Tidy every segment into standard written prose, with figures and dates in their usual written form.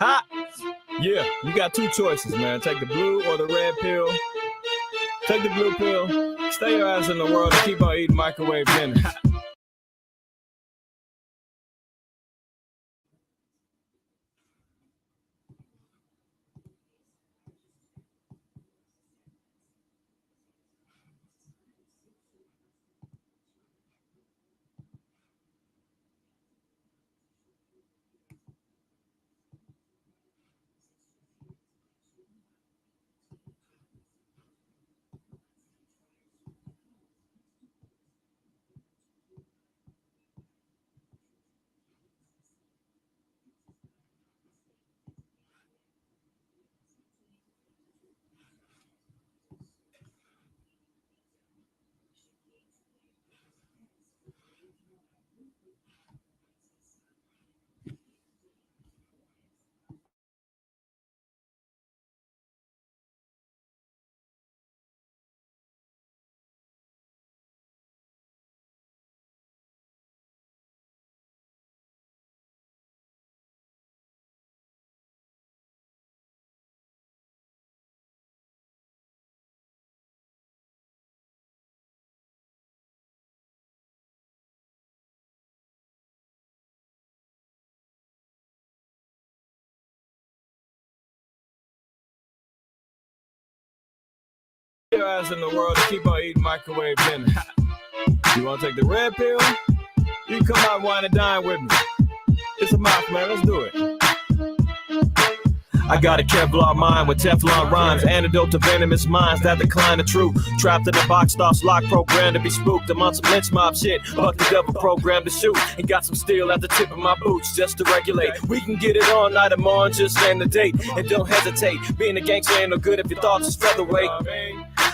Ha! Yeah, you got two choices, man. Take the blue or the red pill. Take the blue pill, stay your ass in the world, and keep on eating microwave dinners. Your ass in the world and keep on eating microwave dinners. You want to take the red pill? You can come out and wine and dine with me. It's a mouth, man. Let's do it. I got a Kevlar mind with Teflon rhymes, antidote to venomous minds that decline the truth. Trapped in a box, thoughts locked, programmed to be spooked. I'm on some lynch mob shit, fuck the devil programmed to shoot. And got some steel at the tip of my boots just to regulate. We can get it all night and morning, just name the date. And don't hesitate, being a gangster ain't no good if your thoughts is featherweight.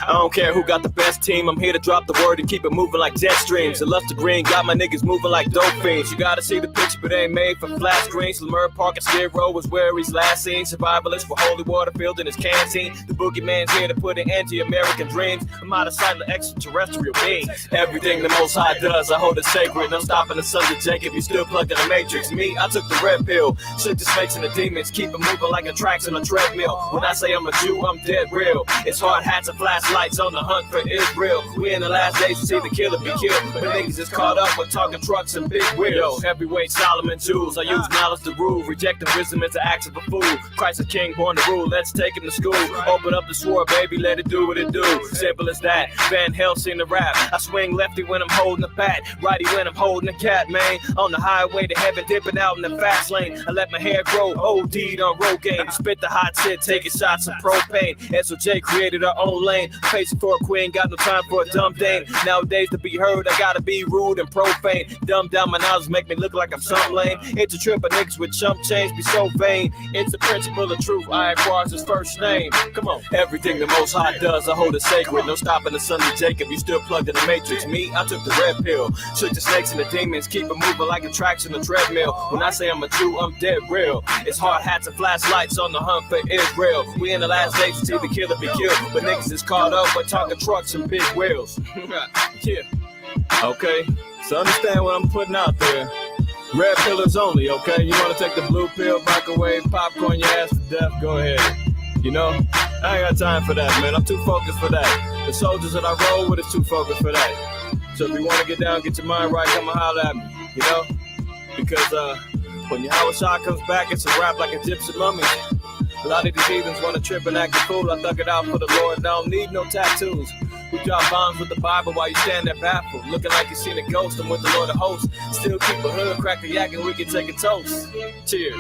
I don't care who got the best team, I'm here to drop the word and keep it moving like jet streams. The luster green got my niggas moving like dope fiends. You gotta see the picture, but it ain't made for flat screens. Lemur Park and Skid Row was where he's last seen. Survivalist for holy water filled in his canteen. The boogeyman's here to put an end to American dreams. I'm out of sight of extraterrestrial beings. Everything the Most High does, I hold it sacred. No stopping the sons of Jacob, you still plugged in the matrix. Me, I took the red pill, shook the snakes and the demons, keep it moving like a tracks on a treadmill. When I say I'm a Jew, I'm dead real. It's hard hats and flashlights on the hunt for Israel. We in the last days to see the killer be killed, but niggas is caught up with talking trucks and big wheels. Heavyweight Solomon jewels, I use knowledge to rule, rejecting wisdom as an act of a fool. Christ is king, born to rule, let's take him to school. Open up the sword, baby, let it do what it do. Simple as that, Van Helsing the rap. I swing lefty when I'm holding the bat, righty when I'm holding the cat, man. On the highway to heaven, dipping out in the fast lane. I let my hair grow, OD'd on Rogaine. Spit the hot shit, taking shots of propane. SOJ created our own lane, facing for a queen, got no time for a dumb dame. Nowadays to be heard, I gotta be rude and profane. Dumb down my knowledge, make me look like I'm some lame. It's a trip of niggas with chump change, be so vain. It's the principle of truth, IQAhmath his first name. Come on. Everything the Most High does, I hold it sacred. No stopping the son of Jacob, you still plugged in the matrix. Me, I took the red pill, shook the snakes and the demons, keep it moving like a tracks in a treadmill. When I say I'm a Jew, I'm dead real. It's hard hats and flashlights on the hunt for Israel. We in the last days to see the killer be killed, but niggas is caught up with talking trucks and big wheels. Yeah. Okay, so understand what I'm putting out there. Red pillars only, okay? You want to take the blue pill, microwave, popcorn your ass to death, go ahead. You know, I ain't got time for that, man. I'm too focused for that. The soldiers that I roll with is too focused for that. So if you want to get down, get your mind right, come and holler at me, you know? Because when Yahweh Shah comes back, it's a rap like a gypsy mummy. A lot of these heathens want to trip and act a fool. I thug it out for the Lord, and I don't need no tattoos. We drop bombs with the Bible while you stand there baffled, looking like you seen a ghost. I'm with the Lord of hosts. Still keep a hood, crack a yak, and we can take a toast. Cheers.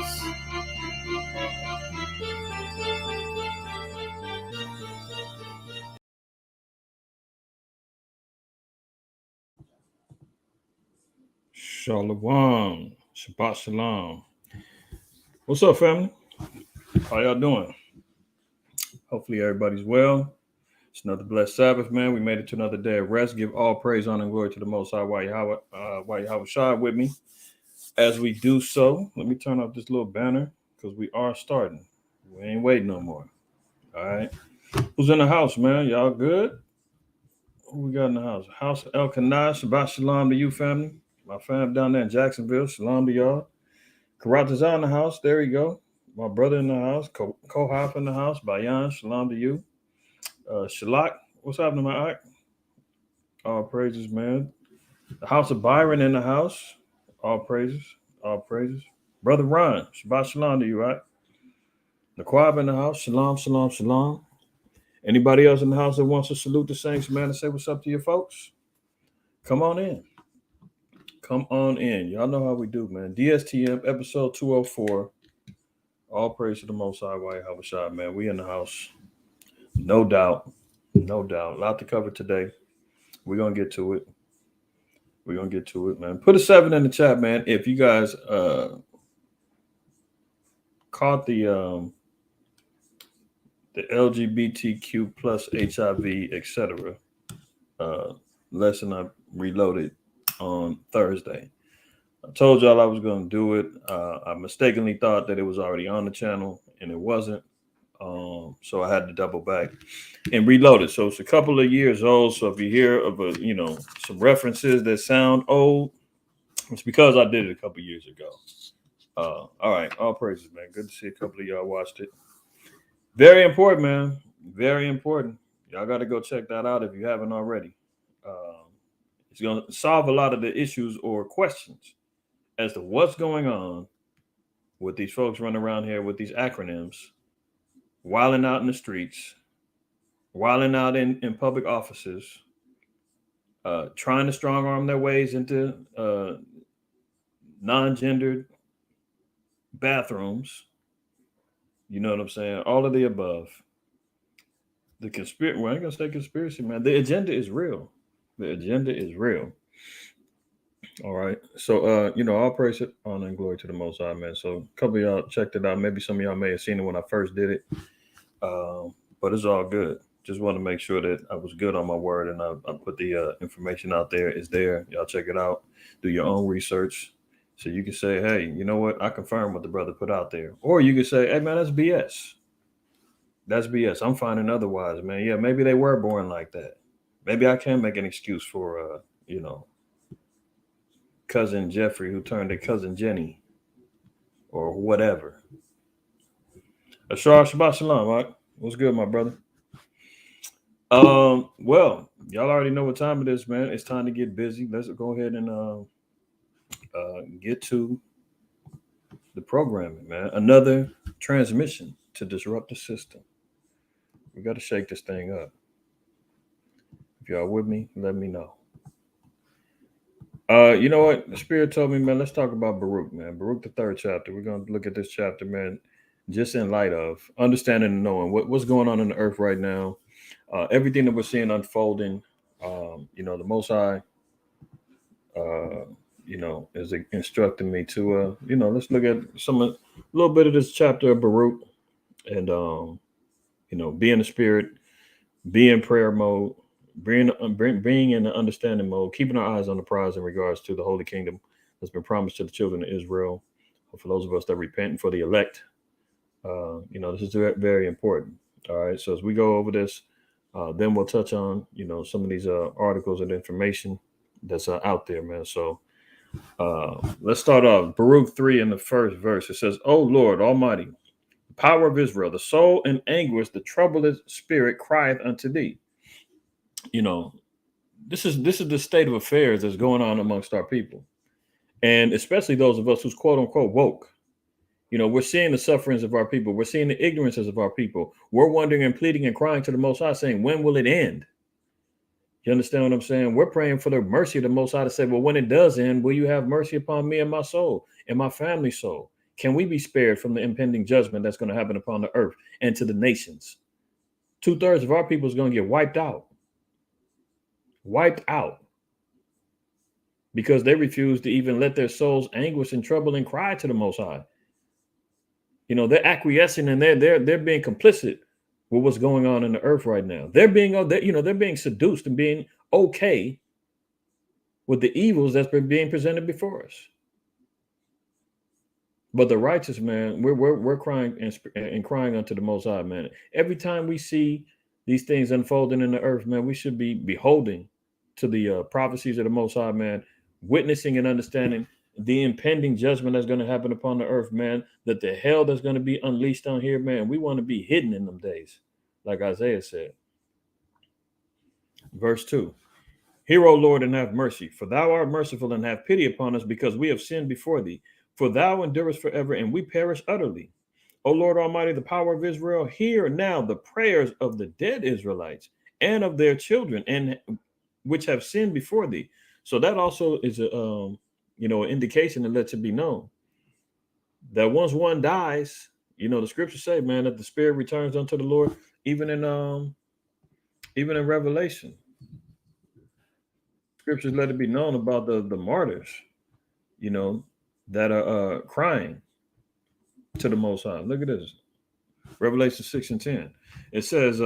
Shalom. Shabbat shalom. What's up, family? How y'all doing? Hopefully everybody's well. It's another blessed Sabbath, man. We made it to another day of rest. Give all praise, honor, and glory to the Most High, while Yahweh Shah with me. As we do so, let me turn off this little banner because we are starting. We ain't waiting no more. All right. Who's in the house, man? Y'all good? Who we got in the house? House Elkanah. Shabbat shalom to you, family. My fam down there in Jacksonville. Shalom to y'all. Karatazar in the house. There we go. My brother in the house, Kohaf in the house, Bayan, shalom to you. Shalak, what's happening, my eye? All praises, man. The house of Byron in the house. All praises. All praises. Brother Ron, Shabbat shalom to you, right? Naquab in the house. Shalom, shalom, shalom. Anybody else in the house that wants to salute the saints, man, and say what's up to your folks? Come on in. Come on in. Y'all know how we do, man. DSTM episode 204. All praise to the Most High, White Habashah, man. We in the house. No doubt. No doubt. A lot to cover today. We're going to get to it. We're going to get to it, man. Put a 7 in the chat, man. If you guys caught the LGBTQ plus HIV, etc. Lesson I reloaded on Thursday. I told y'all I was going to do it. I mistakenly thought that it was already on the channel, and it wasn't. So I had to double back and reload it. So it's a couple of years old. So if you hear of some references that sound old, it's because I did it a couple of years ago. All right, all praises, man. Good to see a couple of y'all watched it. Very important, man. Very important. Y'all got to go check that out if you haven't already. It's going to solve a lot of the issues or questions as to what's going on with these folks running around here with these acronyms, wilding out in the streets, wilding out in public offices, trying to strong arm their ways into non-gendered bathrooms. You know what I'm saying? All of the above. The conspiracy, well, I ain't gonna say conspiracy, man. The agenda is real. The agenda is real. All right. So, all praise it, honor, and glory to the Most High, man. So, a couple of y'all checked it out. Maybe some of y'all may have seen it when I first did it. But it's all good. Just want to make sure that I was good on my word, and I put the information out there. It's there. Y'all check it out. Do your own research. So you can say, hey, you know what? I confirm what the brother put out there. Or you can say, hey, man, that's BS. That's BS. I'm finding otherwise, man. Yeah, maybe they were born like that. Maybe I can make an excuse for, cousin Jeffrey who turned to cousin Jenny or whatever. Ashar Shabbat Shalom, right? What's good, my brother? Well, y'all already know what time it is, man. It's time to get busy. Let's go ahead and get to the programming, man. Another transmission to disrupt the system. We got to shake this thing up. If y'all with me, let me know. You know what? The Spirit told me, man, let's talk about Baruch, man. Baruch, the 3rd chapter. We're going to look at this chapter, man, just in light of understanding and knowing what's going on in the earth right now. Everything that we're seeing unfolding, the Most High, is instructing me to, let's look at a little bit of this chapter of Baruch and, be in the spirit, be in prayer mode, being in the understanding mode, keeping our eyes on the prize in regards to the Holy Kingdom that's been promised to the children of Israel. For those of us that repent and for the elect, this is very, very important. All right. So as we go over this, then we'll touch on, some of these articles and information that's out there, man. So let's start off. Baruch 3 in the first verse. It says, "O Lord Almighty, the power of Israel, the soul in anguish, the troubled spirit crieth unto thee." This is the state of affairs that's going on amongst our people, and especially those of us who's quote unquote woke. We're seeing the sufferings of our people. We're seeing the ignorances of our people. We're wondering and pleading and crying to the Most High, saying, when will it end? You understand what I'm saying? We're praying for the mercy of the Most High to say, well, when it does end, will you have mercy upon me and my soul and my family's soul? Can we be spared from the impending judgment that's going to happen upon the earth and to the nations? 2/3 of our people is going to get wiped out. Wiped out. Because they refuse to even let their souls anguish and trouble and cry to the Most High. They're acquiescing and they're being complicit with what's going on in the earth right now. They're being seduced and being okay with the evils that's been being presented before us. But the righteous, man, we're crying and crying unto the Most High, man. Every time we see these things unfolding in the earth, man, we should be beholding to the prophecies of the Most High, man, witnessing and understanding the impending judgment that's going to happen upon the earth, man, that the hell that's going to be unleashed on here, man, we want to be hidden in them days, like Isaiah said. Verse 2. Hear, O Lord, and have mercy, for thou art merciful, and have pity upon us, because we have sinned before thee. For thou endurest forever, and we perish utterly. O Lord Almighty, the power of Israel, hear now the prayers of the dead Israelites and of their children, and which have sinned before thee. So that also is a an indication that lets it be known that once one dies, the scriptures say, man, that the spirit returns unto the Lord, even in Revelation. Scriptures let it be known about the martyrs, you know, that are crying to the Most High. Look at this, Revelation 6:10. It says,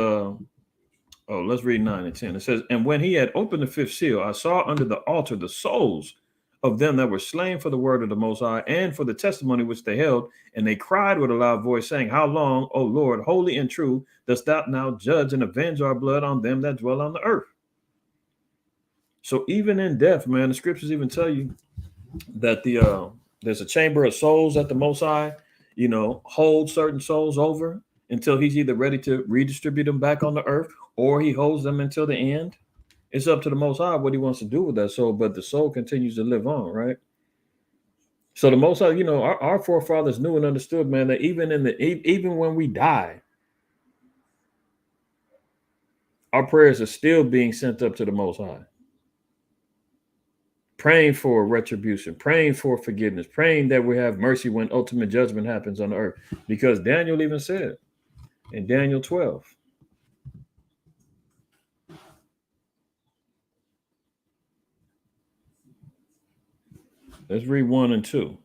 let's read 9 and 10. It says, and when he had opened the fifth seal, I saw under the altar the souls of them that were slain for the word of the Most High and for the testimony which they held, and they cried with a loud voice, saying, how long, O Lord, holy and true, dost thou now judge and avenge our blood on them that dwell on the earth? So even in death, man, the scriptures even tell you that there's a chamber of souls that the Most High, holds certain souls over until he's either ready to redistribute them back on the earth, or he holds them until the end. It's up to the Most High what he wants to do with that soul, but the soul continues to live on, right? So the Most High, our forefathers knew and understood, man, that even when we die, our prayers are still being sent up to the Most High, praying for retribution, praying for forgiveness, praying that we have mercy when ultimate judgment happens on the earth. Because Daniel even said in Daniel 12, let's read 1 and 2.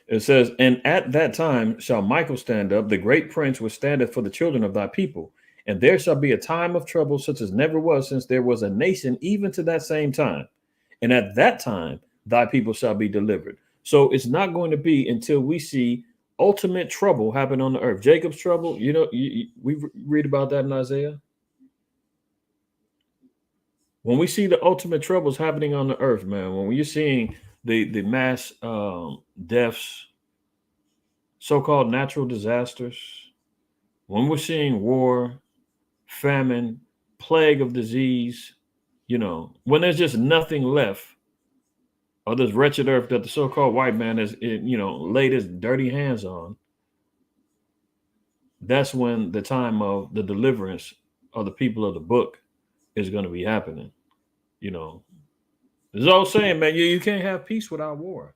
It says, and at that time shall Michael stand up, the great prince which standeth for the children of thy people. And there shall be a time of trouble such as never was since there was a nation, even to that same time. And at that time, thy people shall be delivered. So it's not going to be until we see ultimate trouble happen on the earth. Jacob's trouble, we read about that in Isaiah. When we see the ultimate troubles happening on the earth, man, when you're seeing the mass deaths, so-called natural disasters, when we're seeing war, famine, plague of disease, when there's just nothing left of this wretched earth that the so-called white man has, laid his dirty hands on, that's when the time of the deliverance of the people of the book is going to be happening. There's all saying, man, you can't have peace without war.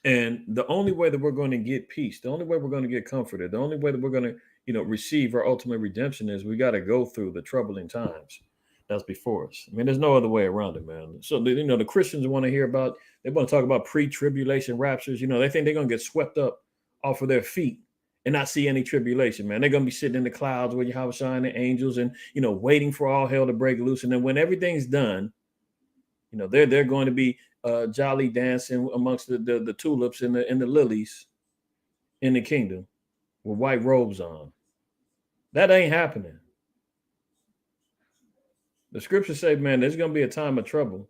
And the only way that we're going to get peace, the only way we're going to get comforted, the only way that we're going to, receive our ultimate redemption is we got to go through the troubling times that's before us. I mean, there's no other way around it, man. So, the Christians want to hear about, they want to talk about pre-tribulation raptures. They think they're going to get swept up off of their feet and not see any tribulation, man. They're going to be sitting in the clouds with Yahweh and the angels and, waiting for all hell to break loose. And then when everything's done, they're going to be jolly dancing amongst the tulips and the lilies in the kingdom with white robes on. That ain't happening. The scriptures say, man, there's going to be a time of trouble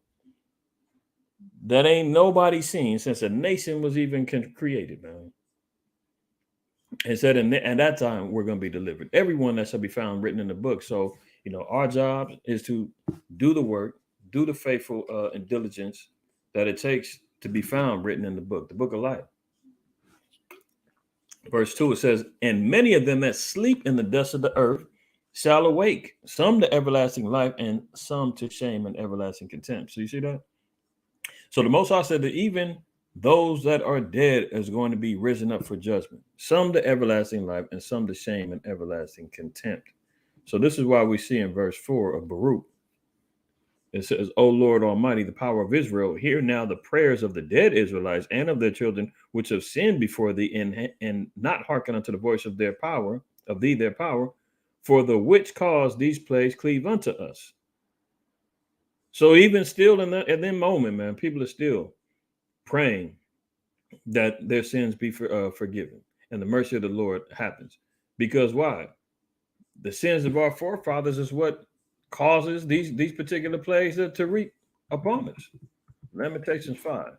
that ain't nobody seen since a nation was even created, man. It said, at that time, we're going to be delivered. Everyone that shall be found written in the book. So, our job is to do the work, do the faithful and diligence that it takes to be found written in the book of life. Verse 2, it says, and many of them that sleep in the dust of the earth shall awake, some to everlasting life and some to shame and everlasting contempt. So you see that? So the Most High said that even those that are dead is going to be risen up for judgment, some to everlasting life and some to shame and everlasting contempt. So this is why we see in verse 4 of Baruch, it says, O Lord Almighty, the power of Israel, hear now the prayers of the dead Israelites and of their children, which have sinned before thee, and not hearken unto the voice of their power, for the which cause these plagues cleave unto us. So even still in that moment, man, people are still praying that their sins be forgiven and the mercy of the Lord happens. Because why? The sins of our forefathers is what causes these particular plagues to reap upon us. Lamentations 5.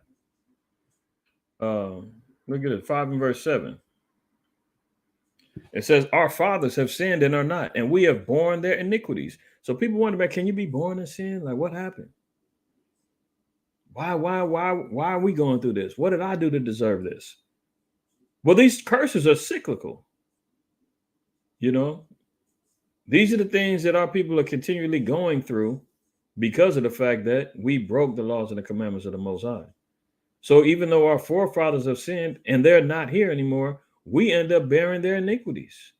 Look at it, 5 and verse 7. It says, our fathers have sinned and are not, and we have borne their iniquities. So people wonder about, can you be born in sin? Like, what happened? Why are we going through this? What did I do to deserve this? Well, these curses are cyclical. You know, these are the things that our people are continually going through because of the fact that we broke the laws and the commandments of the Most High. So even though our forefathers have sinned and they're not here anymore, we end up bearing their iniquities.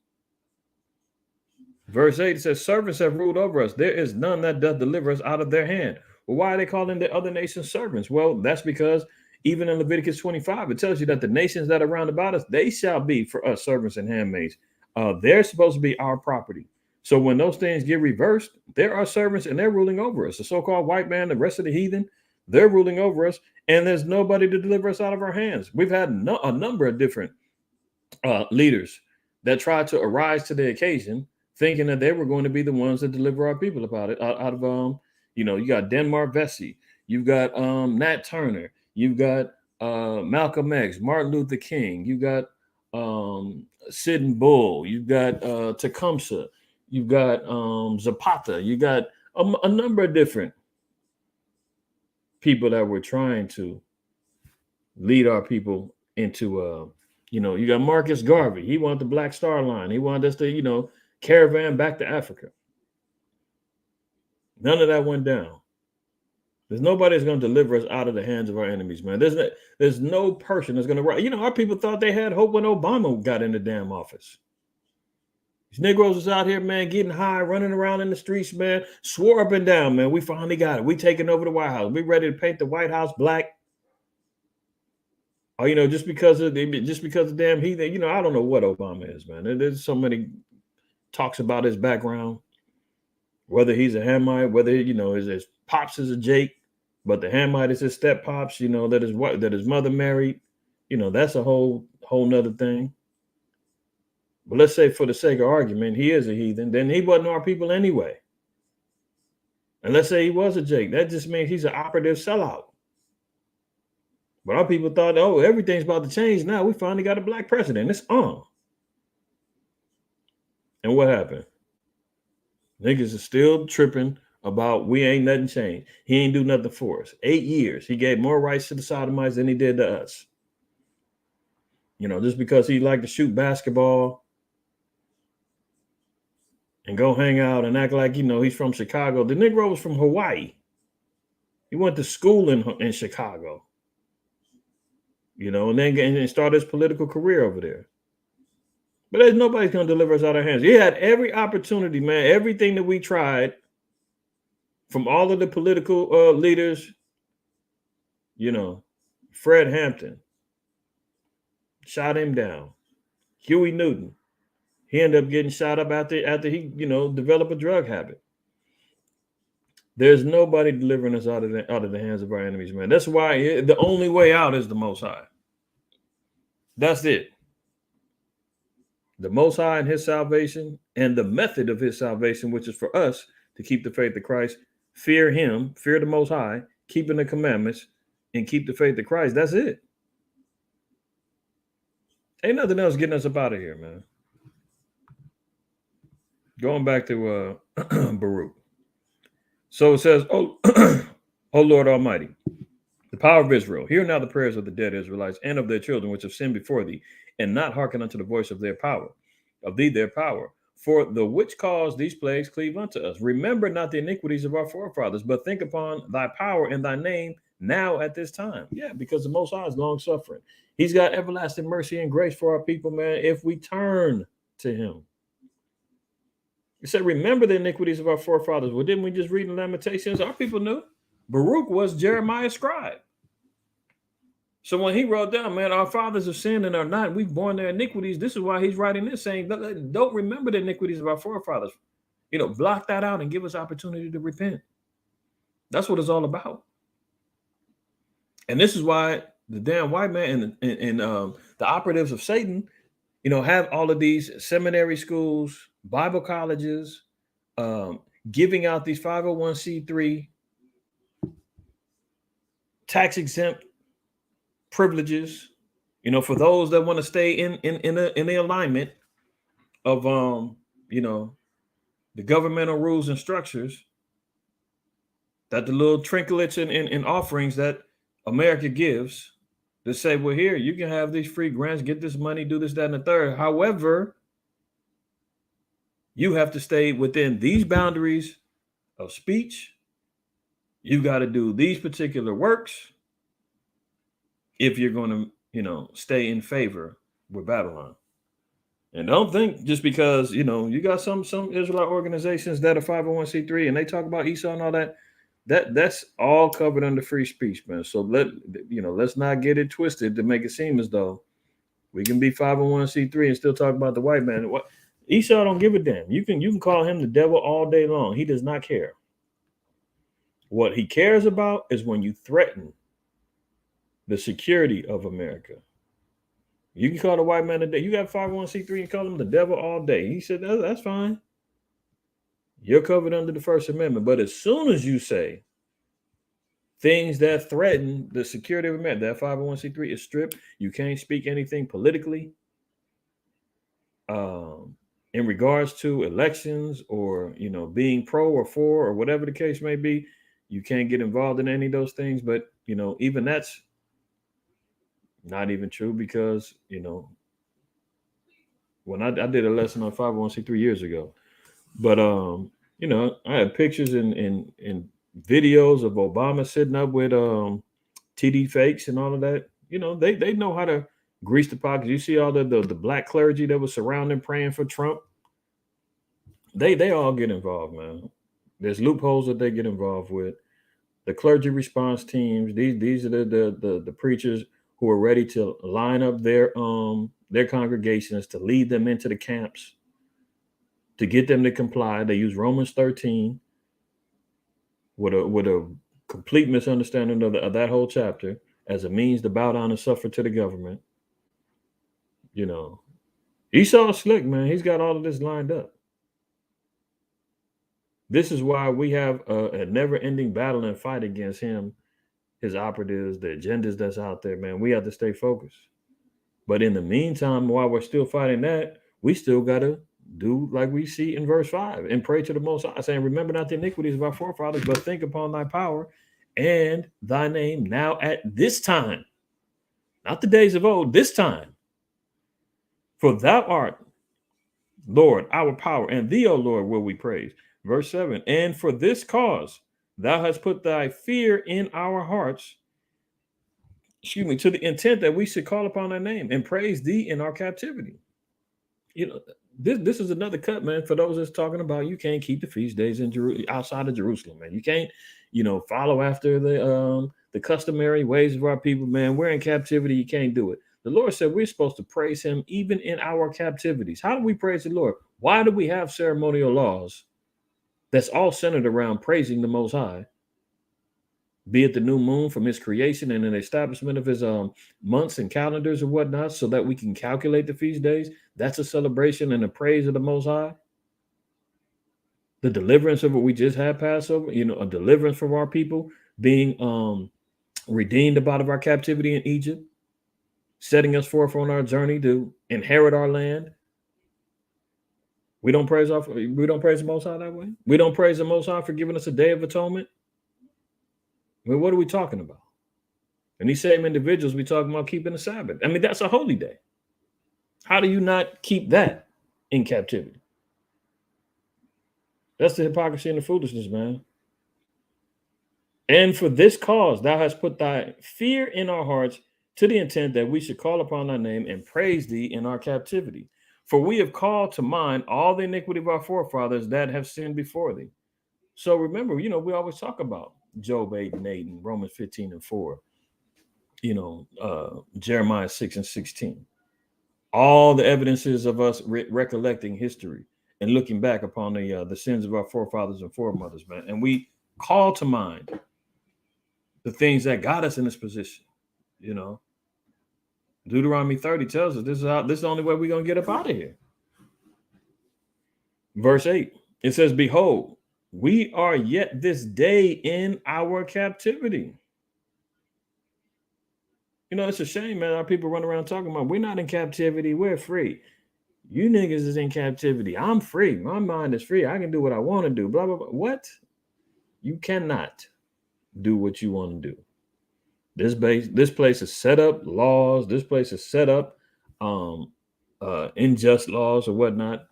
Verse 8 says, servants have ruled over us. There is none that doth deliver us out of their hand. Well, why are they calling the other nations servants? Well, that's because even in Leviticus 25, it tells you that the nations that are round about us, they shall be for us servants and handmaids. They're supposed to be our property. So when those things get reversed, there are servants and they're ruling over us. The so-called white man, the rest of the heathen, they're ruling over us, and there's nobody to deliver us out of our hands. We've had a number of different leaders that tried to arise to the occasion, thinking that they were going to be the ones that deliver our people about it out of you got Denmark Vesey, you've got Nat Turner, you've got Malcolm X, Martin Luther King, you've got Sid Bull, you've got Tecumseh, you've got Zapata, you got a number of different people that were trying to lead our people into you got Marcus Garvey. He wanted the Black Star Line. He wanted us to, caravan back to Africa. None of that went down. There's nobody that's going to deliver us out of the hands of our enemies, man. There's no person that's going to. Our people thought they had hope when Obama got in the damn office. These Negroes was out here, man, getting high, running around in the streets, man. Swore up and down, man. We finally got it. We taking over the White House. We ready to paint the White House black. Oh, just because of damn heathen, I don't know what Obama is, man. There's so many talks about his background, whether he's a Hamite, whether his pops is a Jake, but the Hamite is his step pops, that his mother married, that's a whole nother thing. But let's say for the sake of argument, he is a heathen, then he wasn't our people anyway. And let's say he was a Jake, that just means he's an operative sellout. But our people thought, everything's about to change now. We finally got a black president. It's on. And what happened? Niggas are still tripping about we ain't nothing changed. He ain't do nothing for us. 8 years. He gave more rights to the sodomites than he did to us. Just because he liked to shoot basketball and go hang out and act like, he's from Chicago. The Negro was from Hawaii. He went to school in Chicago. And then start his political career over there. But there's nobody's going to deliver us out of our hands. He had every opportunity, man. Everything that we tried from all of the political leaders, Fred Hampton shot him down. Huey Newton, he ended up getting shot up after he, developed a drug habit. There's nobody delivering us out of the hands of our enemies, man. That's why the only way out is the Most High. That's it. The Most High and his salvation and the method of his salvation, which is for us to keep the faith of Christ, fear him, fear the Most High, keeping the commandments, and keep the faith of Christ. That's it. Ain't nothing else getting us up out of here, man. Going back to Baruch. So it says, O Lord Almighty, the power of Israel, hear now the prayers of the dead Israelites and of their children which have sinned before thee, and not hearken unto the voice of their power, of thee their power. For the which cause these plagues cleave unto us. Remember not the iniquities of our forefathers, but think upon thy power and thy name now at this time. Yeah, because the Most High is long suffering. He's got everlasting mercy and grace for our people, man, if we turn to him. It said, remember the iniquities of our forefathers. Well, didn't we just read in Lamentations? Our people knew. Baruch was Jeremiah's scribe. So when he wrote down, man, our fathers have sinned and are not, we've borne their iniquities. This is why he's writing this, saying, don't remember the iniquities of our forefathers. Block that out and give us opportunity to repent. That's what it's all about. And this is why the damn white man and the operatives of Satan, have all of these seminary schools, Bible colleges, giving out these 501c3 tax exempt privileges, you know, for those that want to stay in the alignment of you know, the governmental rules and structures, that the little trinkets and offerings that America gives, to say, well, here, you can have these free grants, get this money, do this, that, and the third. However, you have to stay within these boundaries of speech. You got to do these particular works if you're going to, you know, stay in favor with Babylon. And don't think just because, you know, you got some Israelite organizations that are 501c3 and they talk about Esau and all that, that's all covered under free speech, man. So let's not get it twisted to make it seem as though we can be 501c3 and still talk about the white man. What Esau don't give a damn. You can call him the devil all day long. He does not care. What he cares about is when you threaten the security of America. You can call the white man a devil. You got 501c3 and call him the devil all day. He said, that's fine. You're covered under the First Amendment. But as soon as you say things that threaten the security of America, that 501c3 is stripped. You can't speak anything politically in regards to elections or, you know, being pro or for or whatever the case may be. You can't get involved in any of those things. But, you know, even that's not even true because, you know, when I did a lesson on 501c3 years ago, but, you know, I had pictures and videos of Obama sitting up with TD fakes and all of that. You know, they know how to grease the pockets. You see all the black clergy that was surrounding praying for Trump. They all get involved, man. There's loopholes that they get involved with. The clergy response teams, these are the preachers who are ready to line up their congregations to lead them into the camps, to get them to comply. They use Romans 13 with a complete misunderstanding of that whole chapter as a means to bow down and suffer to the government. You know, Esau's slick, man. He's got all of this lined up. This is why we have a never-ending battle and fight against him, his operatives, the agendas that's out there, man. We have to stay focused. But in the meantime, while we're still fighting that, we still got to do like we see in verse 5 and pray to the Most High, saying, remember not the iniquities of our forefathers, but think upon thy power and thy name now at this time, not the days of old, this time. For thou art, Lord, our power, and thee, O Lord, will we praise. Verse 7, and for this cause thou hast put thy fear in our hearts, to the intent that we should call upon thy name and praise thee in our captivity. You know, this is another cut, man, for those that's talking about you can't keep the feast days in outside of Jerusalem, man. You can't, you know, follow after the customary ways of our people, man. We're in captivity. You can't do it. The Lord said we're supposed to praise him even in our captivities. How do we praise the Lord? Why do we have ceremonial laws that's all centered around praising the Most High? Be it the new moon from his creation and an establishment of his months and calendars and whatnot, so that we can calculate the feast days. That's a celebration and a praise of the Most High. The deliverance of what we just had Passover, you know, a deliverance from our people being redeemed out of our captivity in Egypt, setting us forth on our journey to inherit our land. We don't praise the Most High that way. We don't praise the Most High for giving us a day of atonement. I mean, what are we talking about? And these same individuals, we talking about keeping the Sabbath. I mean, that's a holy day. How do you not keep that in captivity? That's the hypocrisy and the foolishness, man. And for this cause, thou hast put thy fear in our hearts to the intent that we should call upon thy name and praise thee in our captivity. For we have called to mind all the iniquity of our forefathers that have sinned before thee. So remember, you know, we always talk about Job 8:8 and Romans 15:4, you know, Jeremiah 6:16. All the evidences of us recollecting history and looking back upon the sins of our forefathers and foremothers, man. And we call to mind the things that got us in this position, you know. Deuteronomy 30 tells us this is the only way we're going to get up out of here. Verse 8, it says, behold, we are yet this day in our captivity. You know, it's a shame, man. Our people run around talking about we're not in captivity, we're free. You niggas is in captivity. I'm free. My mind is free. I can do what I want to do. Blah blah blah. What? You cannot do what you want to do. This place is set up laws. This place is set up um unjust laws or whatnot,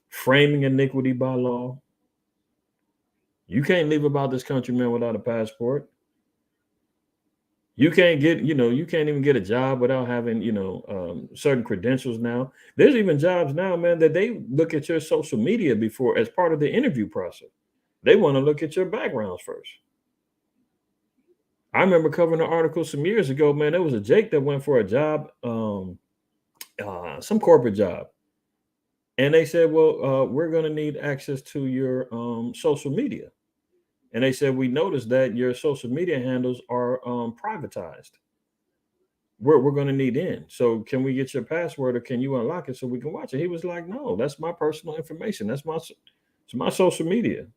framing iniquity by law. You can't leave about this country, man, without a passport. You can't get, you can't even get a job without having, certain credentials now. There's even jobs now, man, that they look at your social media before as part of the interview process. They want to look at your backgrounds first. I remember covering an article some years ago, man. There was a Jake that went for a job, some corporate job. And they said, well, we're going to need access to your social media. And they said, we noticed that your social media handles are privatized. We're going to need in. So can we get your password or can you unlock it so we can watch it? He was like, no, that's my personal information. It's my social media.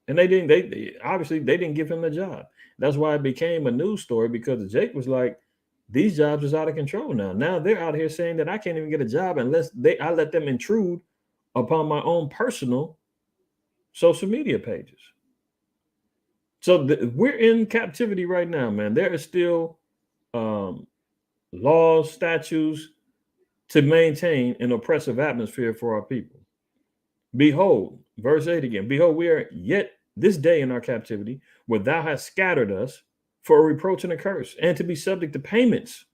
And they obviously they didn't give him the job. That's why it became a news story, because Jake was like, these jobs is out of control now. Now they're out here saying that I can't even get a job unless I let them intrude upon my own personal social media pages. So we're in captivity right now, man. There is still laws, statutes to maintain an oppressive atmosphere for our people. Behold, verse 8 again. Behold, we are yet this day in our captivity, where thou hast scattered us for a reproach and a curse, and to be subject to payments.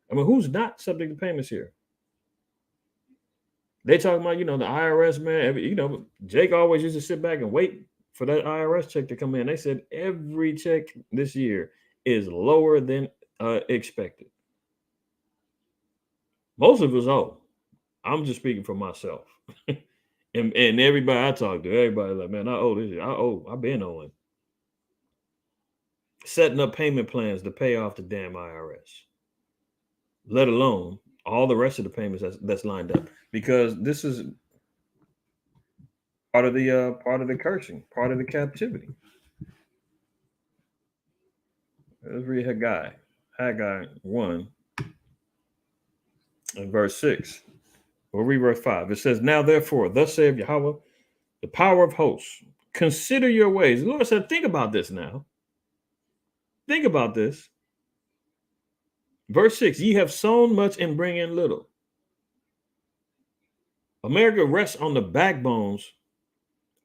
I mean, who's not subject to payments here? They talking about, the IRS, man. Jake always used to sit back and wait for that IRS check to come in. They said every check this year is lower than expected. Most of us owe. I'm just speaking for myself. and everybody I talk to, everybody like, man, I owe this. I've been owing. Setting up payment plans to pay off the damn IRS. Let alone all the rest of the payments that's lined up. Because this is part of the cursing, part of the captivity. Let's read Haggai 1 and verse 6. We'll read verse 5. It says, now therefore, thus saith Yahweh, the power of hosts, consider your ways. The Lord said, think about this now. Think about this. Verse 6, ye have sown much and bring in little. America rests on the backbones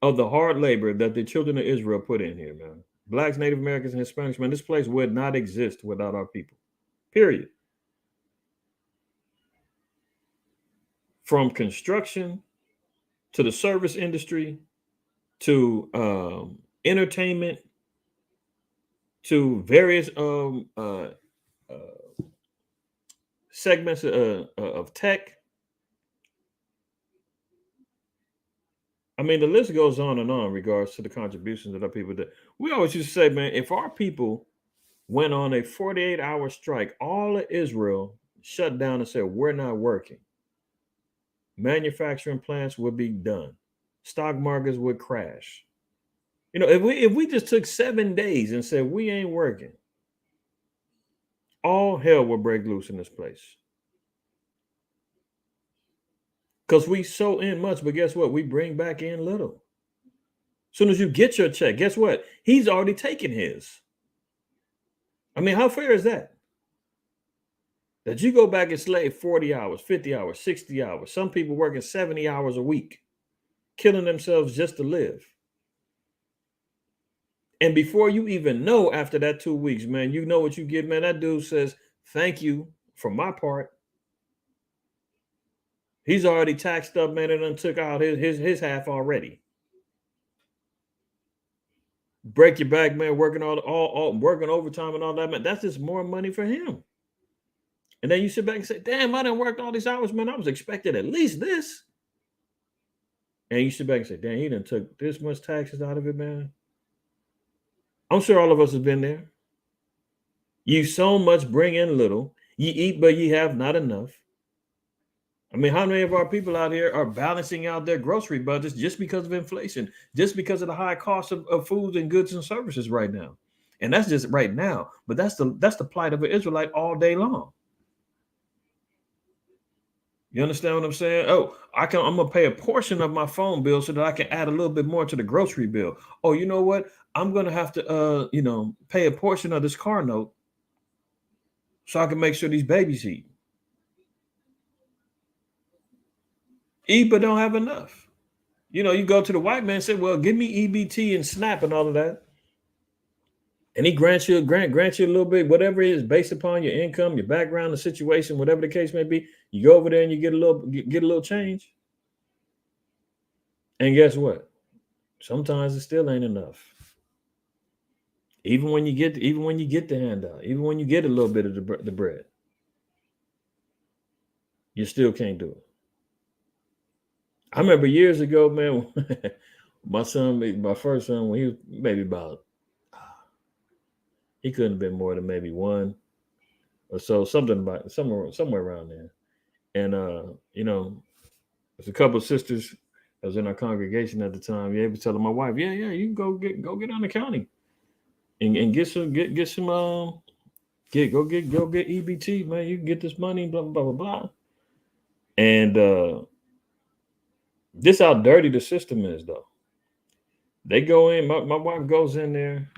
of the hard labor that the children of Israel put in here, man. Blacks, Native Americans, and Hispanics, man, this place would not exist without our people. Period. From construction to the service industry to entertainment to various segments of tech. I mean, the list goes on and on in regards to the contributions that our people did. We always used to say, man, if our people went on a 48-hour strike, all of Israel shut down and said, we're not working. Manufacturing plants would be done. Stock markets would crash. If we just took 7 days and said we ain't working, all hell will break loose in this place. Because we sow in much, but guess what? We bring back in little. As soon as you get your check, guess what? He's already taken his. I mean, how fair is that? That you go back and slave 40 hours, 50 hours, 60 hours. Some people working 70 hours a week, killing themselves just to live. And before you even know, after that 2 weeks, man, you know what you get, man. That dude says, thank you for my part. He's already taxed up, man, and done took out his half already. Break your back, man, working all working overtime and all that, man. That's just more money for him. And then you sit back and say, damn, I done worked all these hours, man. I was expected at least this. And you sit back and say, damn, he done took this much taxes out of it, man. I'm sure all of us have been there. You so much bring in little. You eat, but you have not enough. I mean, how many of our people out here are balancing out their grocery budgets just because of inflation, just because of the high cost of foods and goods and services right now? And that's just right now. But that's the plight of an Israelite all day long. You understand what I'm saying? Oh, I'm gonna pay a portion of my phone bill so that I can add a little bit more to the grocery bill. Oh, you know what? I'm gonna have to pay a portion of this car note so I can make sure these babies eat. Eat but don't have enough. You go to the white man and say, well, give me EBT and SNAP and all of that. And he grants you a little bit, whatever it is, based upon your income, your background, the situation, whatever the case may be. You go over there and you get a little change. And guess what? Sometimes it still ain't enough. Even when you get the handout, even when you get a little bit of the bread, you still can't do it. I remember years ago, man, my first son, when he was maybe about, he couldn't have been more than maybe one or so, somewhere around there. And there's a couple of sisters that was in our congregation at the time. Yeah, he was telling my wife, yeah, you can go get on the county and get some get some go get EBT, man. You can get this money, blah blah blah blah. And this how dirty the system is, though. They go in. My wife goes in there.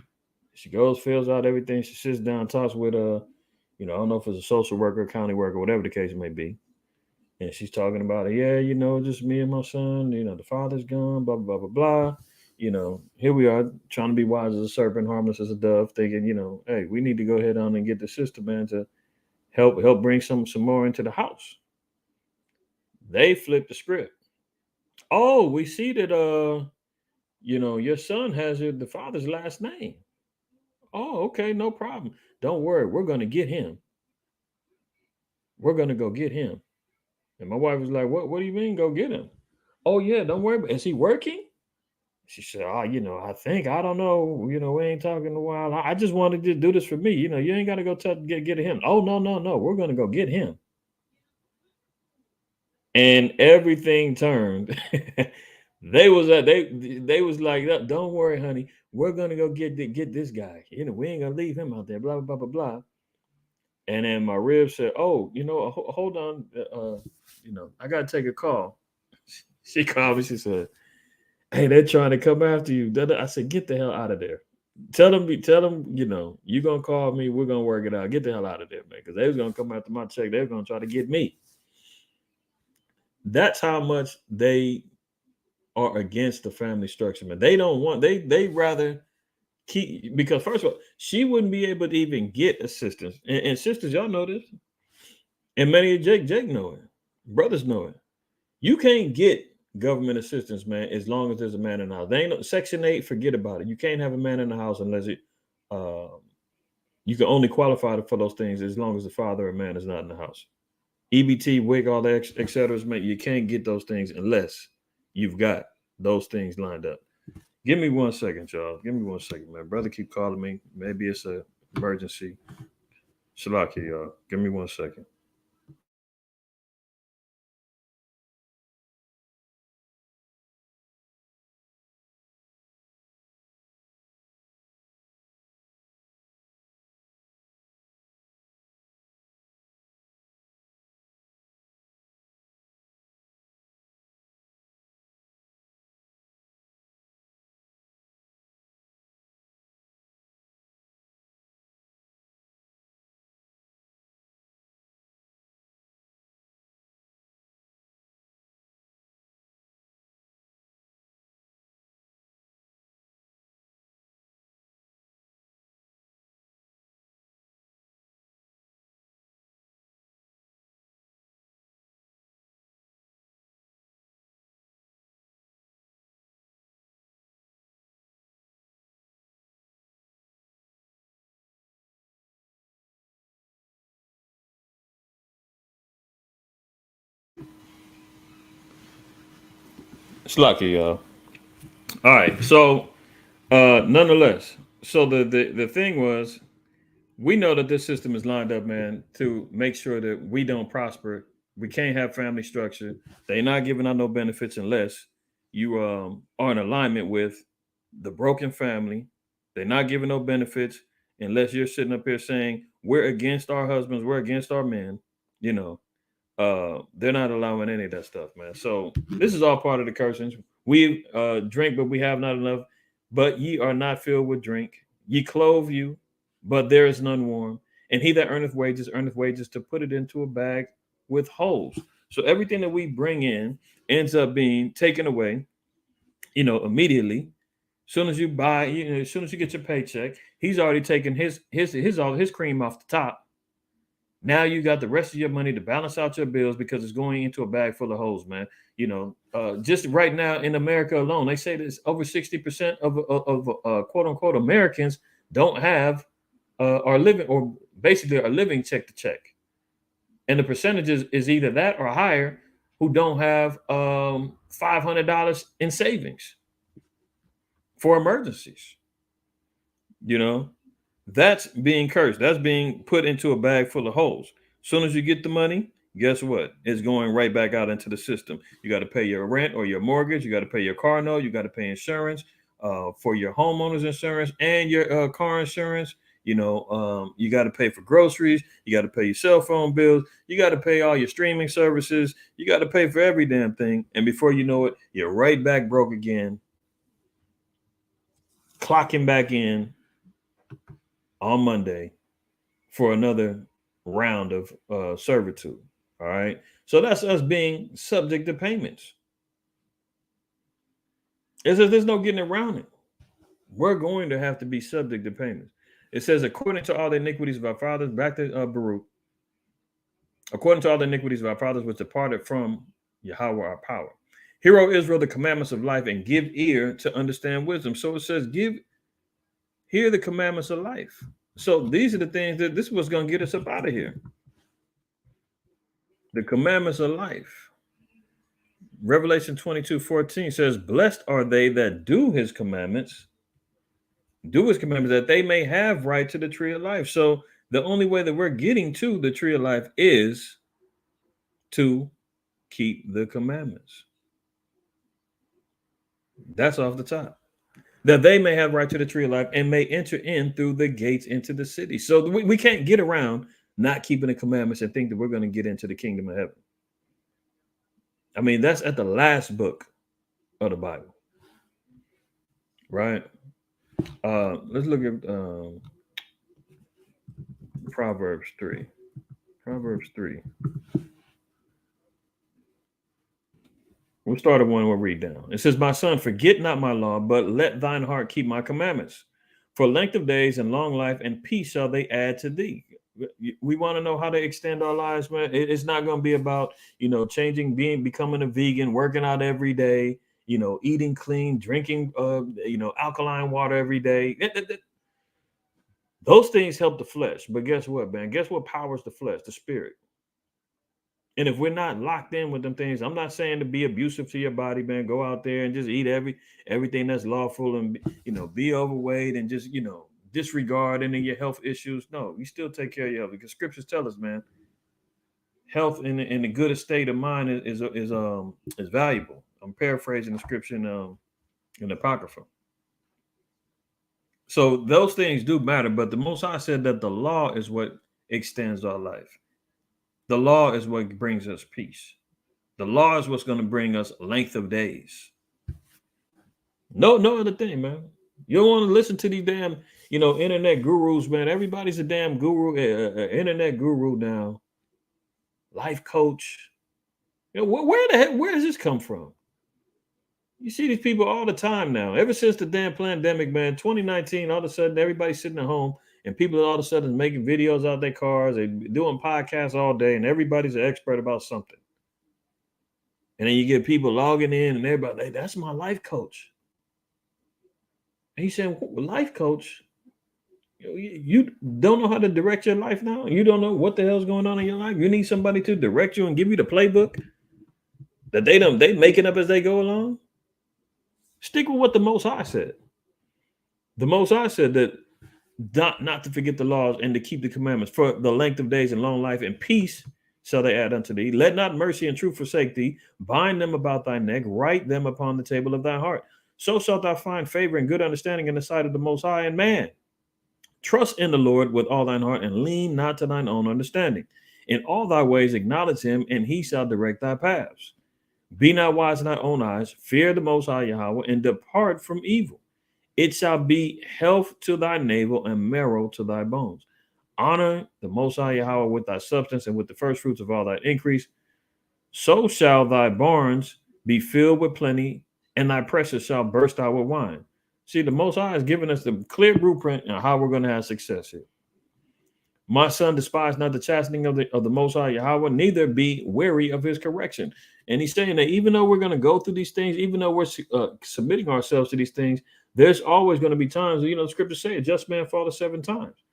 She goes, fills out everything. She sits down, talks with I don't know if it's a social worker, county worker, whatever the case may be. And she's talking about it. Yeah, just me and my son. The father's gone. Blah blah blah blah blah. Here we are trying to be wise as a serpent, harmless as a dove, thinking, hey, we need to go ahead on and get the system, man, to help bring some more into the house. They flip the script. Oh, we see that your son has the father's last name. Oh, okay, no problem. Don't worry, we're gonna get him. We're gonna go get him. And my wife was like, What do you mean go get him? Oh yeah, don't worry. Is he working? She said, I think, I don't know. We ain't talking in a while. I just wanted to do this for me. You ain't gotta go get him. Oh, no. We're gonna go get him. And everything turned. They was like, don't worry, honey. We're gonna go get this guy. We ain't gonna leave him out there. Blah blah blah blah blah. And then my rib said, "Oh, hold on. I gotta take a call." She called me. She said, "Hey, they're trying to come after you." I said, "Get the hell out of there. Tell them. You gonna call me. We're gonna work it out. Get the hell out of there, man. Because they was gonna come after my check. They were gonna try to get me." That's how much they are against the family structure, man. They don't want. They rather keep, because first of all, she wouldn't be able to even get assistance. And sisters, y'all know this, and many of Jake know it. Brothers know it. You can't get government assistance, man, as long as there's a man in the house. They ain't no Section 8. Forget about it. You can't have a man in the house unless you can only qualify for those things as long as the father or man is not in the house. EBT, WIC, all that, etc. Man, you can't get those things unless you've got those things lined up. Give me 1 second, y'all. Give me 1 second, man. Brother keep calling me. Maybe it's an emergency. Shalaki, y'all. Give me 1 second. Shalaki, y'all. All right. So, nonetheless, so the thing was, we know that this system is lined up, man, to make sure that we don't prosper. We can't have family structure. They're not giving out no benefits unless you are in alignment with the broken family. They're not giving no benefits unless you're sitting up here saying we're against our husbands, we're against our men, you know, they're not allowing any of that stuff, man. So this is all part of the cursings. We drink, but we have not enough. But ye are not filled with drink. Ye clothe you, but there is none warm. And he that earneth wages to put it into a bag with holes. So everything that we bring in ends up being taken away, immediately. As soon as you buy, as soon as you get your paycheck, he's already taken all his cream off the top. Now you got the rest of your money to balance out your bills because it's going into a bag full of holes, man. Just right now in America alone, they say there's over 60% of quote unquote Americans don't have are living, or basically are living check to check, and the percentages is either that or higher who don't have $500 in savings for emergencies. That's being cursed. That's being put into a bag full of holes. As soon as you get the money, guess what? It's going right back out into the system. You got to pay your rent or your mortgage. You got to pay your car note. You got to pay insurance for your homeowner's insurance and your car insurance. You got to pay for groceries. You got to pay your cell phone bills. You got to pay all your streaming services. You got to pay for every damn thing. And before you know it, you're right back broke again, clocking back in on Monday for another round of servitude. All right. So that's us being subject to payments. There's no getting around it. We're going to have to be subject to payments. It says, according to all the iniquities of our fathers, back to Baruch, according to all the iniquities of our fathers, which departed from Yahweh our power. Hear, O Israel, the commandments of life, and give ear to understand wisdom. So it says, hear the commandments of life. So these are the things this is what's going to get us up out of here. The commandments of life. Revelation 22:14 says, blessed are they that do his commandments, that they may have right to the tree of life. So the only way that we're getting to the tree of life is to keep the commandments. That's off the top. That they may have right to the tree of life and may enter in through the gates into the city. So we can't get around not keeping the commandments and think that we're going to get into the kingdom of heaven. I mean, that's at the last book of the Bible, right? Let's look at Proverbs 3. Proverbs 3. We'll start at one, we'll read down. It says, my son, forget not my law, but let thine heart keep my commandments. For length of days and long life and peace shall they add to thee. We want to know how to extend our lives, man. It's not going to be about, changing, becoming a vegan, working out every day, eating clean, drinking, alkaline water every day. Those things help the flesh. But guess what, man? Guess what powers the flesh? The spirit. And if we're not locked in with them things, I'm not saying to be abusive to your body, man. Go out there and just eat everything that's lawful and, be overweight and just, disregard any of your health issues. No, you still take care of your health because scriptures tell us, man, health in the good state of mind is valuable. I'm paraphrasing the scripture in the Apocrypha. So those things do matter, but the Most High said that the law is what extends our life. The law is what brings us peace. The law is what's going to bring us length of days. No other thing, man. You don't want to listen to these damn, internet gurus, man. Everybody's a damn guru, internet guru now. Life coach. Where does this come from? You see these people all the time now. Ever since the damn pandemic, man, 2019, all of a sudden, everybody's sitting at home and people all of a sudden making videos out their cars. They're doing podcasts all day and everybody's an expert about something. And then you get people logging in and everybody, hey, that's my life coach. And he's saying, life coach? You don't know how to direct your life now? You don't know what the hell's going on in your life? You need somebody to direct you and give you the playbook that they making up as they go along? Stick with what the Most High said. The Most High said that not to forget the laws and to keep the commandments for the length of days and long life and peace shall they add unto thee. Let not mercy and truth forsake thee. Bind them about thy neck. Write them upon the table of thy heart. So shalt thou find favor and good understanding in the sight of the Most High and man. Trust in the Lord with all thine heart, and lean not to thine own understanding. In all thy ways acknowledge him, and he shall direct thy paths. Be not wise in thy own eyes. Fear the Most High Yahweh, and depart from evil. It shall be health to thy navel and marrow to thy bones. Honor the Most High Yahweh with thy substance and with the first fruits of all thy increase. So shall thy barns be filled with plenty, and thy presses shall burst out with wine. See, the Most High has given us the clear blueprint on how we're going to have success here. My son, despise not the chastening of the Most High Yahweh, neither be weary of his correction. And he's saying that even though we're going to go through these things, even though we're submitting ourselves to these things, there's always going to be times, the scriptures say, a just man falleth 7 times.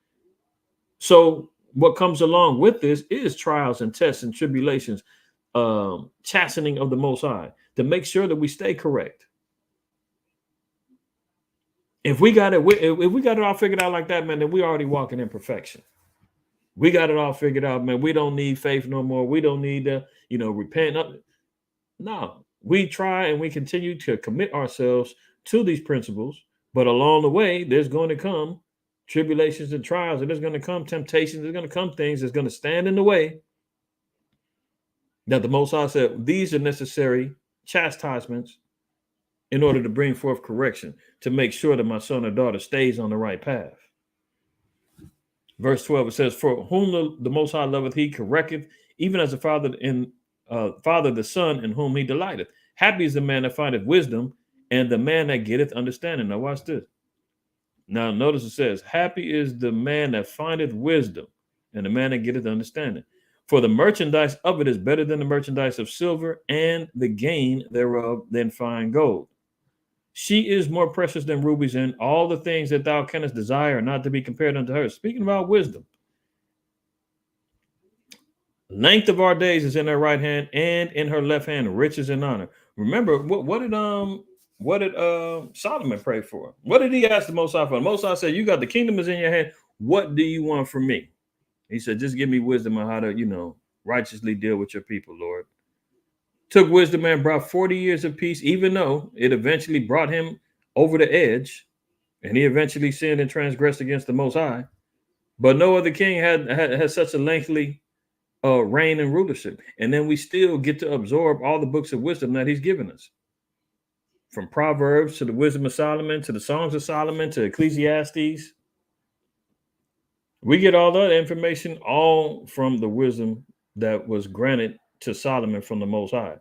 So what comes along with this is trials and tests and tribulations, chastening of the Most High to make sure that we stay correct. If we got it all figured out like that, man, then we already walking in perfection. We got it all figured out, man. We don't need faith no more. We don't need to, repent. No, we try and we continue to commit ourselves to these principles. But along the way, there's going to come tribulations and trials, and there's going to come temptations. There's going to come things that's going to stand in the way. That the Most High said, these are necessary chastisements in order to bring forth correction, to make sure that my son or daughter stays on the right path. Verse 12, it says, for whom the Most High loveth, he correcteth, even as the Father the Son in whom he delighteth. Happy is the man that findeth wisdom, and the man that getteth understanding. Now watch this. Now notice it says, happy is the man that findeth wisdom, and the man that getteth understanding. For the merchandise of it is better than the merchandise of silver, and the gain thereof than fine gold. She is more precious than rubies, and all the things that thou canst desire are not to be compared unto her. Speaking about wisdom. Length of our days is in her right hand, and in her left hand riches and honor. Remember, what did Solomon pray for? What did he ask the Most High for? The Most High said, you got the kingdom is in your hand. What do you want from me? He said, just give me wisdom on how to, righteously deal with your people, Lord. Took wisdom and brought 40 years of peace, even though it eventually brought him over the edge, and he eventually sinned and transgressed against the Most High. But no other king had such a lengthy reign and rulership. And then we still get to absorb all the books of wisdom that he's given us. From Proverbs to the Wisdom of Solomon, to the Songs of Solomon, to Ecclesiastes. We get all that information all from the wisdom that was granted to Solomon from the Most High.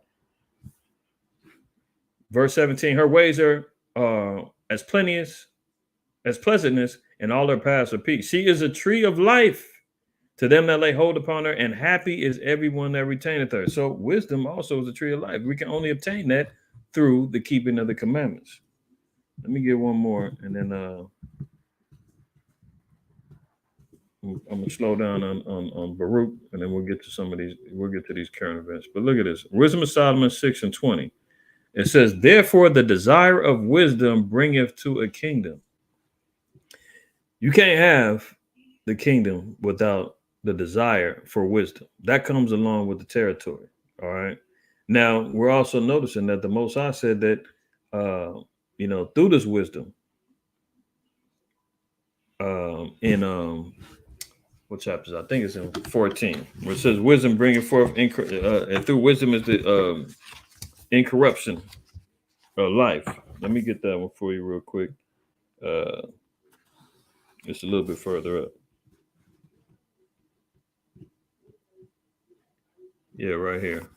Verse 17, her ways are as plenteous as pleasantness, and all her paths are peace. She is a tree of life to them that lay hold upon her, and happy is everyone that retaineth her. So wisdom also is a tree of life. We can only obtain that through the keeping of the commandments. Let me get one more, and then I'm gonna slow down on Baruch, and then we'll get to some of these. We'll get to these current events. But look at this: Wisdom of Solomon 6:20. It says, "Therefore, the desire of wisdom bringeth to a kingdom." You can't have the kingdom without the desire for wisdom. That comes along with the territory. All right. Now we're also noticing that the Most High said that, through this wisdom, in what chapters? I think it's in 14, where it says, "Wisdom bringing forth, and through wisdom is the incorruption of life." Let me get that one for you real quick. Just a little bit further up. Yeah, right here.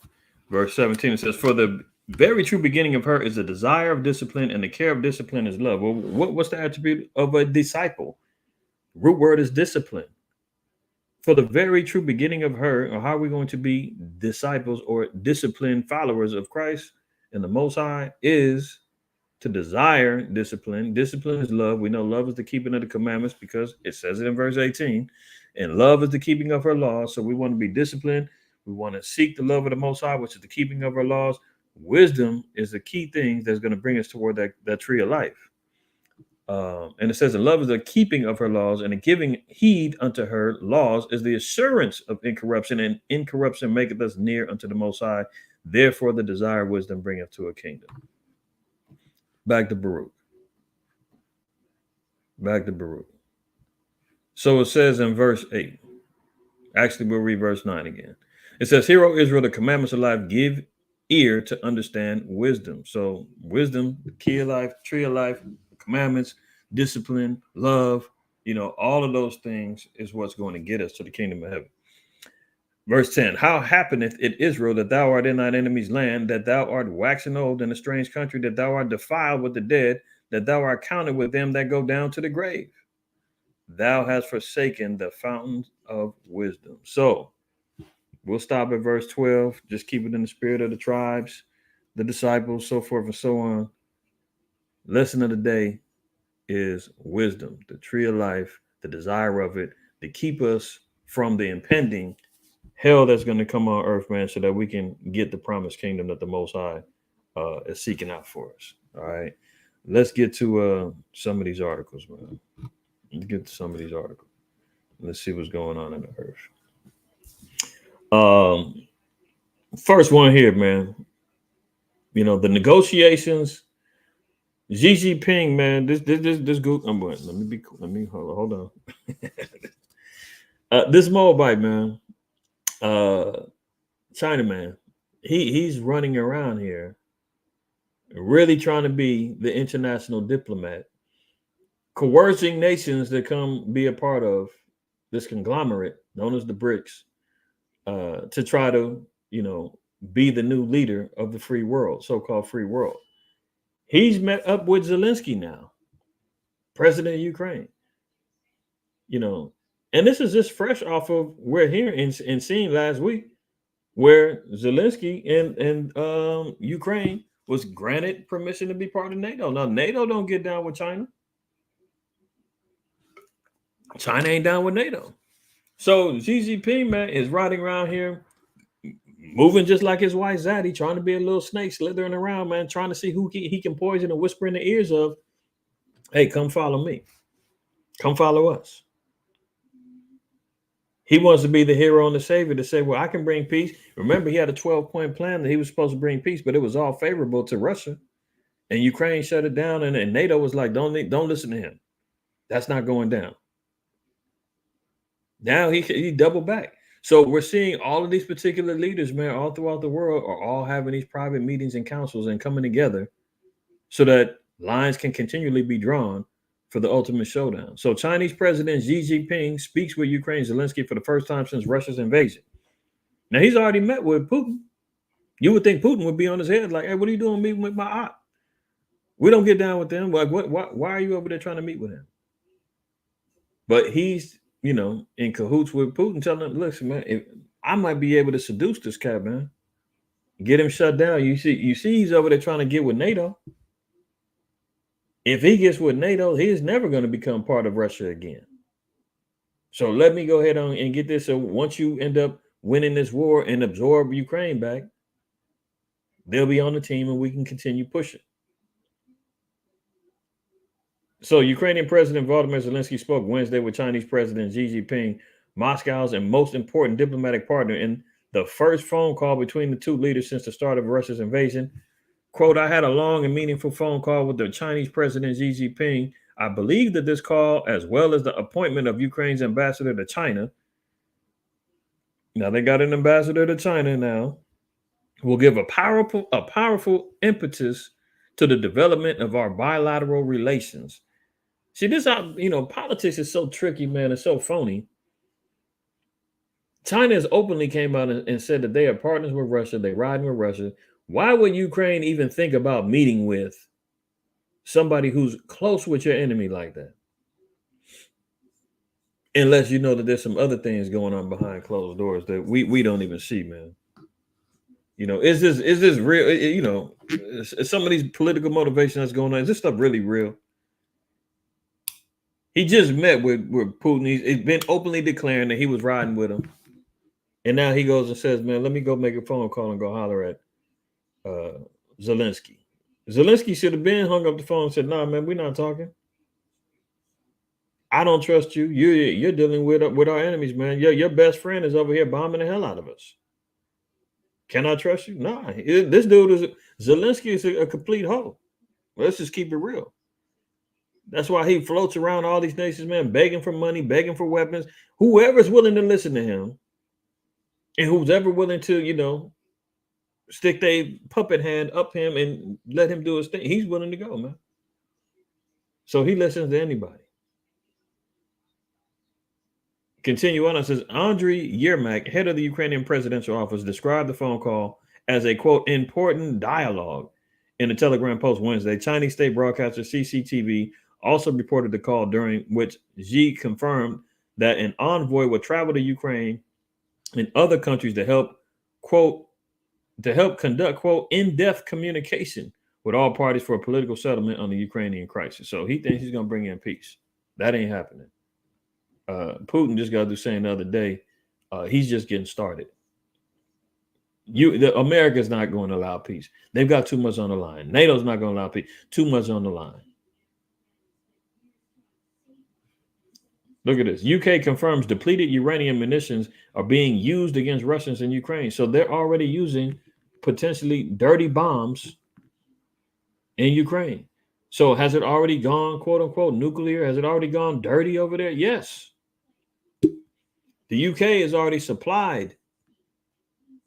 Verse 17, it says, "For the very true beginning of her is the desire of discipline, and the care of discipline is love." Well, what's the attribute of a disciple? Root word is discipline. For the very true beginning of her, or how are we going to be disciples or disciplined followers of Christ and the Most High, is to desire discipline. Discipline is love. We know love is the keeping of the commandments because it says it in verse 18. And love is the keeping of her laws. So we want to be disciplined. We want to seek the love of the Most High, which is the keeping of her laws. Wisdom is the key thing that's going to bring us toward that tree of life. And it says, "And love is the keeping of her laws, and the giving heed unto her laws is the assurance of incorruption, and incorruption maketh us near unto the Most High. Therefore, the desire of wisdom bringeth to a kingdom." Back to Baruch. So it says in verse 8. Actually, we'll read verse 9 again. It says, Hear, O Israel, the commandments of life, give ear to understand wisdom. So, wisdom, the key of life, tree of life, commandments, discipline, love, all of those things is what's going to get us to the kingdom of heaven. Verse 10, How happeneth it, Israel, that thou art in thine enemy's land, that thou art waxen old in a strange country, that thou art defiled with the dead, that thou art counted with them that go down to the grave? Thou hast forsaken the fountains of wisdom. So, we'll stop at verse 12. Just keep it in the spirit of the tribes, the disciples, so forth and so on. Lesson of the day is wisdom, the tree of life, the desire of it, to keep us from the impending hell that's going to come on earth, man, so that we can get the promised kingdom that the Most High is seeking out for us. All right. Let's get to some of these articles, man. Let's get to some of these articles. Let's see what's going on in the earth. First one here, man. The negotiations. Xi Jinping, man. This group. Let me hold on. This Moabite, man. China, man. He's running around here, really trying to be the international diplomat, coercing nations to come be a part of this conglomerate known as the BRICS, to try to, be the new leader of the free world, so-called free world. He's met up with Zelensky now, president of Ukraine. And this is just fresh off of we're hearing and seeing last week, where Zelensky and Ukraine was granted permission to be part of NATO. Now, NATO don't get down with China. China ain't down with NATO. So Xi Jinping, man, is riding around here, moving just like his wife Zaddy, trying to be a little snake slithering around, man, trying to see who he can poison and whisper in the ears of, hey, come follow me. Come follow us. He wants to be the hero and the savior to say, well, I can bring peace. Remember, he had a 12-point plan that he was supposed to bring peace, but it was all favorable to Russia. And Ukraine shut it down, and NATO was like, don't listen to him. That's not going down. Now he doubled back. So we're seeing all of these particular leaders, man, all throughout the world are all having these private meetings and councils and coming together so that lines can continually be drawn for the ultimate showdown. So Chinese President Xi Jinping speaks with Ukraine's Zelensky for the first time since Russia's invasion. Now, he's already met with Putin. You would think Putin would be on his head like, hey, what are you doing meeting with my op? We don't get down with them. Like, why are you over there trying to meet with him? But he's, in cahoots with Putin, telling him, listen, man, I might be able to seduce this cat, man. Get him shut down. You see he's over there trying to get with NATO. If he gets with NATO, he is never going to become part of Russia again. So let me go ahead on and get this. So once you end up winning this war and absorb Ukraine back, they'll be on the team and we can continue pushing. So Ukrainian President Volodymyr Zelensky spoke Wednesday with Chinese President Xi Jinping, Moscow's and most important diplomatic partner, in the first phone call between the two leaders since the start of Russia's invasion. Quote, I had a long and meaningful phone call with the Chinese President Xi Jinping. I believe that this call, as well as the appointment of Ukraine's ambassador to China, now they got an ambassador to China now, will give a powerful impetus to the development of our bilateral relations. See, this, politics is so tricky, man. It's so phony. China has openly came out and said that they are partners with Russia. They're riding with Russia. Why would Ukraine even think about meeting with somebody who's close with your enemy like that? Unless you know that there's some other things going on behind closed doors that we don't even see, man. Is this real? Is some of these political motivation that's going on, is this stuff really real? He just met with Putin. He's been openly declaring that he was riding with him. And now he goes and says, man, let me go make a phone call and go holler at Zelensky. Zelensky should have been hung up the phone and said, nah, man, we're not talking. I don't trust you. You're dealing with our enemies, man. Your best friend is over here bombing the hell out of us. Can I trust you? Nah. This dude Zelensky is a complete hoe. Let's just keep it real. That's why he floats around all these nations, man, begging for money, begging for weapons. Whoever's willing to listen to him, and who's ever willing to, stick their puppet hand up him and let him do his thing, he's willing to go, man. So he listens to anybody. Continue on. It says Andriy Yermak, head of the Ukrainian presidential office, described the phone call as a quote important dialogue in the Telegram post Wednesday. Chinese state broadcaster CCTV also reported the call, during which Xi confirmed that an envoy would travel to Ukraine and other countries to help conduct quote in-depth communication with all parties for a political settlement on the Ukrainian crisis. So he thinks he's going to bring in peace. That ain't happening. Putin just got to saying the other day, he's just getting started. America's not going to allow peace. They've got too much on the line. NATO's not going to allow peace. Too much on the line. Look at this. UK confirms depleted uranium munitions are being used against Russians in Ukraine. So they're already using potentially dirty bombs in Ukraine. So has it already gone, quote unquote, nuclear? Has it already gone dirty over there? Yes. The UK has already supplied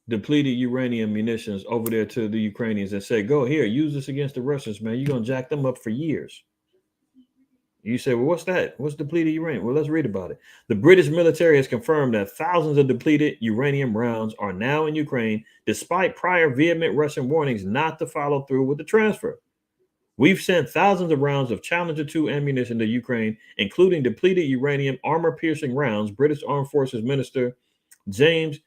depleted uranium munitions over there to the Ukrainians and said, go here, use this against the Russians, man. You're going to jack them up for years. You say, well, what's that? What's depleted uranium? Well, let's read about it. The British military has confirmed that thousands of depleted uranium rounds are now in Ukraine, despite prior vehement Russian warnings not to follow through with the transfer. We've sent thousands of rounds of Challenger 2 ammunition to Ukraine, including depleted uranium armor-piercing rounds, British Armed Forces Minister James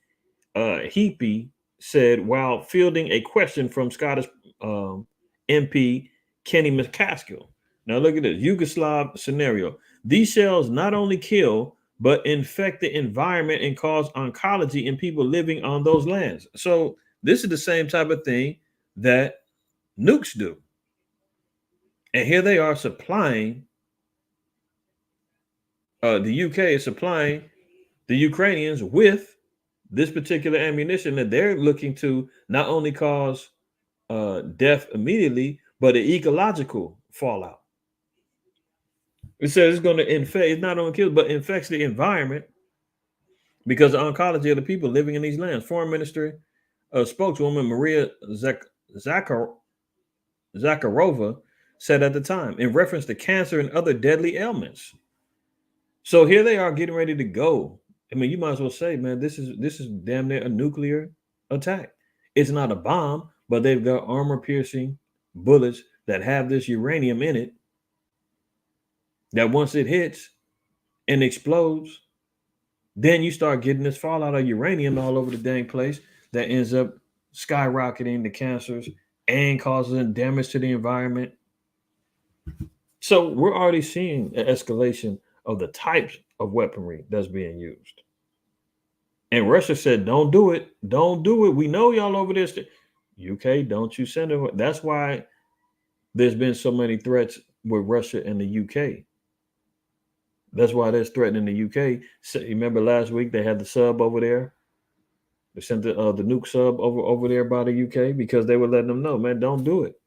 Heapy said while fielding a question from Scottish MP Kenny McCaskill. Now look at this Yugoslav scenario. These shells not only kill, but infect the environment and cause oncology in people living on those lands. So this is the same type of thing that nukes do. And here they are supplying, the UK is supplying the Ukrainians with this particular ammunition that they're looking to not only cause death immediately, but an ecological fallout. It says it's going to infect, it's not only kills, but infects the environment because the oncology of the people living in these lands. Foreign Ministry spokeswoman Maria Zakharova said at the time in reference to cancer and other deadly ailments. So here they are getting ready to go. I mean, you might as well say, man, this is damn near a nuclear attack. It's not a bomb, but they've got armor-piercing bullets that have this uranium in it that once it hits and explodes, then you start getting this fallout of uranium all over the dang place that ends up skyrocketing the cancers and causing damage to the environment. So we're already seeing an escalation of the types of weaponry that's being used. And Russia said, don't do it. Don't do it. We know y'all over there. UK, don't you send it. That's why there's been so many threats with Russia and the UK. That's why they're threatening the UK. So, you remember last week they had the sub over there? They sent the nuke sub over there by the UK because they were letting them know, man, don't do it.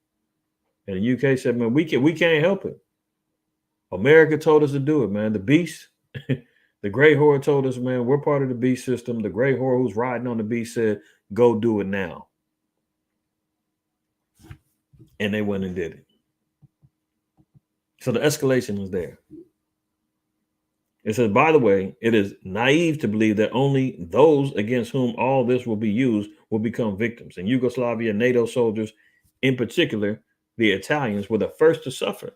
And the UK said, man, we can't help it. America told us to do it, man. The beast, the gray whore told us, man, we're part of the beast system. The gray whore who's riding on the beast said, go do it now. And they went and did it. So the escalation was there. It says, by the way, it is naive to believe that only those against whom all this will be used will become victims. In Yugoslavia, NATO soldiers, in particular, the Italians, were the first to suffer.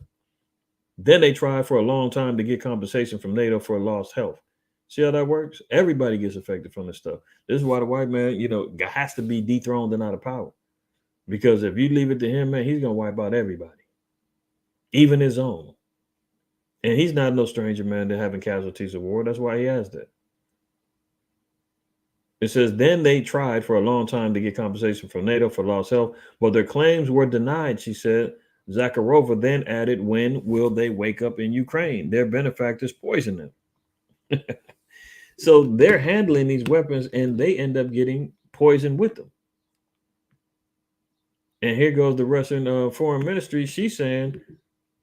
Then they tried for a long time to get compensation from NATO for lost health. See how that works? Everybody gets affected from this stuff. This is why the white man, has to be dethroned and out of power. Because if you leave it to him, man, he's going to wipe out everybody, even his own. And he's not no stranger, man, to having casualties of war. That's why he has that. It says, then they tried for a long time to get compensation from NATO for lost health, but their claims were denied, she said. Zakharova then added, when will they wake up in Ukraine? Their benefactors poison them. So they're handling these weapons and they end up getting poisoned with them. And here goes the Russian foreign ministry. She's saying,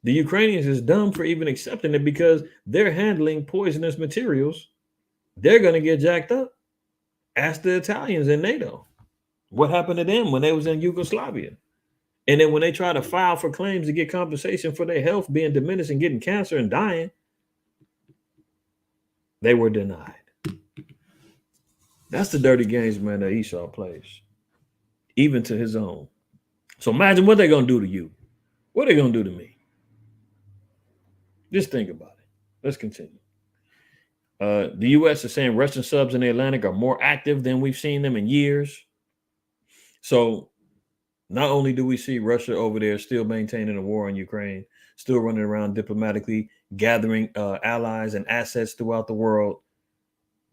The Ukrainians is dumb for even accepting it because they're handling poisonous materials. They're going to get jacked up. Ask the Italians in NATO. What happened to them when they was in Yugoslavia? And then when they try to file for claims to get compensation for their health being diminished and getting cancer and dying, they were denied. That's the dirty games, man, that Esau plays, even to his own. So imagine what they're going to do to you. What are they going to do to me? Just think about it. Let's continue. The U.S. is saying Russian subs in the Atlantic are more active than we've seen them in years. So not only do we see Russia over there still maintaining a war in Ukraine, still running around diplomatically, gathering allies and assets throughout the world,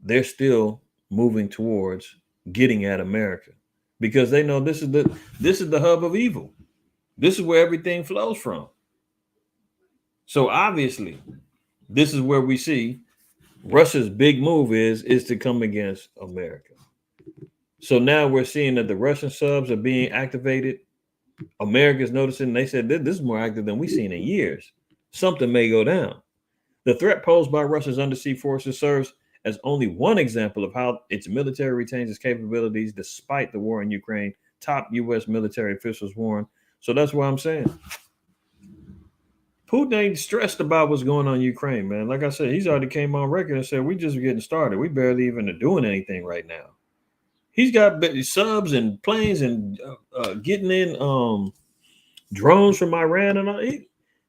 they're still moving towards getting at America because they know this is the hub of evil. This is where everything flows from. So obviously, this is where we see Russia's big move is to come against America. So now we're seeing that the Russian subs are being activated. America's noticing. They said this is more active than we've seen in years. Something may go down. The threat posed by Russia's undersea forces serves as only one example of how its military retains its capabilities despite the war in Ukraine. Top U.S. military officials warn. So that's what I'm saying. Putin ain't stressed about what's going on in Ukraine, man. Like I said, he's already came on record and said, we just getting started. We barely even are doing anything right now. He's got subs and planes and getting in drones from Iran and all.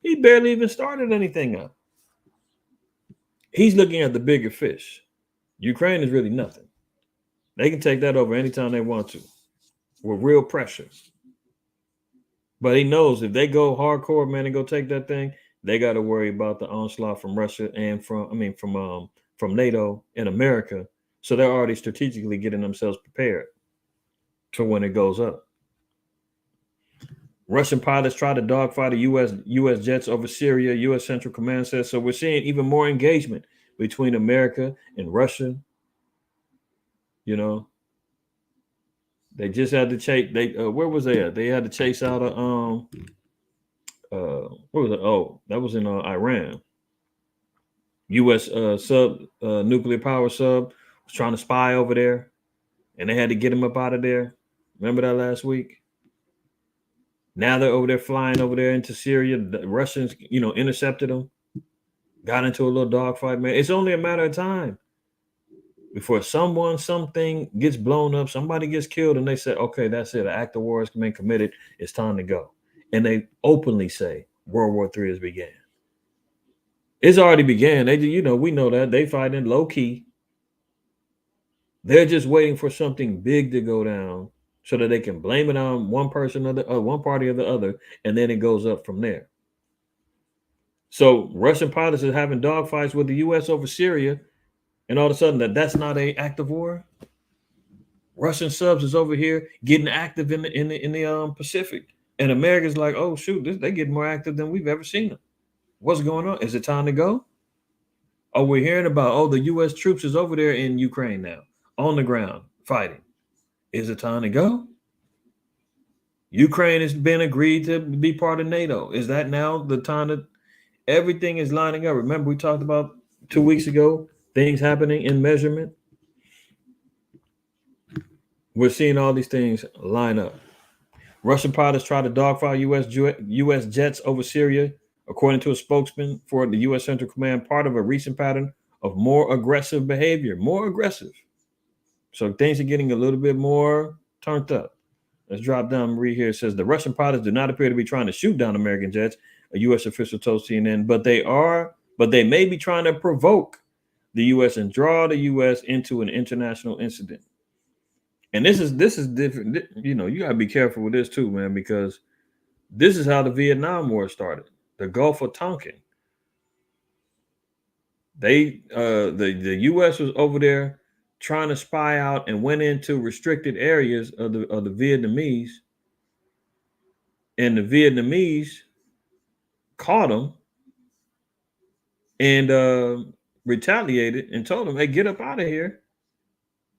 He barely even started anything up. He's looking at the bigger fish. Ukraine is really nothing. They can take that over anytime they want to with real pressure. But he knows if they go hardcore, man, and go take that thing, they got to worry about the onslaught from Russia and from NATO and America. So they're already strategically getting themselves prepared for when it goes up. Russian pilots try to dogfight U.S. jets over Syria, U.S. Central Command says. So we're seeing even more engagement between America and Russia. You know, they just had to chase. Where was they at? They had to chase out a what was it? Oh, that was in Iran. U.S. Sub nuclear power sub was trying to spy over there, and they had to get him up out of there. Remember that last week? Now they're over there flying over there into Syria. The Russians, intercepted them, got into a little dogfight, man. It's only a matter of time before something gets blown up, somebody gets killed, and they say, okay, that's it. An act of war has been committed. It's time to go. And they openly say World War III has began. It's already began. We know that. They fighting low key. They're just waiting for something big to go down so that they can blame it on one person or one party or the other, and then it goes up from there. So Russian pilots are having dogfights with the U.S. over Syria, and all of a sudden that's not an act of war. Russian subs is over here getting active in the Pacific, and America's like, oh shoot, they get more active than we've ever seen them. What's going on? Is it time to go? Oh, we're hearing about, the U.S. troops is over there in Ukraine now, on the ground, fighting. Is it time to go? Ukraine has been agreed to be part of NATO. Is that now the time that everything is lining up? Remember, we talked about 2 weeks ago, things happening in measurement. We're seeing all these things line up. Russian pilots try to dogfight U.S. jets over Syria, according to a spokesman for the U.S. Central Command, part of a recent pattern of more aggressive behavior. More aggressive. So things are getting a little bit more turned up. Let's drop down and read here. It says the Russian pilots do not appear to be trying to shoot down American jets, a U.S. official told CNN, but they may be trying to provoke the U.S. and draw the U.S. into an international incident. And this is different. You gotta be careful with this too, man, because this is how the Vietnam War started. The Gulf of Tonkin. The U.S. was over there trying to spy out and went into restricted areas of the Vietnamese, and the Vietnamese caught them and retaliated and told them, hey, get up out of here.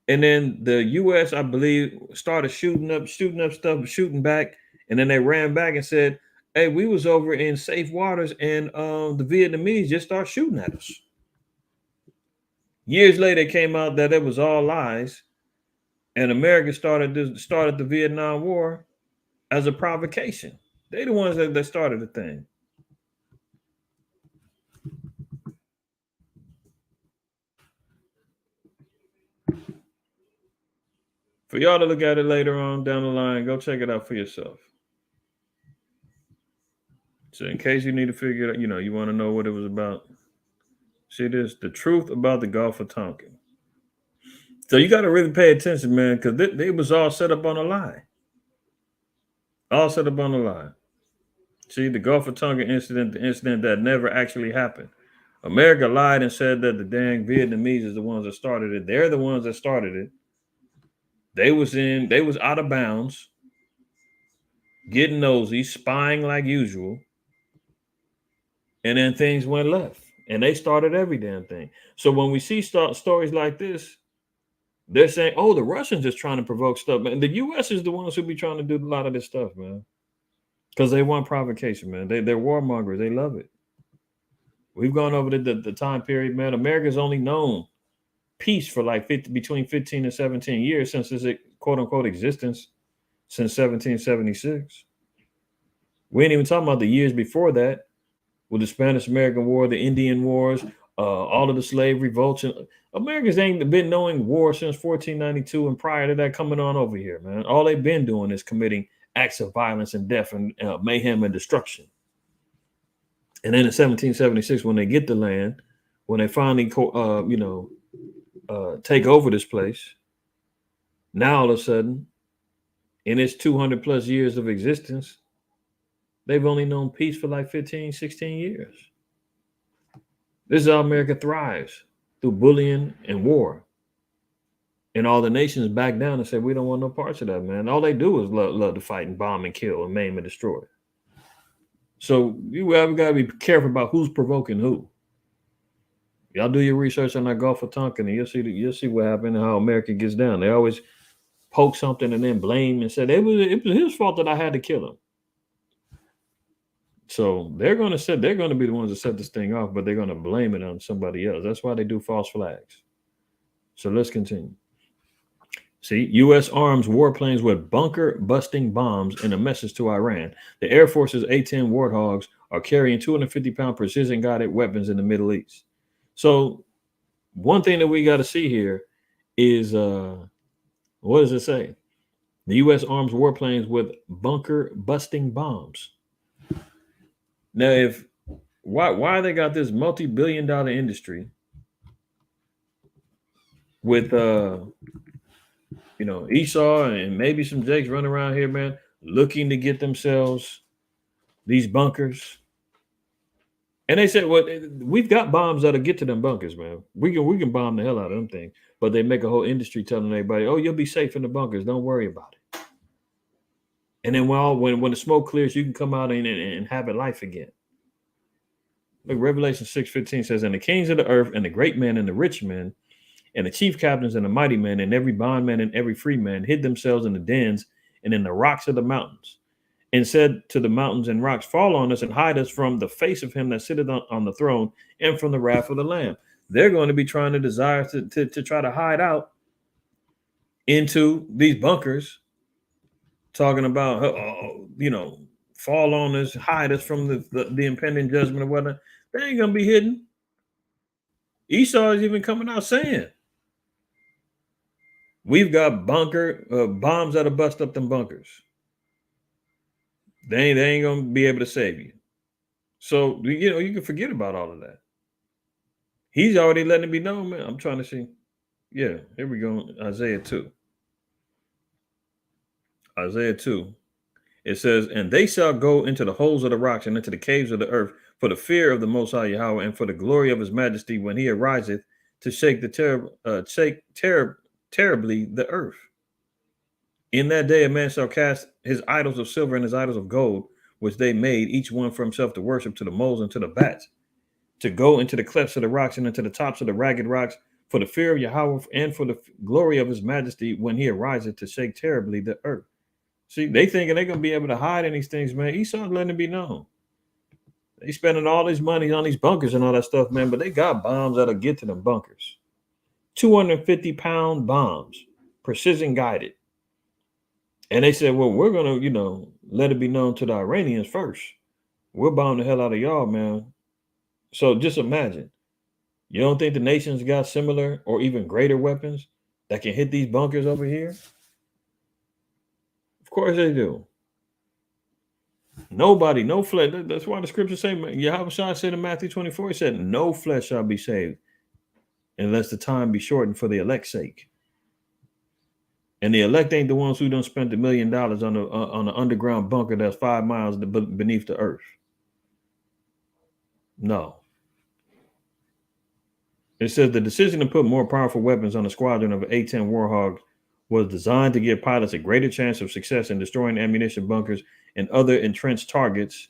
And then the U.S., I believe, started shooting up stuff, shooting back. And then they ran back and said, Hey, we was over in safe waters, and the Vietnamese just start shooting at us. Years later, it came out that it was all lies, and America started the Vietnam War as a provocation. They the ones that started the thing. For y'all to look at it later on down the line, go check it out for yourself. So in case you need to figure it out, you want to know what it was about. See this, the truth about the Gulf of Tonkin. So you got to really pay attention, man, because they was all set up on a lie. All set up on a lie. See, the Gulf of Tonkin incident, the incident that never actually happened. America lied and said that the dang Vietnamese is the ones that started it. They're the ones that started it. They was out of bounds, getting nosy, spying like usual. And then things went left. And they started every damn thing. So when we see stories like this, they're saying, oh, the Russians just trying to provoke stuff, man. The US is the ones who be trying to do a lot of this stuff, man. Because they want provocation, man. They're warmongers. They love it. We've gone over the time period, man. America's only known peace for like between 15 and 17 years since its quote unquote existence since 1776. We ain't even talking about the years before that with the Spanish American War, the Indian Wars, all of the slave revolts. Americans ain't been knowing war since 1492 and prior to that coming on over here, man. All they've been doing is committing acts of violence and death and mayhem and destruction. And then in 1776, when they get the land, when they finally, take over this place, now all of a sudden, in its 200 plus years of existence, they've only known peace for like 15, 16 years. This is how America thrives, through bullying and war. And all the nations back down and say, we don't want no parts of that, man. All they do is love to fight and bomb and kill and maim and destroy. So you have got to be careful about who's provoking who. Y'all do your research on that Gulf of Tonkin, and you'll see what happened and how America gets down. They always poke something and then blame and say it was his fault that I had to kill him. So they're going to be the ones that set this thing off, but they're going to blame it on somebody else. That's why they do false flags. So let's continue. See, U.S. arms warplanes with bunker-busting bombs in a message to Iran. The Air Force's A-10 Warthogs are carrying 250-pound precision-guided weapons in the Middle East. So one thing that we got to see here is, what does it say? The U.S. arms warplanes with bunker-busting bombs. Now, why they got this multi-billion-dollar industry with Esau and maybe some Jakes running around here, man, looking to get themselves these bunkers. And they said, well, we've got bombs that'll get to them bunkers, man. We can bomb the hell out of them things. But they make a whole industry telling everybody, oh, you'll be safe in the bunkers. Don't worry about it. And then when the smoke clears, you can come out and have a life again. Look, Revelation 6:15 says, and the kings of the earth and the great men and the rich men and the chief captains and the mighty men and every bondman and every free man hid themselves in the dens and in the rocks of the mountains, and said to the mountains and rocks, fall on us and hide us from the face of him that sitteth on the throne and from the wrath of the Lamb. They're going to be trying to desire to try to hide out into these bunkers, talking about, fall on us, hide us from the impending judgment or whatnot. They ain't going to be hidden. Esau is even coming out saying, we've got bombs that'll bust up them bunkers. They ain't gonna be able to save you. So you can forget about all of that. He's already letting it be known, man. I'm trying to see. Yeah, here we go. Isaiah 2. Isaiah 2. It says, and they shall go into the holes of the rocks and into the caves of the earth for the fear of the Most High Yahweh and for the glory of his majesty when he ariseth to shake terribly the earth. In that day, a man shall cast his idols of silver and his idols of gold, which they made, each one for himself to worship, to the moles and to the bats, to go into the clefts of the rocks and into the tops of the ragged rocks, for the fear of Yahweh and for the glory of his majesty when he ariseth to shake terribly the earth. See, they thinking they're gonna be able to hide in these things, man. Esau's letting it be known. They spending all this money on these bunkers and all that stuff, man. But they got bombs that'll get to them bunkers. 250-pound bombs, precision guided. And they said, well, we're gonna, let it be known to the Iranians first. We'll bomb the hell out of y'all, man. So just imagine. You don't think the nations got similar or even greater weapons that can hit these bunkers over here? Of course they do. Nobody, no flesh. That's why the scripture say, Yahweh said in Matthew 24, he said, no flesh shall be saved unless the time be shortened for the elect's sake. And the elect ain't the ones who don't spend $1 million on an underground bunker that's 5 miles beneath the earth. No. It says the decision to put more powerful weapons on the squadron of A-10 Warhawk was designed to give pilots a greater chance of success in destroying ammunition bunkers and other entrenched targets.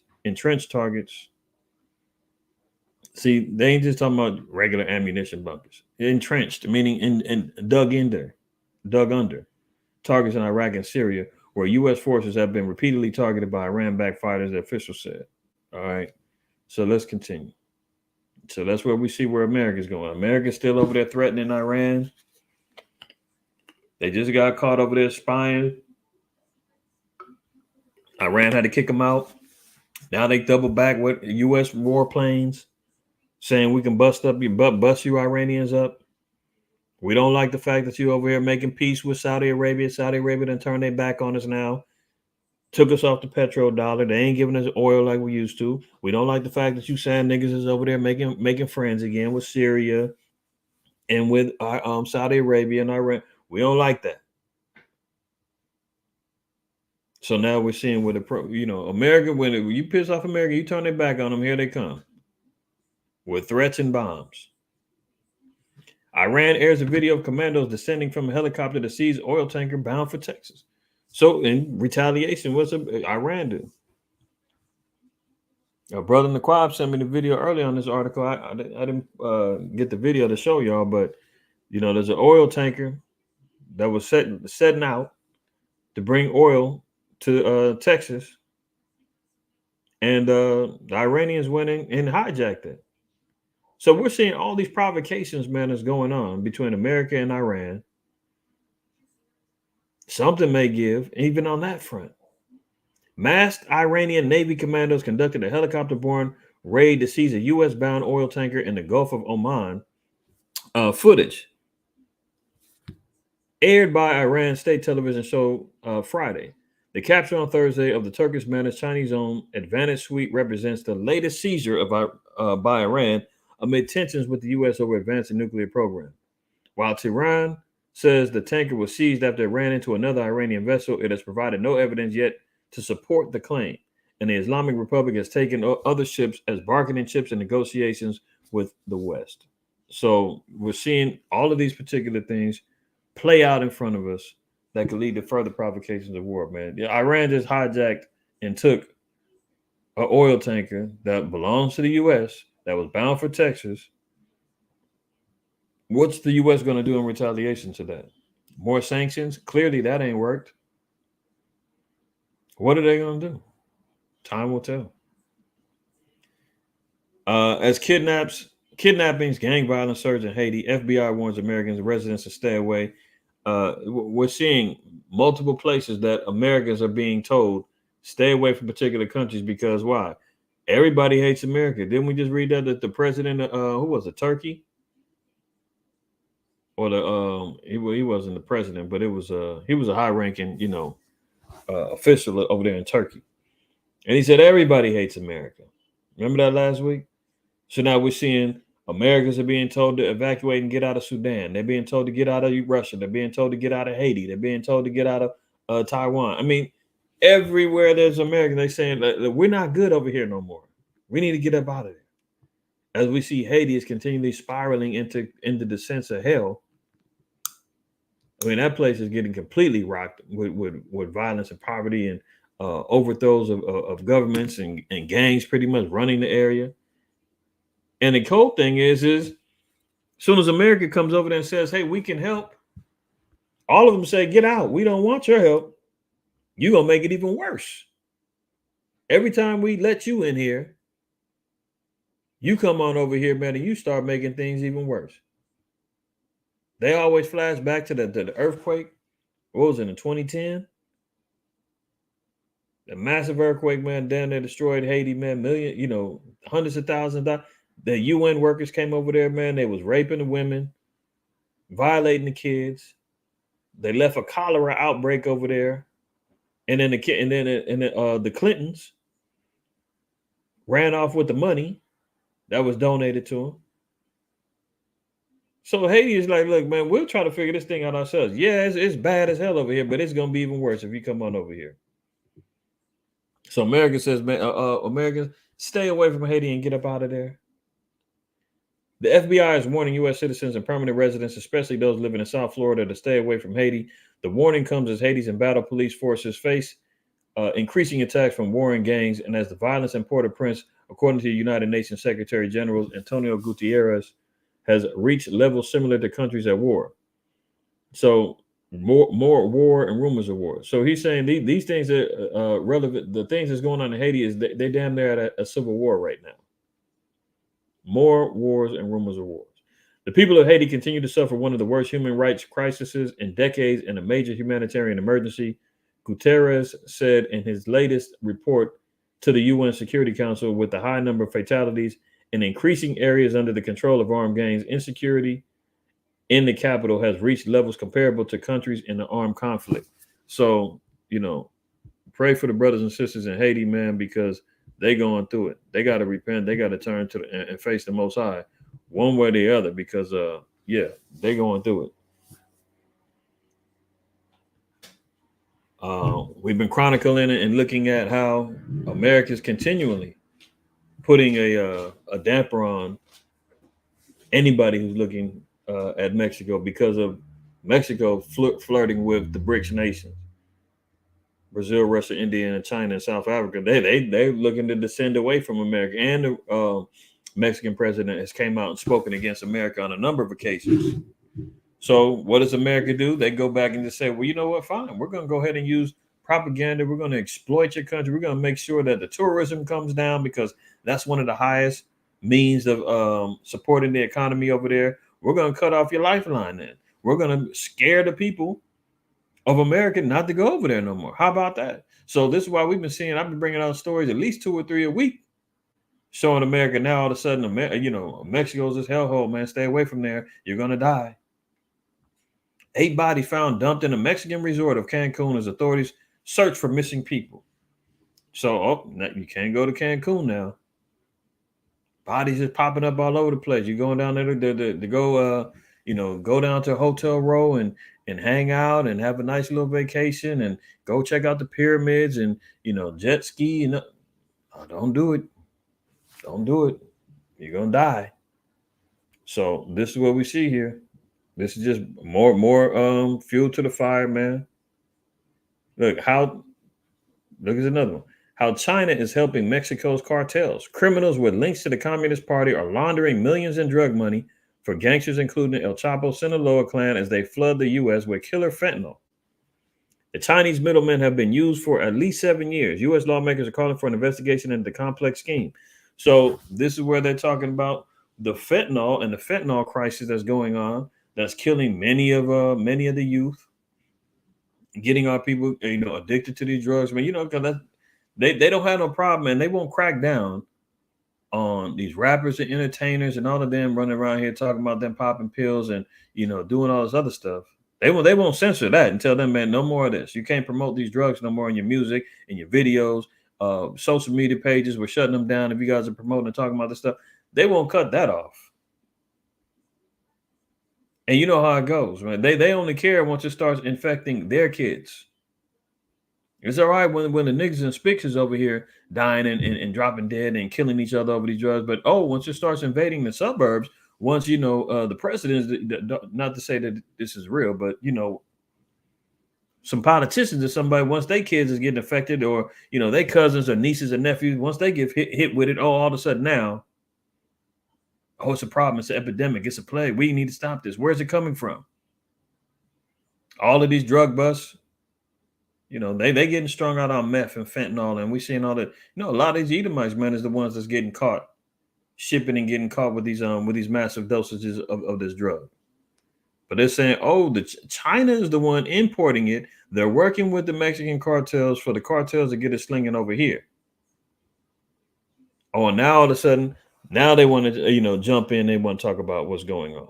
See, they ain't just talking about regular ammunition bunkers. Entrenched, meaning dug under targets in Iraq and Syria, where U.S. forces have been repeatedly targeted by Iran-backed fighters, the official said. All right, so let's continue. So that's where we see where America's going. America's still over there threatening Iran. They just got caught over there spying. Iran had to kick them out. Now they double back with U.S. warplanes, saying we can bust you Iranians up. We don't like the fact that you over here making peace with Saudi Arabia. Saudi Arabia done turned their back on us now. Took us off the petrodollar. They ain't giving us oil like we used to. We don't like the fact that you saying niggas is over there making friends again with Syria and with Saudi Arabia and Iran. We don't like that. So now we're seeing with America, when you piss off America, you turn their back on them, here they come with threats and bombs. Iran airs a video of commandos descending from a helicopter to seize oil tanker bound for Texas. So in retaliation, what's Iran do? A brother in the Quab sent me the video early on this article. I didn't get the video to show y'all, but there's an oil tanker that was setting out to bring oil to Texas, and the Iranians went in and hijacked it. So we're seeing all these provocations, man, that's going on between America and Iran. Something may give, even on that front. Masked Iranian Navy commandos conducted a helicopter-borne raid to seize a U.S.-bound oil tanker in the Gulf of Oman. Footage aired by Iran state television show Friday. The capture on Thursday of the Turkish-managed Chinese-owned Advantage Suite represents the latest seizure by Iran amid tensions with the U.S. over advancing nuclear program. While Tehran says the tanker was seized after it ran into another Iranian vessel, it has provided no evidence yet to support the claim. And the Islamic Republic has taken other ships as bargaining chips in negotiations with the West. So we're seeing all of these particular things play out in front of us that could lead to further provocations of war, man. Iran just hijacked and took an oil tanker that belongs to the U.S. that was bound for Texas. What's the U.S. going to do in retaliation to that? More sanctions? Clearly, that ain't worked. What are they going to do? Time will tell. As kidnappings, gang violence surge in Haiti, FBI warns Americans and residents to stay away. We're seeing multiple places that Americans are being told stay away from particular countries because why? Everybody hates America. Didn't we just read that the president, who was it, Turkey? Or he wasn't the president, but he was a high-ranking, official over there in Turkey. And he said everybody hates America. Remember that last week? So now we're seeing Americans are being told to evacuate and get out of Sudan. They're being told to get out of Russia. They're being told to get out of Haiti. They're being told to get out of Taiwan. I mean, everywhere there's Americans, they're saying that we're not good over here no more. We need to get up out of there. As we see Haiti is continually spiraling into the sense of hell. I mean, that place is getting completely rocked with violence and poverty and overthrows of governments and gangs pretty much running the area. And the cold thing is as soon as America comes over there and says, hey, we can help, all of them say, get out. We don't want your help. You're going to make it even worse. Every time we let you in here, you come on over here, man, and you start making things even worse. They always flash back to the earthquake. What was it, in 2010? The massive earthquake, man, down there destroyed Haiti, man. Hundreds of thousands of dollars. The UN workers came over there, man. They was raping the women, violating the kids. They left a cholera outbreak over there, and then the Clintons ran off with the money that was donated to them. So Haiti is like, look, man, we'll try to figure this thing out ourselves. Yeah, it's bad as hell over here, but it's gonna be even worse if you come on over here. So America says, man, Americans, stay away from Haiti and get up out of there. The FBI is warning U.S. citizens and permanent residents, especially those living in South Florida, to stay away from Haiti. The warning comes as Haiti's embattled police forces face increasing attacks from warring gangs, and as the violence in Port-au-Prince, according to the United Nations Secretary General Antonio Guterres, has reached levels similar to countries at war. So more war and rumors of war. So he's saying these things are relevant. The things that's going on in Haiti is they damn near at a civil war right now. More wars and rumors of wars. The people of Haiti continue to suffer one of the worst human rights crises in decades and a major humanitarian emergency. Guterres said in his latest report to the UN Security Council, with the high number of fatalities in increasing areas under the control of armed gangs, insecurity in the capital has reached levels comparable to countries in the armed conflict. So, pray for the brothers and sisters in Haiti, man, because they going through it. They got to repent. They got to turn to and face the Most High, one way or the other, because they going through it. We've been chronicling it and looking at how America's continually putting a damper on anybody who's looking at Mexico because of Mexico flirting with the BRICS nations. Brazil, Russia, India, and China and South Africa, they're looking to descend away from America. And the Mexican president has came out and spoken against America on a number of occasions. So what does America do? They go back and just say, well, you know what? Fine. We're going to go ahead and use propaganda. We're going to exploit your country. We're going to make sure that the tourism comes down because that's one of the highest means of supporting the economy over there. We're going to cut off your lifeline then. We're going to scare the people of America not to go over there no more. How about that? So this is why we've been seeing, I've been bringing out stories at least 2 or 3 a week showing America now all of a sudden, Mexico's this hellhole, man. Stay away from there. You're going to die. 8 bodies found dumped in a Mexican resort of Cancun as authorities search for missing people. So you can't go to Cancun now. Bodies is popping up all over the place. You're going down there to go, go down to a hotel row and hang out and have a nice little vacation and go check out the pyramids and, jet ski. And don't do it. Don't do it. You're going to die. So this is what we see here. This is just more fuel to the fire, man. Look at another one. How China is helping Mexico's cartels. Criminals with links to the Communist Party are laundering millions in drug money for gangsters, including El Chapo Sinaloa clan, as they flood the U.S. with killer fentanyl. The Chinese middlemen have been used for at least 7 years. U.S. lawmakers are calling for an investigation into the complex scheme. So this is where they're talking about the fentanyl and the fentanyl crisis that's going on. That's killing many of the youth, getting our people, addicted to these drugs. Because they don't have no problem, and they won't crack down on these rappers and entertainers and all of them running around here talking about them popping pills and doing all this other stuff. They won't censor that and tell them, man, no more of this. You can't promote these drugs no more in your music, in your videos, social media pages. We're shutting them down if you guys are promoting and talking about this stuff. They won't cut that off. And you know how it goes, man. They only care once it starts infecting their kids. It's all right when the niggas and spics over here dying and dropping dead and killing each other over these drugs. But once it starts invading the suburbs, once the president, not to say that this is real, but some politicians or somebody, once their kids is getting affected, or their cousins or nieces or nephews, once they get hit with it, all of a sudden now, it's a problem. It's an epidemic. It's a plague. We need to stop this. Where's it coming from? All of these drug busts, You know, they getting strung out on meth and fentanyl, and we seeing all that. You know, a lot of these Edomites, man, is the ones that's getting caught shipping and getting caught with these massive dosages of this drug. But they're saying, oh, China is the one importing it. They're working with the Mexican cartels for the cartels to get it slinging over here. Oh, and now all of a sudden, now they want to, jump in. They want to talk about what's going on.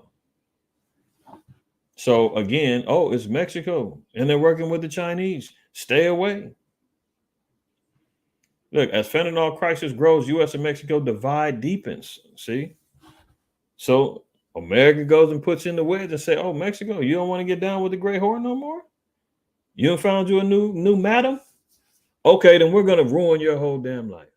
So again, oh, it's Mexico, and they're working with the Chinese. Stay away. Look, as fentanyl crisis grows, U.S. and Mexico divide deepens. See? So America goes and puts in the wedge and say, oh, Mexico, you don't want to get down with the Great Whore no more? You done found you a new madam? Okay, then we're going to ruin your whole damn life.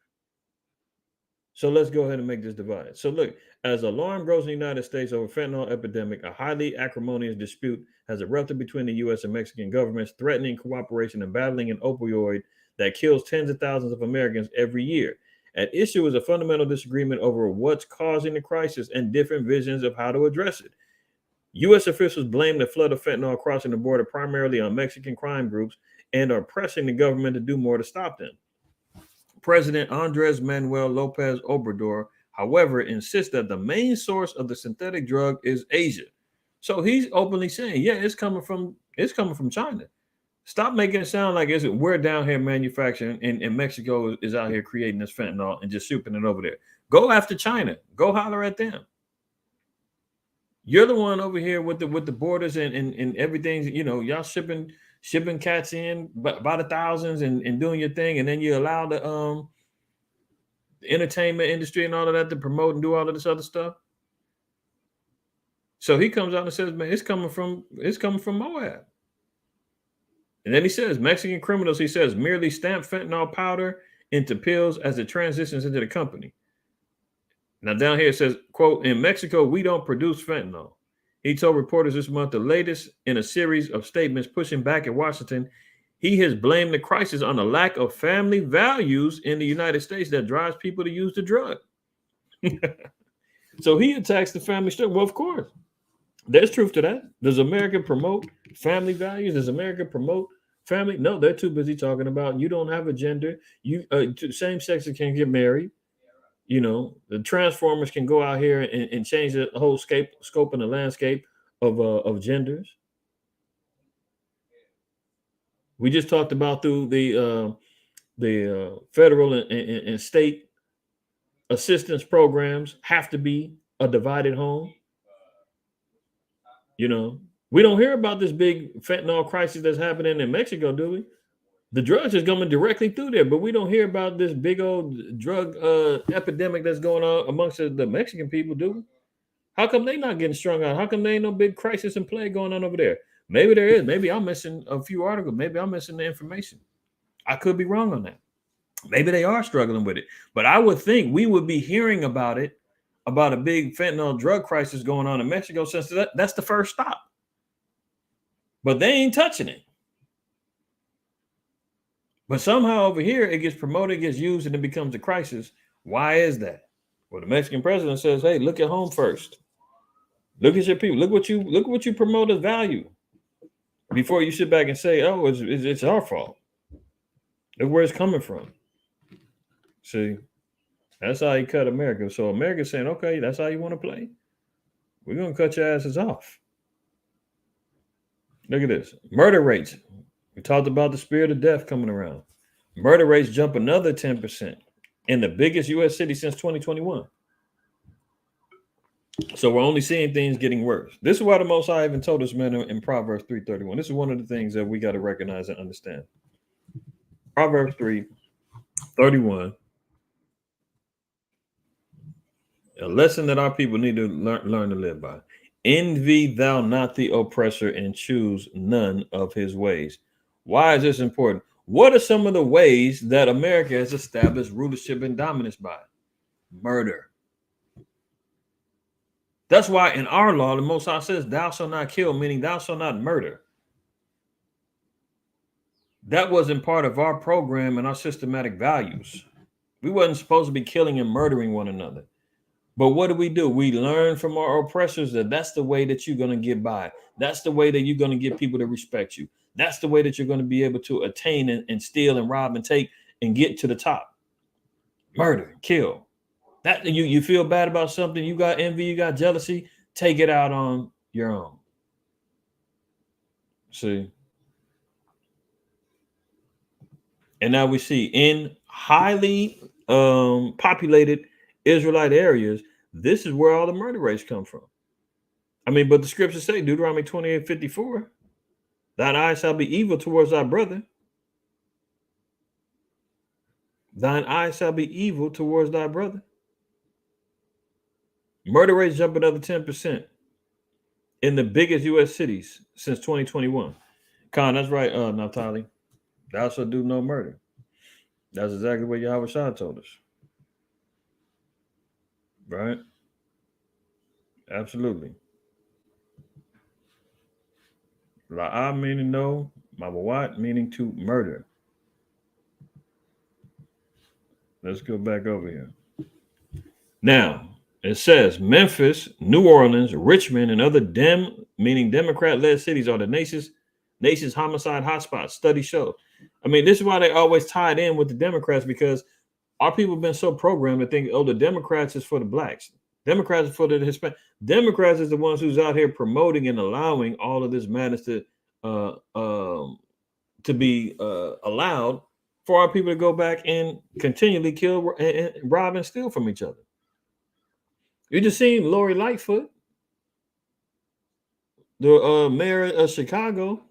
So let's go ahead and make this divide. So look, as alarm grows in the United States over fentanyl epidemic, a highly acrimonious dispute has erupted between the U.S. and Mexican governments, threatening cooperation and battling an opioid that kills tens of thousands of Americans every year. At issue is a fundamental disagreement over what's causing the crisis and different visions of how to address it. U.S. officials blame the flood of fentanyl crossing the border primarily on Mexican crime groups and are pressing the government to do more to stop them. President Andres Manuel Lopez Obrador, however, insists that the main source of the synthetic drug is Asia. So he's openly saying, yeah, it's coming from China. Stop making it sound like we're down here manufacturing and Mexico is out here creating this fentanyl and just shipping it over there. Go after China. Go holler at them. You're the one over here with the borders and everything. Y'all shipping cats in by the thousands and doing your thing, and then you allow the entertainment industry and all of that to promote and do all of this other stuff. So he comes out and says, man, it's coming from Moab. And then he says, Mexican criminals, he says, merely stamp fentanyl powder into pills as it transitions into the company. Now down here it says, quote, in Mexico, we don't produce fentanyl. He told reporters this month, the latest in a series of statements pushing back at Washington. He has blamed the crisis on the lack of family values in the United States that drives people to use the drug. So he attacks the family structure. Well, of course, there's truth to that. Does America promote family values? Does America promote family? No, they're too busy talking about you don't have a gender. You same sex can get married. The Transformers can go out here and change the whole scope and the landscape of genders. We just talked about through the federal and state assistance programs have to be a divided home. We don't hear about this big fentanyl crisis that's happening in Mexico, do we? The drugs is coming directly through there, but we don't hear about this big old drug epidemic that's going on amongst the Mexican people, do we? How come they not getting strung out? How come there ain't no big crisis and plague going on over there? Maybe there is. Maybe I'm missing a few articles. Maybe I'm missing the information. I could be wrong on that. Maybe they are struggling with it. But I would think we would be hearing about it, about a big fentanyl drug crisis going on in Mexico, since that's the first stop. But they ain't touching it. But somehow over here, it gets promoted, gets used, and it becomes a crisis. Why is that? Well, the Mexican president says, hey, look at home first. Look at your people. Look what you promote as value before you sit back and say, oh, it's our fault. Look where it's coming from. See, that's how he cut America. So America's saying, okay, that's how you want to play. We're going to cut your asses off. Look at this. Murder rates. We talked about the spirit of death coming around. Murder rates jump another 10% in the biggest U.S. city since 2021. So we're only seeing things getting worse. This is why the Most High even told us, man, in Proverbs 3:31. This is one of the things that we got to recognize and understand. Proverbs 3:31. A lesson that our people need to learn to live by. Envy thou not the oppressor and choose none of his ways. Why is this important? What are some of the ways that America has established rulership and dominance by? Murder. That's why in our law, the Most High says, thou shalt not kill, meaning thou shalt not murder. That wasn't part of our program and our systematic values. We wasn't supposed to be killing and murdering one another. But what do? We learn from our oppressors that that's the way that you're going to get by. That's the way that you're going to get people to respect you. That's the way that you're going to be able to attain and steal and rob and take and get to the top. Murder, kill. That you feel bad about something, you got envy, you got jealousy, take it out on your own. See? And now we see in highly populated Israelite areas, this is where all the murder rates come from. I mean, but the scriptures say, Deuteronomy 28:54, thine eye shall be evil towards thy brother. Thine eye shall be evil towards thy brother. Murder rates jump another 10% in the biggest U.S. cities since 2021. Khan, that's right, Naftali. Thou shalt do no murder. That's exactly what Yahweh Shah told us. Right? Absolutely. La'ah meaning no, mawat meaning to murder. Let's go back over here. Now, it says Memphis, New Orleans, Richmond, and other meaning Democrat-led cities are the nation's homicide hotspots. Study shows. I mean, this is why they always tied in with the Democrats, because our people have been so programmed to think, oh, the Democrats is for the blacks. Democrats is for the Hispanic. Democrats is the ones who's out here promoting and allowing all of this madness to be allowed for our people to go back and continually kill and rob and steal from each other. You just seen Lori Lightfoot, the mayor of Chicago,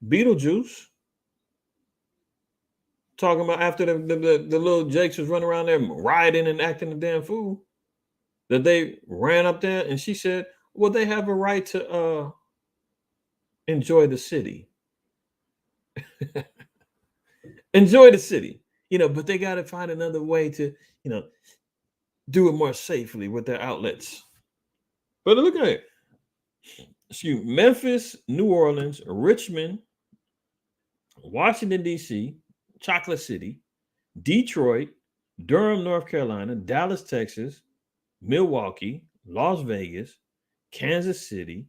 Beetlejuice, talking about after the little Jakes was running around there rioting and acting a damn fool, that they ran up there and she said, well, they have a right to enjoy the city. Enjoy the city, but they got to find another way to, do it more safely with their outlets. But look at it. Excuse me, Memphis, New Orleans, Richmond, Washington, D.C., Chocolate City, Detroit, Durham, North Carolina, Dallas, Texas, Milwaukee, Las Vegas, Kansas City,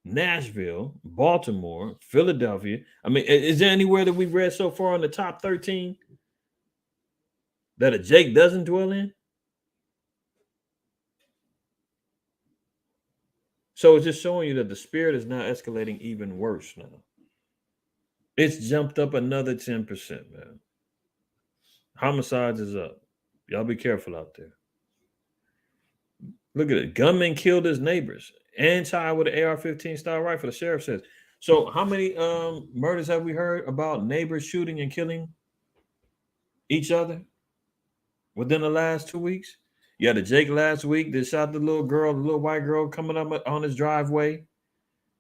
Nashville, Baltimore, Philadelphia. I mean, is there anywhere that we've read so far in the top 13 that a Jake doesn't dwell in? So it's just showing you that the spirit is now escalating even worse now. It's jumped up another 10%, man. Homicides is up. Y'all be careful out there. Look at it. Gunman killed his neighbors and child with an AR-15 style rifle, the sheriff says. So how many murders have we heard about neighbors shooting and killing each other within the last 2 weeks? You had a Jake last week that shot the little white girl coming up on his driveway.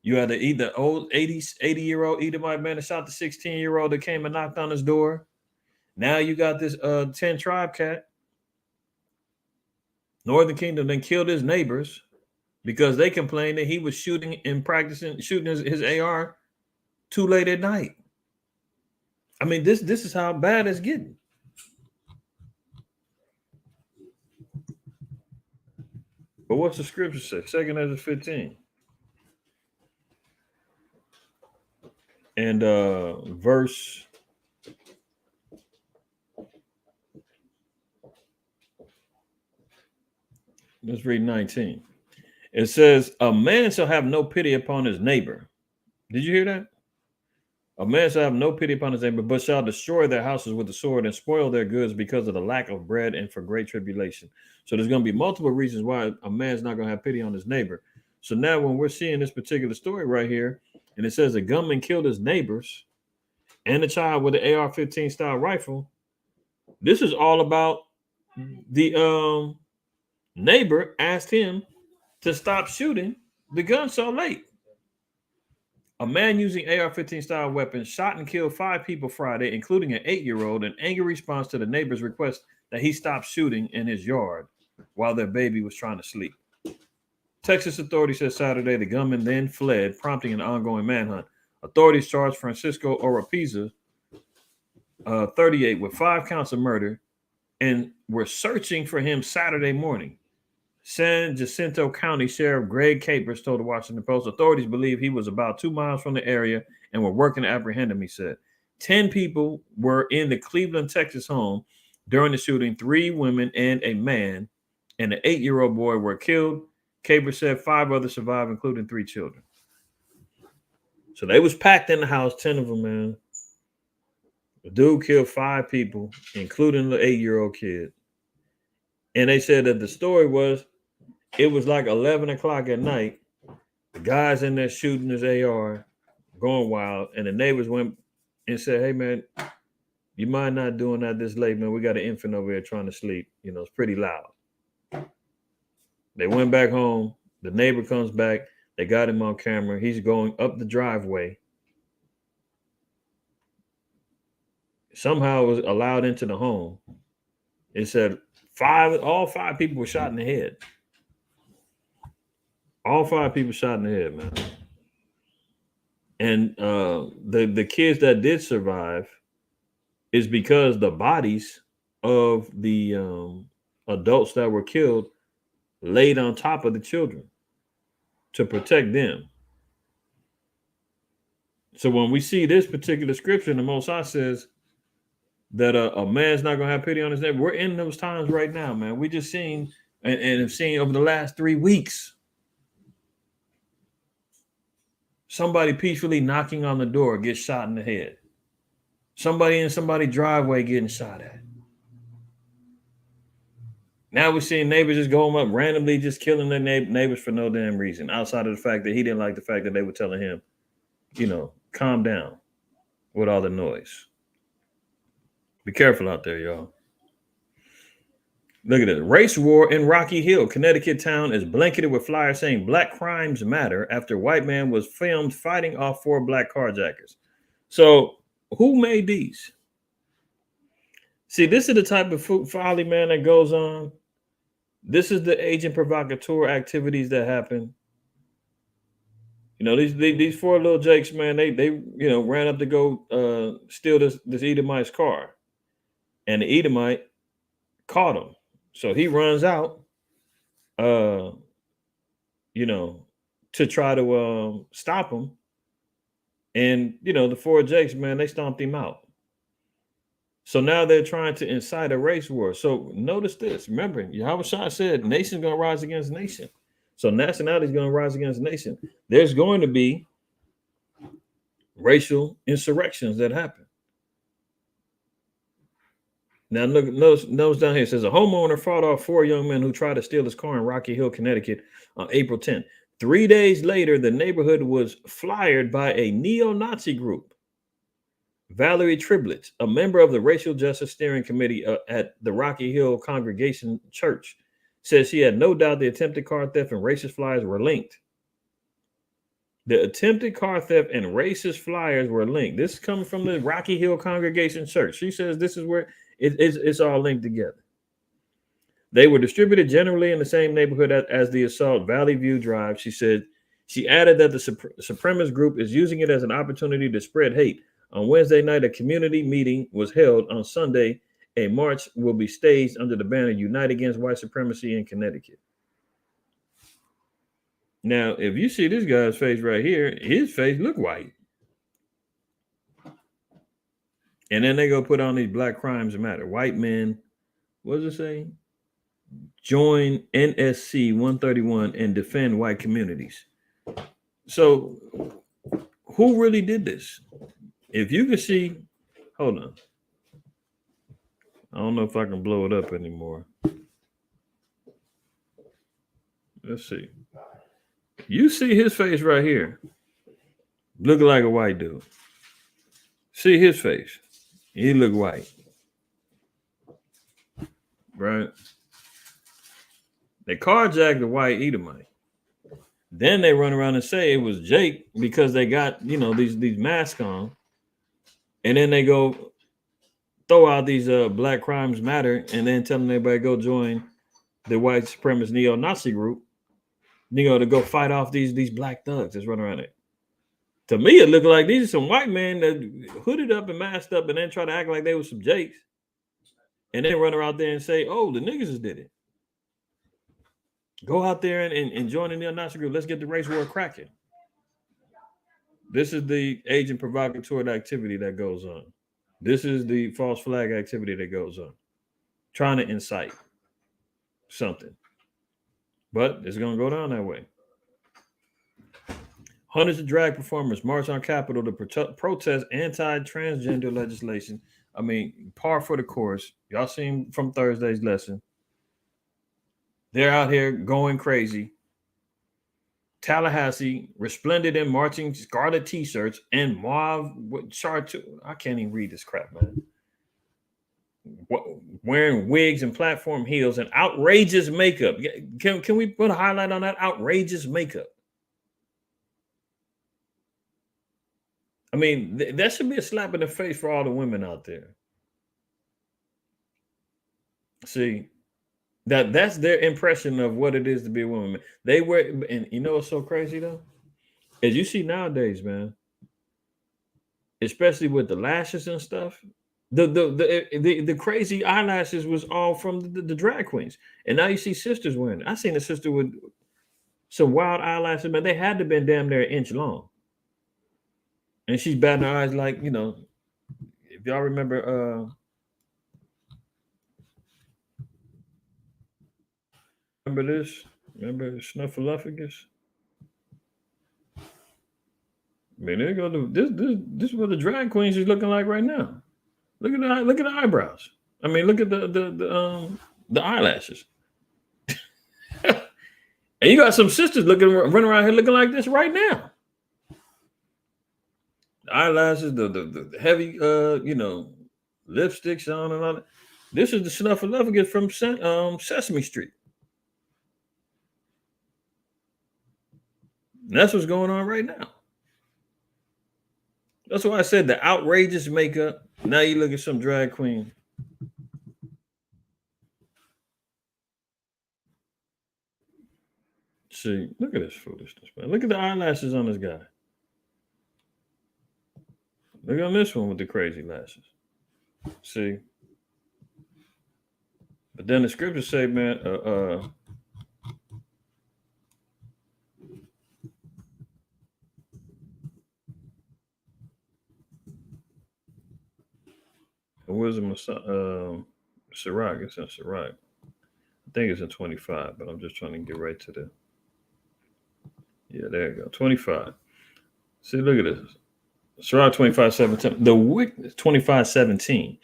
You had the old 80-year-old Edomite man that shot the 16-year-old that came and knocked on his door. Now you got this 10 tribe cat, Northern Kingdom, then killed his neighbors because they complained that he was shooting his AR too late at night. I mean, this is how bad it's getting. But what's the scripture say? 2 Ezra 15. And verse let's read 19. It says, a man shall have no pity upon his neighbor. Did you hear that? A man shall have no pity upon his neighbor, but shall destroy their houses with the sword and spoil their goods because of the lack of bread and for great tribulation. So there's going to be multiple reasons why a man's not going to have pity on his neighbor. So now when we're seeing this particular story right here, and it says a gunman killed his neighbors and a child with an AR-15 style rifle, this is all about the neighbor asked him to stop shooting the gun so late. A man using AR-15 style weapons shot and killed 5 people Friday, including an 8-year-old, in angry response to the neighbor's request that he stop shooting in his yard while their baby was trying to sleep. Texas authorities said Saturday the gunman then fled, prompting an ongoing manhunt. Authorities charged Francisco Oropeza, 38, with 5 counts of murder and were searching for him Saturday morning. San Jacinto County Sheriff Greg Capers told the Washington Post authorities believe he was about 2 miles from the area and were working to apprehend him, he said. 10 people were in the Cleveland, Texas home during the shooting. 3 women and a man and an 8-year-old boy were killed. Capers said 5 others survived, including 3 children. So they was packed in the house, 10 of them, man. The dude killed 5 people, including the 8-year-old kid. And they said that the story was, it was like 11 o'clock at night. The guy's in there shooting his AR, going wild, and the neighbors went and said, "Hey, man, you mind not doing that this late, man? We got an infant over here trying to sleep. You know, it's pretty loud." They went back home. The neighbor comes back. They got him on camera. He's going up the driveway. Somehow it was allowed into the home. It said all 5 people were shot in the head. All 5 people shot in the head, man. And the kids that did survive is because the bodies of the adults that were killed laid on top of the children to protect them. So when we see this particular scripture, the Most High says that a man's not going to have pity on his neighbor. We're in those times right now, man. We just seen and have seen over the last 3 weeks somebody peacefully knocking on the door gets shot in the head. Somebody in somebody's driveway getting shot at. Now we're seeing neighbors just going up randomly, just killing their neighbors for no damn reason, outside of the fact that he didn't like the fact that they were telling him, you know, calm down with all the noise. Be careful out there, y'all. Look at this. Race war in Rocky Hill, Connecticut town is blanketed with flyers saying Black Crimes Matter after white man was filmed fighting off 4 black carjackers. So who made these? See, this is the type of folly, man, that goes on. This is the agent provocateur activities that happen. You know, these 4 little jakes, man, they ran up to go steal this Edomite's car. And the Edomite caught him. So he runs out, to try to stop him. And, the 4 jakes, man, they stomped him out. So now they're trying to incite a race war. So notice this. Remember, Yahweh Shah said, nation's going to rise against nation. So nationality is going to rise against nation. There's going to be racial insurrections that happen. Now, look, notice down here. It says a homeowner fought off 4 young men who tried to steal his car in Rocky Hill, Connecticut on April 10th. 3 days later, the neighborhood was flyered by a neo-Nazi group. Valerie Triplett, a member of the Racial Justice Steering Committee at the Rocky Hill Congregation Church, says she had no doubt the attempted car theft and racist flyers were linked. The attempted car theft and racist flyers were linked. This is coming from the Rocky Hill Congregation Church. She says this is where it's all linked together. They were distributed generally in the same neighborhood as the assault, Valley View Drive. She added that the supremacist group is using it as an opportunity to spread hate. On Wednesday night, a community meeting was held. On Sunday, a march will be staged under the banner Unite Against White Supremacy in Connecticut. Now, if you see this guy's face right here, his face look white. And then they go put on these Black Crimes Matter. White men, what does it say? Join NSC 131 and defend white communities. So who really did this? If you can see, hold on. I don't know if I can blow it up anymore. Let's see. You see his face right here. Looking like a white dude. See his face. He look white. Right? They carjacked the white Edomite. Then they run around and say it was Jake because they got, these masks on. And then they go throw out these Black Crimes Matter and then telling everybody go join the white supremacist neo-Nazi group, to go fight off these black thugs that's running around there. To me, it looked like these are some white men that hooded up and masked up and then try to act like they were some Jakes. And then run out there and say, oh, the niggas did it. Go out there and join the neo-Nazi group. Let's get the race war cracking. This is the agent provocateur activity that goes on. This is the false flag activity that goes on. Trying to incite something. But it's going to go down that way. Hundreds of drag performers march on Capitol to protest anti-transgender legislation. I mean, par for the course. Y'all seen from Thursday's lesson. They're out here going crazy. Tallahassee, resplendent in marching scarlet t-shirts and mauve chartreuse. I can't even read this crap, man. Wearing wigs and platform heels and outrageous makeup. Can we put a highlight on that? Outrageous makeup. I mean, that should be a slap in the face for all the women out there. See, that's their impression of what it is to be a woman. They wear, and you know what's so crazy though? As you see nowadays, man, especially with the lashes and stuff, the crazy eyelashes was all from the drag queens, and now you see sisters wearing it. I seen a sister with some wild eyelashes, man. They had to been damn near an inch long, and she's batting her eyes like, you know, if y'all remember, remember this? Remember Snuffleupagus? I mean, there you go. This is what the drag queens is looking like right now. Look at the eyebrows. I mean, look at the eyelashes. And you got some sisters running around here looking like this right now. The eyelashes, the heavy you know, lipsticks on and all that. This is the Snuffleupagus from Sesame Street. And that's what's going on right now. That's why I said the outrageous makeup. Now you look at some drag queen. See, look at this foolishness, man. Look at the eyelashes on this guy. Look on this one with the crazy lashes. See? But then the scriptures say, man, Wisdom of Sirach. It's in Sirach. I think it's in 25, but I'm just trying to get right to the. Yeah, there you go. 25. See, look at this. Sirach 25:17. 25:17.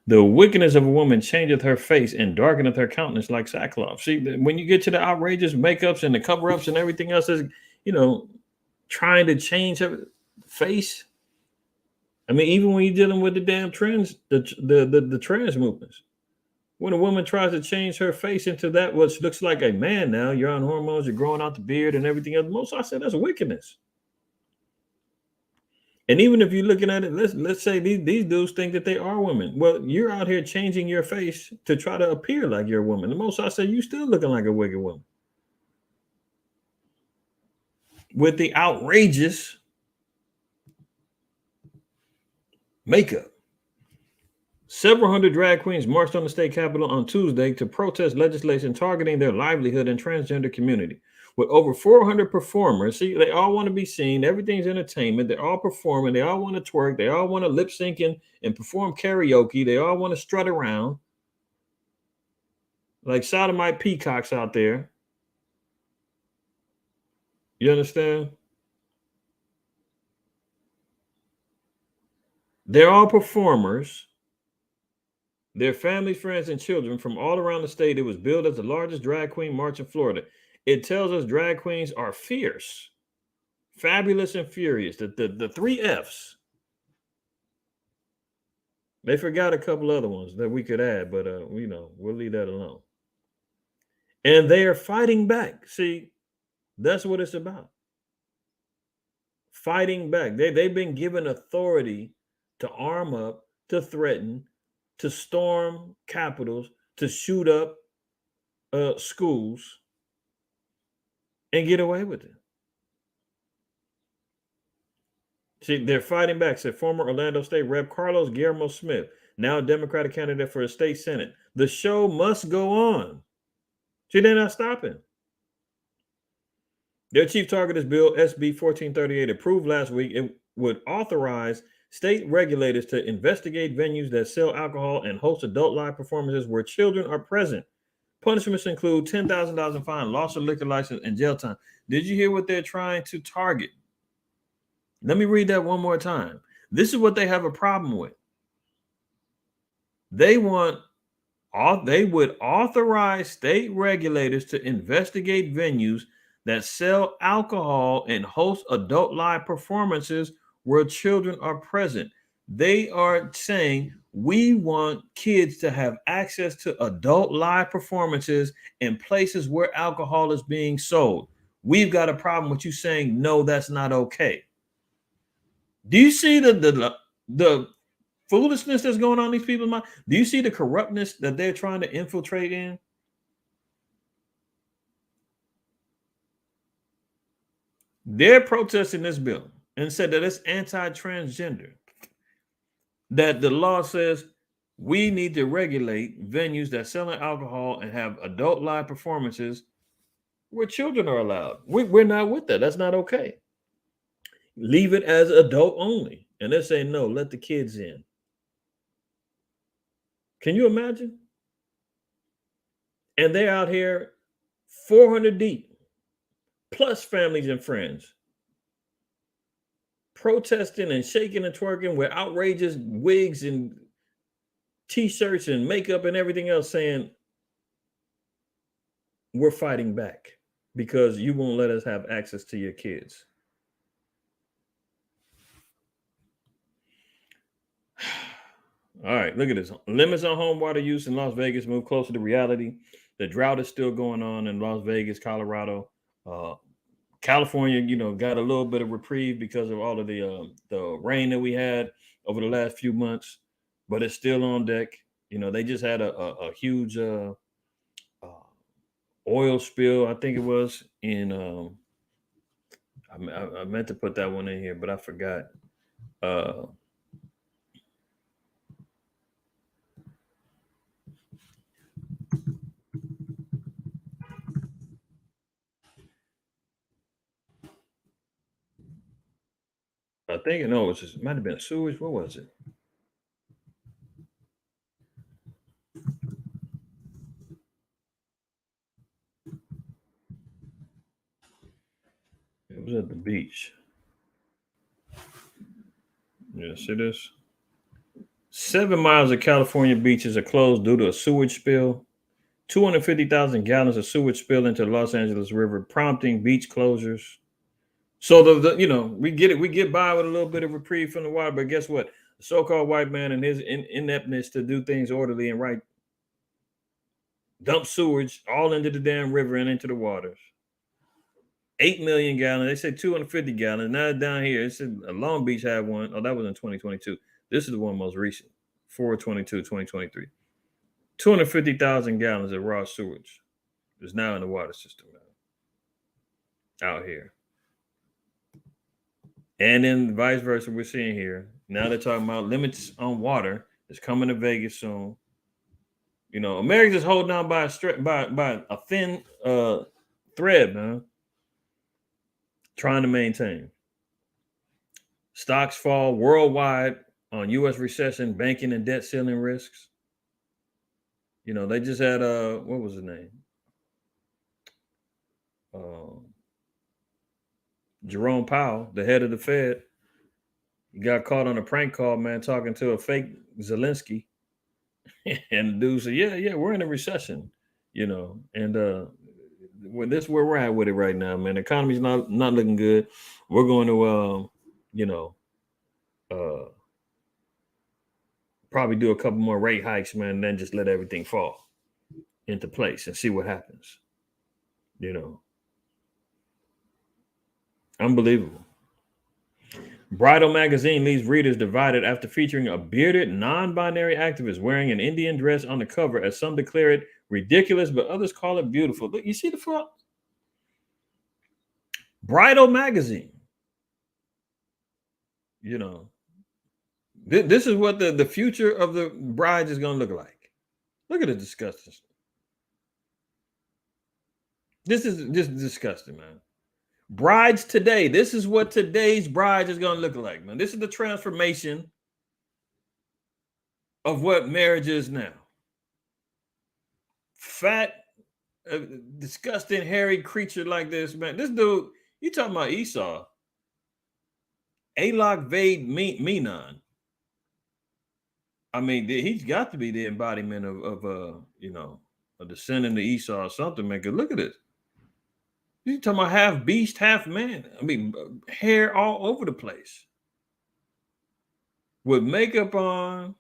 The wickedness of a woman changeth her face and darkeneth her countenance like sackcloth. See, when you get to the outrageous makeups and the cover-ups and everything else is, you know, trying to change her face. I mean, even when you're dealing with the damn trends, the trans movements, when a woman tries to change her face into that which looks like a man now, you're on hormones, you're growing out the beard and everything else. Most I said that's wickedness. And even if you're looking at it, let's say these dudes think that they are women. Well, you're out here changing your face to try to appear like you're a woman. The most I say, you still looking like a wicked woman. With the outrageous makeup. Several hundred drag queens marched on the state capitol on Tuesday to protest legislation targeting their livelihood and transgender community. With over 400 performers, see, they all want to be seen. Everything's entertainment. They're all performing. They all want to twerk. They all want to lip sync and perform karaoke. They all want to strut around like sodomite peacocks out there. You understand? They're all performers. Their families, friends, and children from all around the state. It was billed as the largest drag queen march in Florida. It tells us drag queens are fierce, fabulous, and furious. The three F's. They forgot a couple other ones that we could add, but you know, we'll leave that alone. And they are fighting back. See, that's what it's about. Fighting back. They've been given authority to arm up, to threaten, to storm capitals, to shoot up schools, and get away with it. See, they're fighting back, said former Orlando State Rep. Carlos Guillermo Smith, now a Democratic candidate for a state Senate. The show must go on. See, they're not stopping. Their chief target is Bill SB 1438, approved last week. It would authorize state regulators to investigate venues that sell alcohol and host adult live performances where children are present. Punishments include $10,000 in fine, loss of liquor license, and jail time. Did you hear what they're trying to target? Let me read that one more time. This is what they have a problem with. They would authorize state regulators to investigate venues that sell alcohol and host adult live performances where children are present. They are saying we want kids to have access to adult live performances in places where alcohol is being sold. We've got a problem with you saying no, that's not okay. Do you see the foolishness that's going on in these people's mind? Do you see the corruptness that they're trying to infiltrate in? They're protesting this bill and said that it's anti-transgender. That the law says we need to regulate venues that sell alcohol and have adult live performances where children are allowed. We're not with that. That's not okay. Leave it as adult only. And they're saying, no, let the kids in. Can you imagine? And they're out here 400 deep, plus families and friends, protesting and shaking and twerking with outrageous wigs and t-shirts and makeup and everything else, saying we're fighting back because you won't let us have access to your kids. All right, look at this. Limits on home water use in Las Vegas move closer to reality. The drought is still going on in Las Vegas, Colorado. California, got a little bit of reprieve because of all of the rain that we had over the last few months, but it's still on deck. They just had a huge oil spill. I think it was in. I meant to put that one in here, but I forgot. I think it might have been sewage. What was it? It was at the beach. Yeah, see this? 7 miles of California beaches are closed due to a sewage spill. 250,000 gallons of sewage spilled into the Los Angeles River, prompting beach closures. So we get it. We get by with a little bit of reprieve from the water, but guess what? The so-called white man and his ineptness to do things orderly and right dump sewage all into the damn river and into the waters. 8 million gallons. They said 250 gallons. Now down here, it said Long Beach had one. Oh, that was in 2022. This is the one most recent, 4/22/2023. 250,000 gallons of raw sewage is now in the water system out here. And then vice versa, we're seeing here. Now they're talking about limits on water. It's coming to Vegas soon. America's just holding on by a thin thread, man. Trying to maintain. Stocks fall worldwide on U.S. recession, banking, and debt ceiling risks. They just had what was his name? Jerome Powell, the head of the Fed. He got caught on a prank call, man, talking to a fake Zelensky. And the dude said, yeah, we're in a recession, and when this is where we're at with it right now, man. The economy's not looking good. We're going to probably do a couple more rate hikes, man, and then just let everything fall into place and see what happens. Unbelievable. Bridal magazine leaves readers divided after featuring a bearded non-binary activist wearing an Indian dress on the cover, as some declare it ridiculous, but others call it beautiful. Look, you see the front? Bridal magazine. This is what the future of the brides is going to look like. Look at the disgusting. This is just disgusting, man. Brides today. This is what today's bride is going to look like, man. This is the transformation of what marriage is now. Fat, disgusting, hairy creature like this, man. This dude, you talking about Esau? Alok Vade Menon. I mean, he's got to be the embodiment of a descendant of Esau or something, man. Cause look at this. You talking about half beast, half man. I mean, hair all over the place. With makeup on,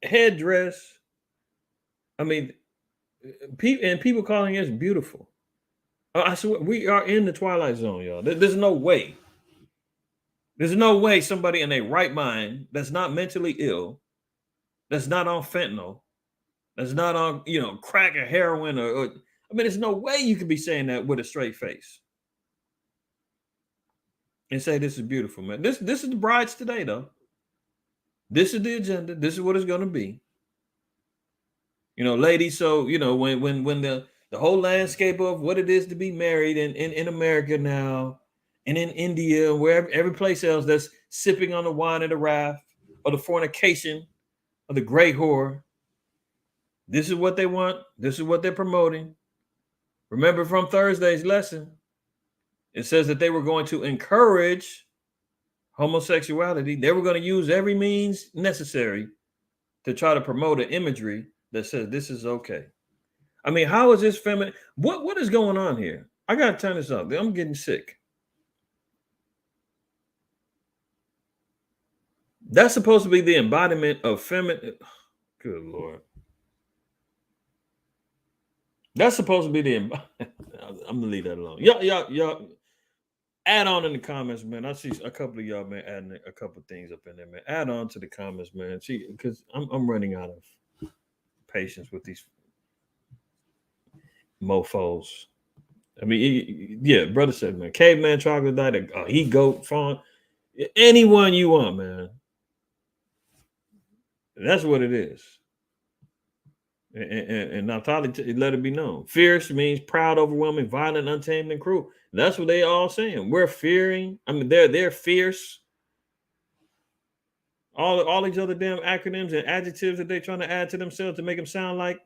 headdress. I mean, people calling us beautiful. I swear, we are in the twilight zone, y'all. There's no way. There's no way somebody in a right mind that's not mentally ill, that's not on fentanyl, that's not on, crack or heroin or I mean, there's no way you could be saying that with a straight face and say this is beautiful, man. This is the brides today, though. This is the agenda. This is what it's going to be. Ladies. So when the whole landscape of what it is to be married in America now, and in India, wherever every place else that's sipping on the wine of the wrath or the fornication of the great whore. This is what they want. This is what they're promoting. Remember from Thursday's lesson, it says that they were going to encourage homosexuality. They were going to use every means necessary to try to promote an imagery that says this is okay. I mean, how is this feminine? What is going on here? I got to turn this up. I'm getting sick. That's supposed to be the embodiment of feminine. Good Lord. That's supposed to be the. I'm gonna leave that alone. Y'all. Add on in the comments, man. I see a couple of y'all, man, adding a couple of things up in there, man. Add on to the comments, man. See, because I'm running out of patience with these mofos. I mean, yeah, brother said, man, caveman, troglodyte, he goat, fawn, anyone you want, man. That's what it is. And Natali let it be known. Fierce means proud, overwhelming, violent, untamed, and cruel. That's what they all saying. We're fearing. I mean, they're fierce. All these other damn acronyms and adjectives that they're trying to add to themselves to make them sound like.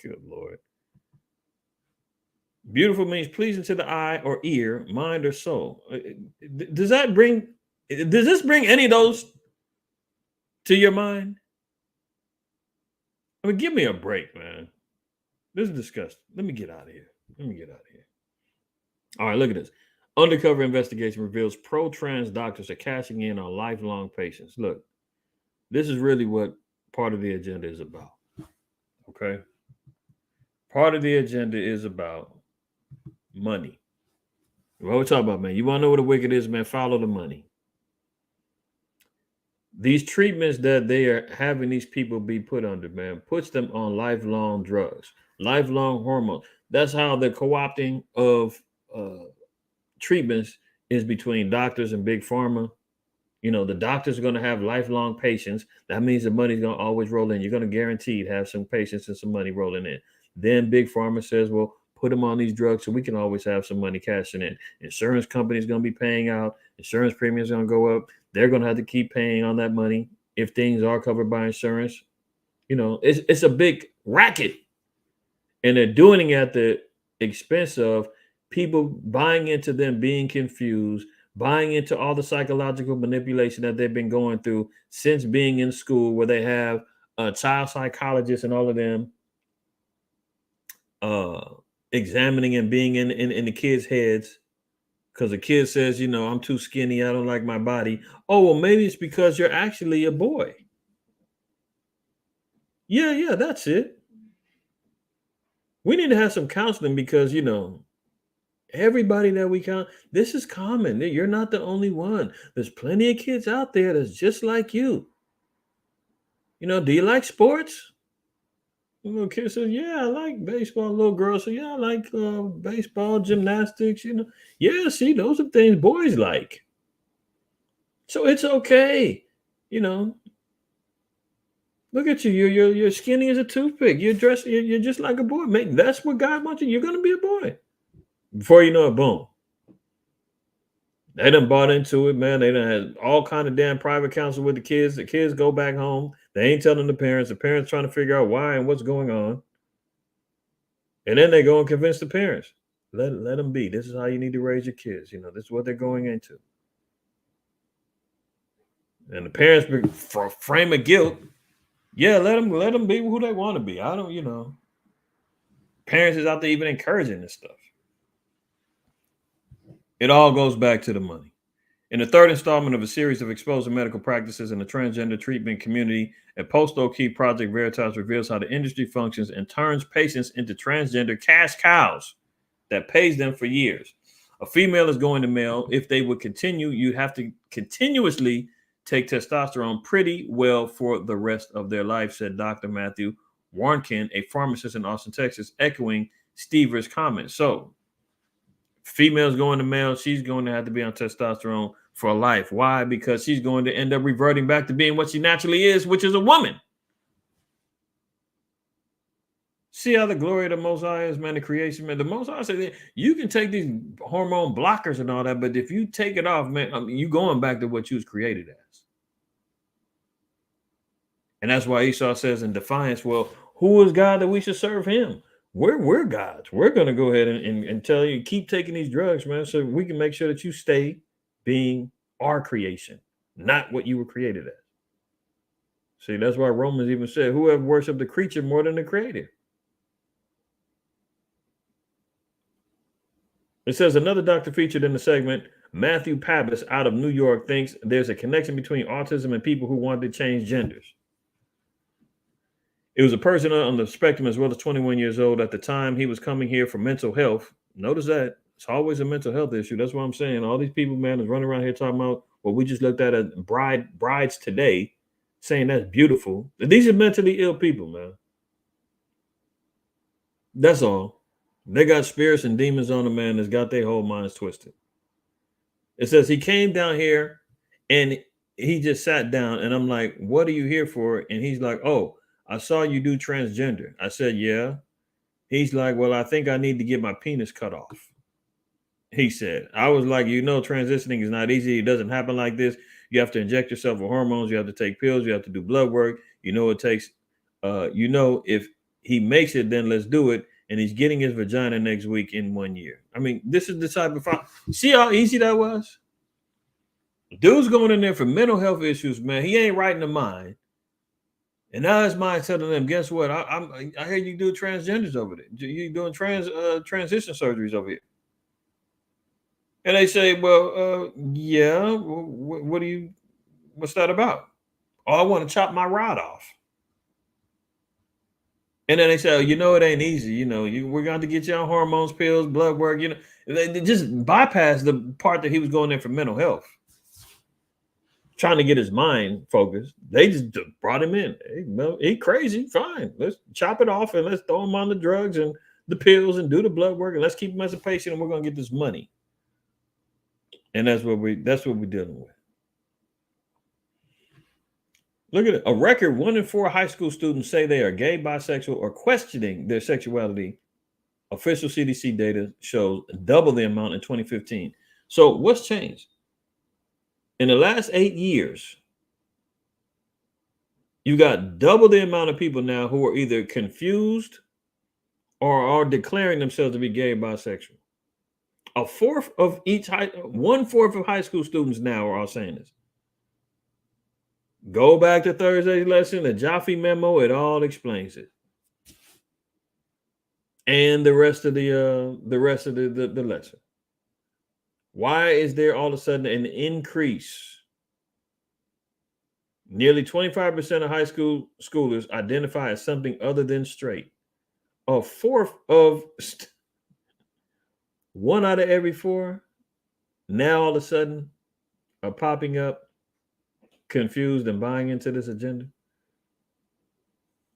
Good Lord. Beautiful means pleasing to the eye or ear, mind or soul. Does this bring any of those to your mind? I mean, give me a break, man. This is disgusting. Let me get out of here. All right, look at this. Undercover investigation reveals pro-trans doctors are cashing in on lifelong patients. Look, this is really what part of the agenda is about. Okay? Part of the agenda is about money. What we're talking about, man. You want to know what the wicked is, man? Follow the money. These treatments that they are having these people be put under, man, puts them on lifelong drugs, lifelong hormones. That's how the co-opting of treatments is between doctors and big pharma. The doctors are going to have lifelong patients. That means the money's going to always roll in. You're going to guaranteed have some patients and some money rolling in. Then big pharma says, well, put them on these drugs so we can always have some money cashing in. Insurance companies going to be paying out. Insurance premiums going to go up. They're going to have to keep paying on that money if things are covered by insurance. It's a big racket. And they're doing it at the expense of people buying into them being confused, buying into all the psychological manipulation that they've been going through since being in school, where they have a child psychologist and all of them examining and being in the kids' heads. Because the kid says, I'm too skinny, I don't like my body. Oh, well, maybe it's because you're actually a boy. Yeah, that's it. We need to have some counseling because, everybody that we count, this is common. You're not the only one. There's plenty of kids out there that's just like you. Do you like sports? A little kid says, yeah, I like baseball. A little girl says, yeah, I like baseball, gymnastics, Yeah, see, those are things boys like. So it's okay. Look at you. You're skinny as a toothpick. You're just like a boy. That's what God wants you. You're going to be a boy. Before you know it, boom. They done bought into it, man. They done had all kind of damn private counsel with the kids. The kids go back home. They ain't telling the parents. The parents trying to figure out why and what's going on. And then they go and convince the parents. Let them be. This is how you need to raise your kids. You know, this is what they're going into. And the parents, for frame of guilt, yeah, let them be who they want to be. I don't, you know. Parents is out there even encouraging this stuff. It all goes back to the money. In the third installment of a series of exposing medical practices in the transgender treatment community, a post-O'Keefe Project Veritas reveals how the industry functions and turns patients into transgender cash cows that pays them for years. A female is going to male. If they would continue, you'd have to continuously take testosterone pretty well for the rest of their life, said Dr. Matthew Warnkin, a pharmacist in Austin, Texas, echoing Stever's comments. So, female's going to male, she's going to have to be on testosterone for life. Why? Because she's going to end up reverting back to being what she naturally is, which is a woman. See how the glory of the Most High is, man, the creation, man. The Most High said you can take these hormone blockers and all that, but if you take it off, man, I mean, you going back to what you was created as. And that's why Esau says in defiance, well, who is God that we should serve him? We're gods. We're going to go ahead and tell you, keep taking these drugs, man, so we can make sure that you stay being our creation, not what you were created as. See, that's why Romans even said, whoever worshipped the creature more than the creator. It says another doctor featured in the segment, Matthew Pappas out of New York, thinks there's a connection between autism and people who want to change genders. It was a person on the spectrum as well as 21 years old at the time. He was coming here for mental health. Notice that it's always a mental health issue. That's what I'm saying. All these people, man, is running around here talking about what we just looked at brides today, saying that's beautiful. These are mentally ill people, man. That's all. They got spirits and demons on them, man, that's got their whole minds twisted. It says he came down here and he just sat down, and I'm like, what are you here for? And he's like, oh, I saw you do transgender. I said, yeah. He's like, well, I think I need to get my penis cut off. He said, I was like, you know, transitioning is not easy. It doesn't happen like this. You have to inject yourself with hormones. You have to take pills. You have to do blood work. You know, it takes, if he makes it, then let's do it. And he's getting his vagina next week in 1 year. I mean, this is the type of, see how easy that was? Dude's going in there for mental health issues, man. He ain't right in the mind. And now his mind telling them, guess what? I hear you do transgenders over there. You doing transition surgeries over here. And they say, well, yeah, what's that about? Oh, I want to chop my rod off. And then they say, oh, you know, it ain't easy. You know, we're going to get you on hormones, pills, blood work. You know, they just bypass the part that he was going in for mental health, trying to get his mind focused. They just brought him in. Hey, he crazy. Fine. Let's chop it off and let's throw him on the drugs and the pills and do the blood work and let's keep him as a patient and we're going to get this money. And that's what we're dealing with. Look at it. A record 1 in 4 high school students say they are gay, bisexual, or questioning their sexuality. Official CDC data shows double the amount in 2015. So what's changed? In the last 8 years, you got double the amount of people now who are either confused or are declaring themselves to be gay or bisexual. 1/4 of high school students now are all saying this. Go back to Thursday's lesson, the Jaffe memo, it all explains it. And the rest of the lesson. Why is there all of a sudden an increase? Nearly 25% of high school schoolers identify as something other than straight. 1/4 of 1 out of every 4 now all of a sudden are popping up confused and buying into this agenda.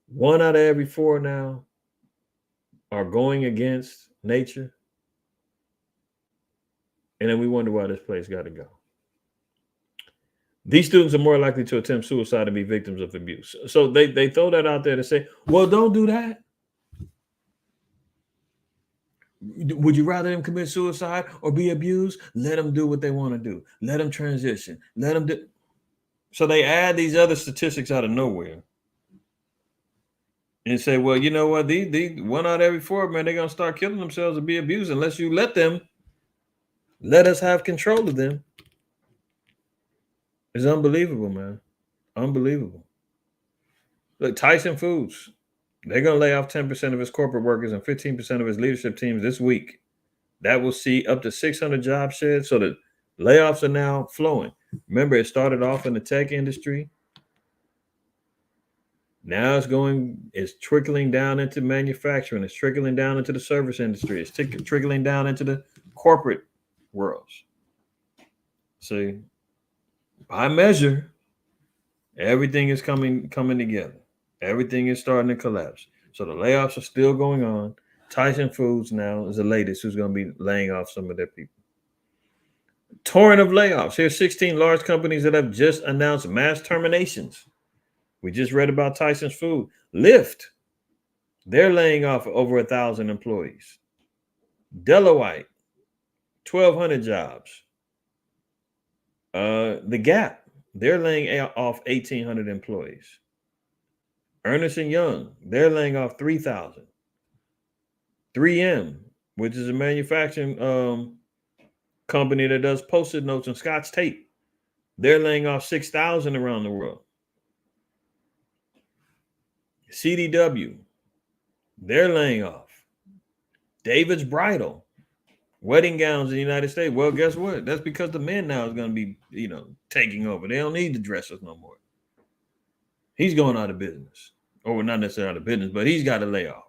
1 out of every 4 now are going against nature. And then we wonder why this place got to go. These students are more likely to attempt suicide and be victims of abuse. So they throw that out there to say, well, don't do that. Would you rather them commit suicide or be abused? Let them do what they want to do. Let them transition. Let them do. So they add these other statistics out of nowhere and say, well, you know what? These 1 out of every 4, man, they're gonna start killing themselves and be abused unless you let them. Let us have control of them. It's unbelievable, man. Unbelievable. Look, Tyson Foods, they're gonna lay off 10% of its corporate workers and 15% of its leadership teams this week. That will see up to 600 jobs shed. So the layoffs are now flowing. Remember, it started off in the tech industry. Now it's trickling down into manufacturing. It's trickling down into the service industry. It's trickling down into the corporate worlds. See, by measure, everything is coming together. Everything is starting to collapse. So the layoffs are still going on. Tyson Foods now is the latest who's going to be laying off some of their people. Torrent of layoffs. Here's 16 large companies that have just announced mass terminations. We just read about Tyson's Food. Lyft, they're laying off over 1,000 employees. Deloitte, 1,200 jobs. The Gap, they're laying off 1,800 employees. Ernst & Young, they're laying off 3,000. 3M, which is a manufacturing company that does Post-it notes and Scotch tape, they're laying off 6,000 around the world. CDW, they're laying off. David's Bridal, wedding gowns in the United States. Well, guess what? That's because the men now is going to be, taking over. They don't need the dressers no more. He's going out of business. Or not necessarily out of business, but he's got to lay off.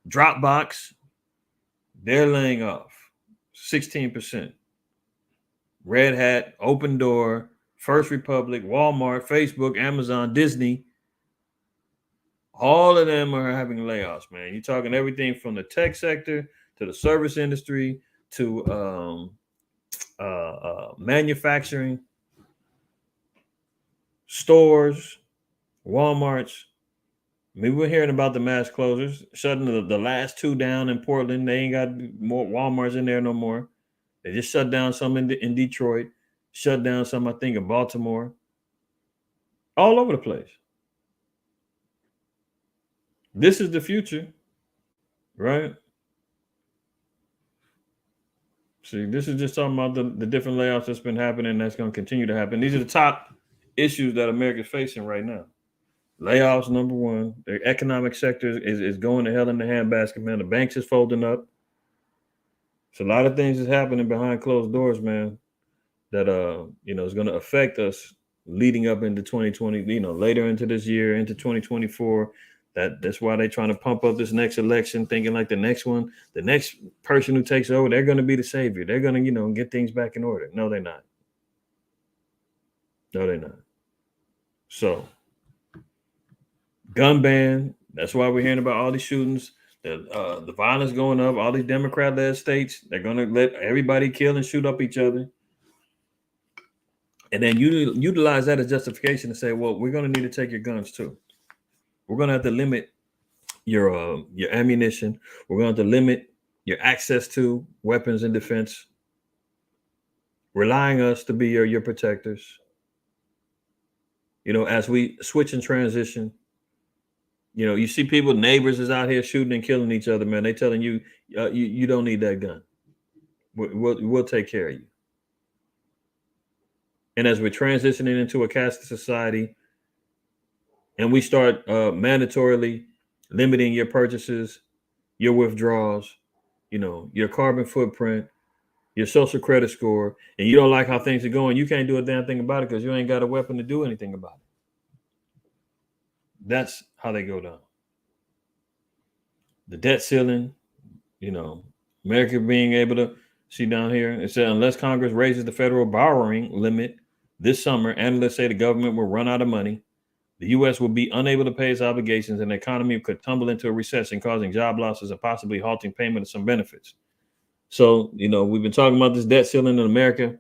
Dropbox, they're laying off 16%. Red Hat, Open Door, First Republic, Walmart, Facebook, Amazon, Disney, all of them are having layoffs, man. You're talking everything from the tech sector to the service industry to manufacturing, stores, Walmarts. I mean, we're hearing about the mass closures, shutting the last 2 down in Portland. They ain't got more Walmarts in there no more. They just shut down some in Detroit, shut down some, I think, in Baltimore, all over the place. This is the future, right? See, this is just talking about the different layoffs that's been happening that's going to continue to happen. These are the top issues that America's facing right now. Layoffs, number one. The economic sector is going to hell in the handbasket, man. The banks is folding up. So a lot of things is happening behind closed doors, man, that is going to affect us leading up into 2020, later into this year, into 2024. That's why they're trying to pump up this next election, thinking like the next person who takes over, they're going to be the savior. They're going to, get things back in order. No, they're not. No, they're not. So, gun ban. That's why we're hearing about all these shootings. The violence going up. All these Democrat-led states, they're going to let everybody kill and shoot up each other. And then utilize that as justification to say, well, we're going to need to take your guns too. We're going to have to limit your ammunition. We're going to have to limit your access to weapons and defense, relying us to be your protectors. As we switch and transition, you see people, neighbors is out here shooting and killing each other, man. They telling you, you don't need that gun. We'll take care of you. And as we're transitioning into a caste society, and we start mandatorily limiting your purchases, your withdrawals, your carbon footprint, your social credit score, and you don't like how things are going, you can't do a damn thing about it because you ain't got a weapon to do anything about it. That's how they go down. The debt ceiling, America being able to see down here, it said unless Congress raises the federal borrowing limit this summer, analysts say the government will run out of money. The U.S. will be unable to pay its obligations, and the economy could tumble into a recession, causing job losses and possibly halting payment of some benefits. So, we've been talking about this debt ceiling in America,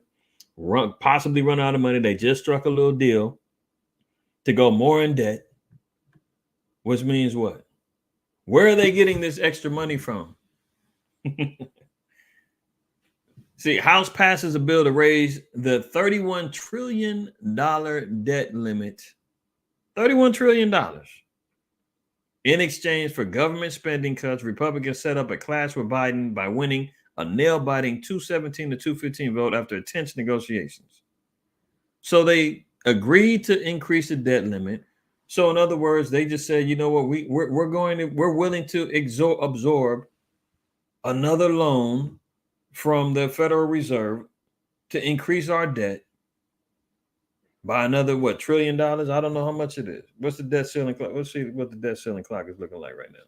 possibly run out of money. They just struck a little deal to go more in debt, which means what? Where are they getting this extra money from? See, House passes a bill to raise the $31 trillion debt limit. $31 trillion. In exchange for government spending cuts, Republicans set up a clash with Biden by winning a nail-biting 217 to 215 vote after tense negotiations. So they agreed to increase the debt limit. So in other words, they just said, you know what, we're willing to absorb another loan from the Federal Reserve to increase our debt by another $1 trillion. I don't know how much it is. What's the debt ceiling clock? Let's see what the debt ceiling clock is looking like right now.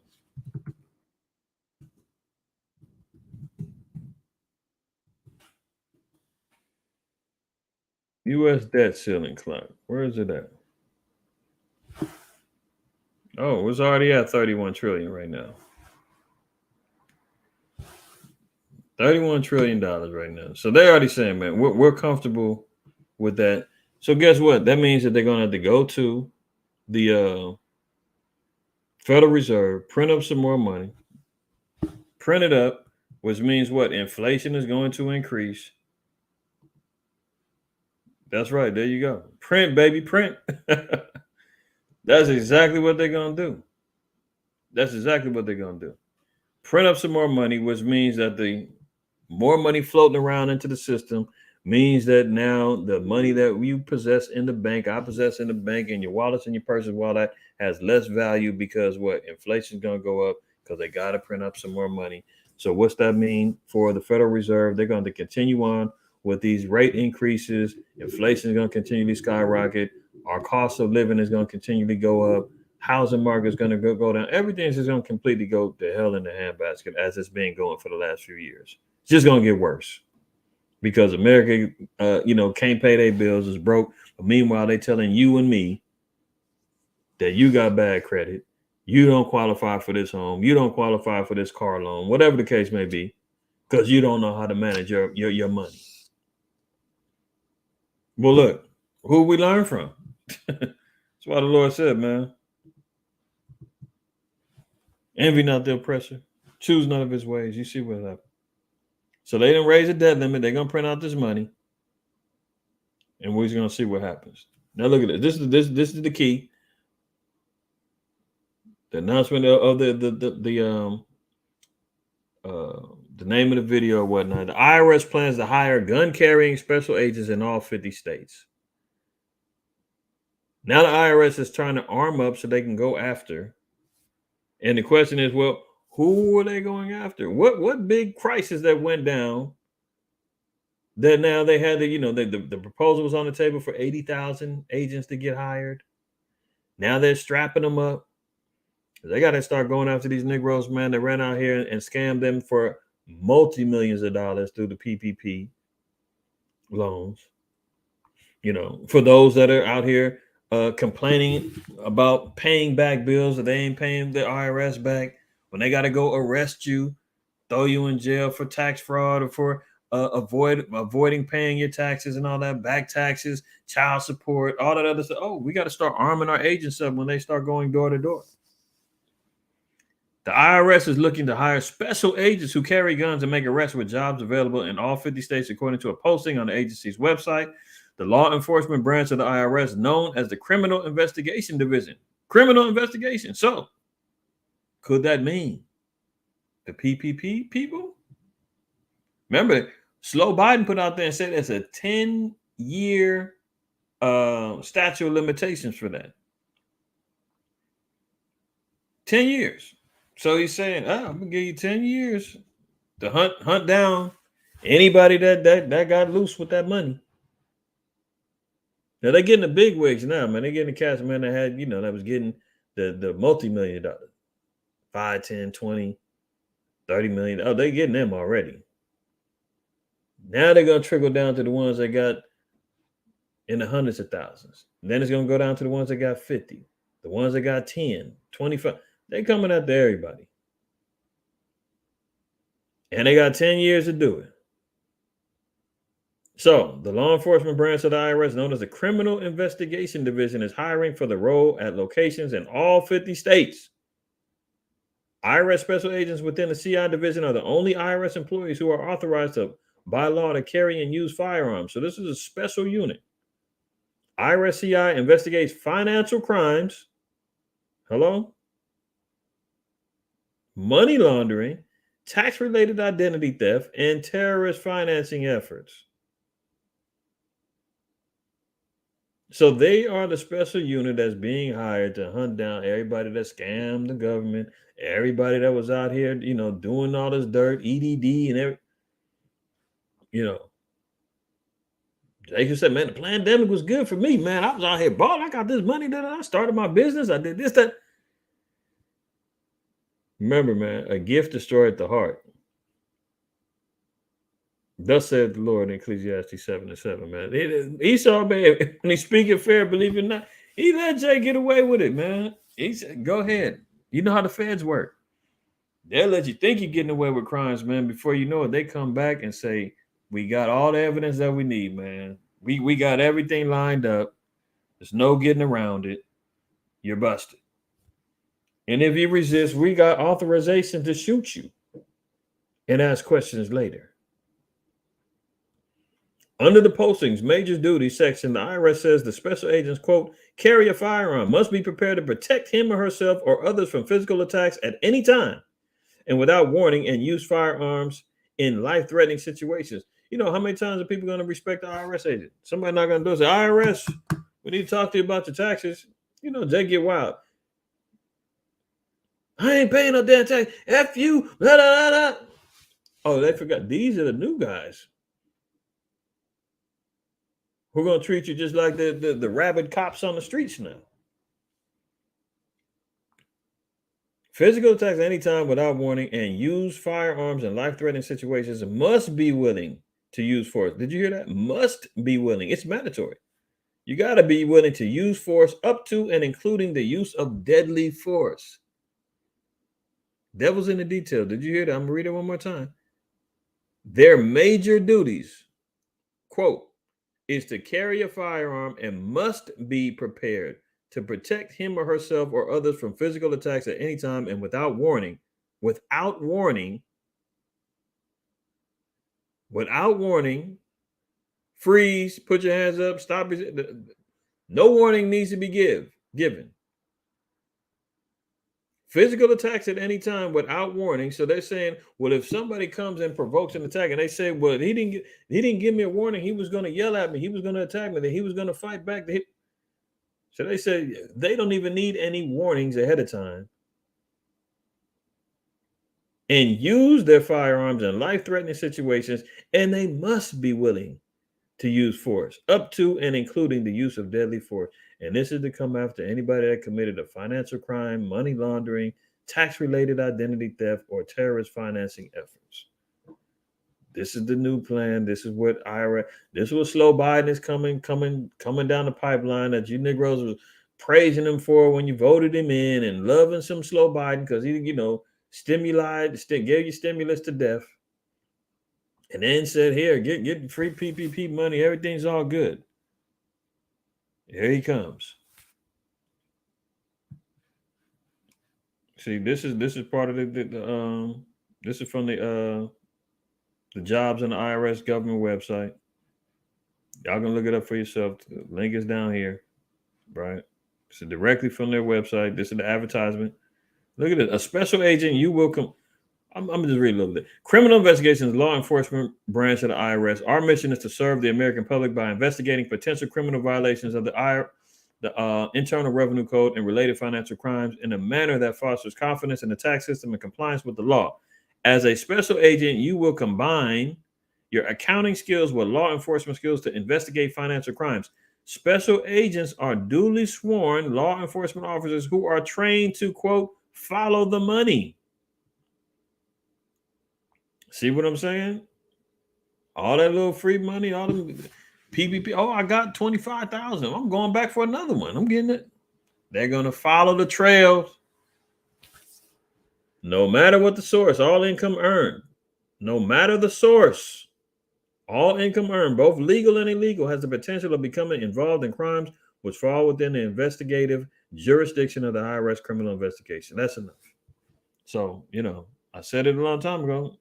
U.S. debt ceiling clock. Where is it at? Oh, it's already at 31 trillion right now. $31 trillion right now. So they're already saying, man, we're comfortable with that. So guess what? That means that they're going to have to go to the Federal Reserve, print up some more money, print it up, which means what? Inflation is going to increase. That's right. There you go. Print, baby, print. That's exactly what they're going to do. That's exactly what they're going to do. Print up some more money, which means that the more money floating around into the system means that now the money that you possess in the bank, I possess in the bank, and your wallets and your purses, wallet has less value because what? Inflation's going to go up because they got to print up some more money. So what's that mean for the Federal Reserve? They're going to continue on with these rate increases. Inflation is going to continue to skyrocket. Our cost of living is going to continue to go up. Housing market is going to go down. Everything's just going to completely go to hell in the handbasket as it's been going for the last few years. It's just going to get worse because America, can't pay their bills, is broke. But meanwhile, they're telling you and me that you got bad credit. You don't qualify for this home. You don't qualify for this car loan, whatever the case may be, because you don't know how to manage your money. Well, look, who we learn from? That's why the Lord said, man, envy not the oppressor, choose none of his ways. You see what happened. So they didn't raise the debt limit. They're gonna print out this money, and we're just gonna see what happens. Now look at this. This is the key. The announcement of the name of the video or whatnot. The IRS plans to hire gun-carrying special agents in all 50 states. Now the IRS is trying to arm up so they can go after. And the question is, well, who are they going after? What big crisis that went down that now they had to, the proposal was on the table for 80,000 agents to get hired. Now they're strapping them up. They got to start going after these Negroes, man, that ran out here and scammed them for multi-millions of dollars through the PPP loans. For those that are out here complaining about paying back bills that they ain't paying the IRS back, when they got to go arrest you, throw you in jail for tax fraud or for avoiding paying your taxes and all that, back taxes, child support, all that other stuff. Oh, we got to start arming our agents up when they start going door to door. The IRS is looking to hire special agents who carry guns and make arrests with jobs available in all 50 states, according to a posting on the agency's website. The law enforcement branch of the IRS, known as the Criminal Investigation Division. Criminal investigation. So, could that mean the PPP people? Remember, Slow Biden put out there and said it's a 10-year statute of limitations for that. 10 years. So he's saying, I'm gonna give you 10 years to hunt down anybody that got loose with that money. Now they're getting the big wigs now, man. They're getting the cats, man, that had, that was getting the multi-million dollars. 5, 10, 20, 30 million. Oh, they're getting them already. Now they're gonna trickle down to the ones that got in the hundreds of thousands. And then it's gonna go down to the ones that got 50, the ones that got 10, 25. They're coming after everybody. And they got 10 years to do it. So the law enforcement branch of the IRS, known as the Criminal Investigation Division, is hiring for the role at locations in all 50 states. IRS special agents within the CI division are the only IRS employees who are authorized to, by law, to carry and use firearms. So this is a special unit. IRS CI investigates financial crimes. Hello? Money laundering, tax-related identity theft, and terrorist financing efforts. So they are the special unit that's being hired to hunt down everybody that scammed the government, everybody that was out here, doing all this dirt, EDD, and every, like you said, man, the pandemic was good for me, man. I was out here balling. I got this money that I started my business. I did this, that. Remember, man, a gift destroyed the heart. Thus said the Lord in Ecclesiastes 7:7, man. Esau, man, when he's speaking fair, believe it or not, he let Jay get away with it, man. He said, go ahead. You know how the feds work. They'll let you think you're getting away with crimes, man. Before you know it, they come back and say, we got all the evidence that we need, man. We got everything lined up. There's no getting around it. You're busted. And if you resist, we got authorization to shoot you and ask questions later. Under the postings, major duty section, the IRS says the special agents, quote, carry a firearm, must be prepared to protect him or herself or others from physical attacks at any time and without warning, and use firearms in life-threatening situations. You know, how many times are people going to respect the IRS agent? Somebody not going to do it. Say, IRS, we need to talk to you about your taxes. They get wild. I ain't paying no damn tax. F you. Blah, blah, blah. Oh, they forgot. These are the new guys. We're going to treat you just like the rabid cops on the streets now. Physical attacks anytime without warning and use firearms in life-threatening situations must be willing to use force. Did you hear that? Must be willing. It's mandatory. You got to be willing to use force up to and including the use of deadly force. Devil's in the detail. Did you hear that? I'm going to read it one more time. Their major duties, quote, is to carry a firearm and must be prepared to protect him or herself or others from physical attacks at any time and without warning, freeze, put your hands up, stop. No warning needs to be given. Physical attacks at any time without warning. So they're saying, well, if somebody comes and provokes an attack and they say, well, he didn't give me a warning, he was going to yell at me, he was going to attack me, then he was going to fight back. So they say they don't even need any warnings ahead of time and use their firearms in life-threatening situations, and they must be willing to use force up to and including the use of deadly force. And this is to come after anybody that committed a financial crime, money laundering, tax-related identity theft, or terrorist financing efforts. This is the new plan. This is what this was slow Biden is coming down the pipeline that you Negroes was praising him for when you voted him in and loving some slow Biden because he, gave you stimulus to death. And then said, here, get free PPP money. Everything's all good. Here he comes. See, this is part of this is from the jobs on the IRS government website. Y'all can look it up for yourself. The link is down here, right? So directly from their website. This is the advertisement. Look at it. A special agent, you will come. I'm going to just read a little bit. Criminal investigations, law enforcement branch of the IRS. Our mission is to serve the American public by investigating potential criminal violations of the Internal Revenue Code and related financial crimes in a manner that fosters confidence in the tax system and compliance with the law. As a special agent, you will combine your accounting skills with law enforcement skills to investigate financial crimes. Special agents are duly sworn law enforcement officers who are trained to, quote, follow the money. See what I'm saying? All that little free money, all them PPP. Oh, I got 25,000. I'm going back for another one. I'm getting it. They're going to follow the trails. No matter what the source, all income earned. No matter the source, all income earned, both legal and illegal, has the potential of becoming involved in crimes which fall within the investigative jurisdiction of the IRS criminal investigation. That's enough. So, I said it a long time ago.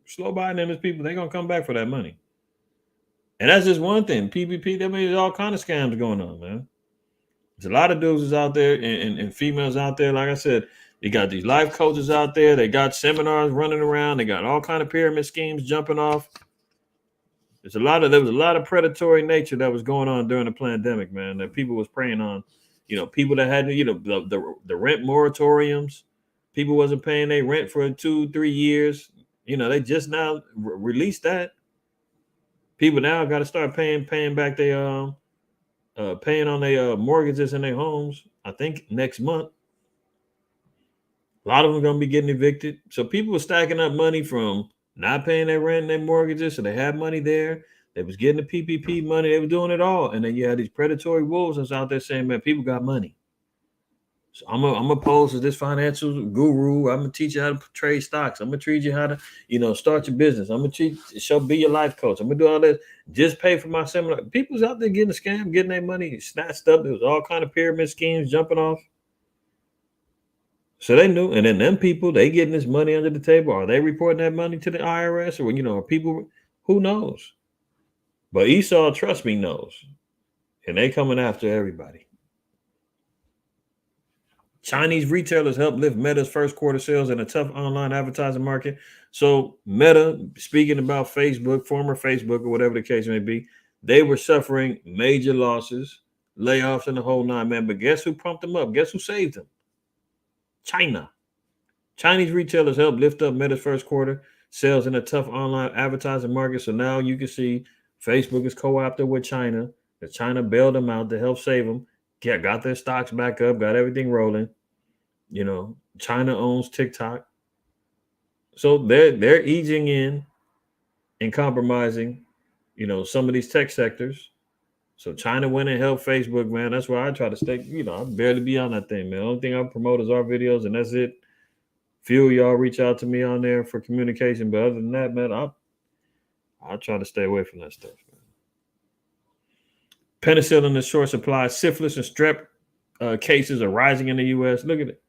Slow Biden and his people, they're gonna come back for that money. And that's just one thing. PPP, that means all kind of scams going on, man. There's a lot of dudes is out there and females out there. Like I said, they got these life coaches out there. They got seminars running around. They got all kind of pyramid schemes jumping off. There was a lot of predatory nature that was going on during the pandemic, man. That people was preying on, people that had, the rent moratoriums. People wasn't paying their rent for 2-3 years. They just now released that. People now got to start paying back their paying on their mortgages in their homes. I think next month. A lot of them are going to be getting evicted. So people were stacking up money from not paying their rent and their mortgages. So they had money there. They was getting the PPP money. They were doing it all. And then you had these predatory wolves that's out there saying, man, people got money. So I'm gonna pose as this financial guru. I'm gonna teach you how to trade stocks. I'm gonna teach you how to, start your business. I'm gonna be your life coach. I'm gonna do all this. Just pay for my seminar. People's out there getting a scam, getting their money snatched up. There was all kind of pyramid schemes jumping off. So they knew, and then them people, they getting this money under the table. Are they reporting that money to the IRS, or people? Who knows? But Esau, trust me, knows, and they coming after everybody. Chinese retailers helped lift Meta's first quarter sales in a tough online advertising market. So Meta, speaking about Facebook, former Facebook, or whatever the case may be, they were suffering major losses, layoffs, and the whole nine, man. But guess who pumped them up? Guess who saved them? China. Chinese retailers helped lift up Meta's first quarter sales in a tough online advertising market. So now you can see Facebook is co-opted with China. That China bailed them out to help save them. Got their stocks back up, got everything rolling. China owns TikTok. So they're easing in and compromising, some of these tech sectors. So China went and helped Facebook, man. That's why I try to stay, I barely be on that thing, man. The only thing I promote is our videos, and that's it. Few of y'all reach out to me on there for communication, but other than that, man, I try to stay away from that stuff, man. Penicillin is short supply. Syphilis and strep cases are rising in the U.S. Look at it.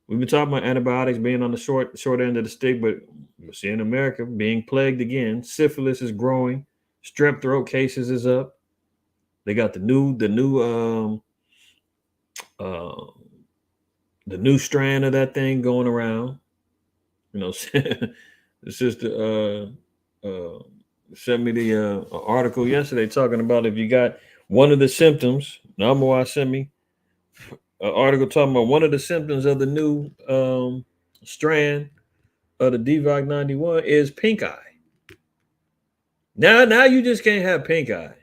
We've been talking about antibiotics being on the short end of the stick, but we're seeing America being plagued again. Syphilis is growing. Strep throat cases is up. They got the new strand of that thing going around. The sister sent me the article yesterday talking about if you got one of the symptoms. Namawa sent me an article talking about one of the symptoms of the new strand of the DVOC 91 is pink eye. Now you just can't have pink eye.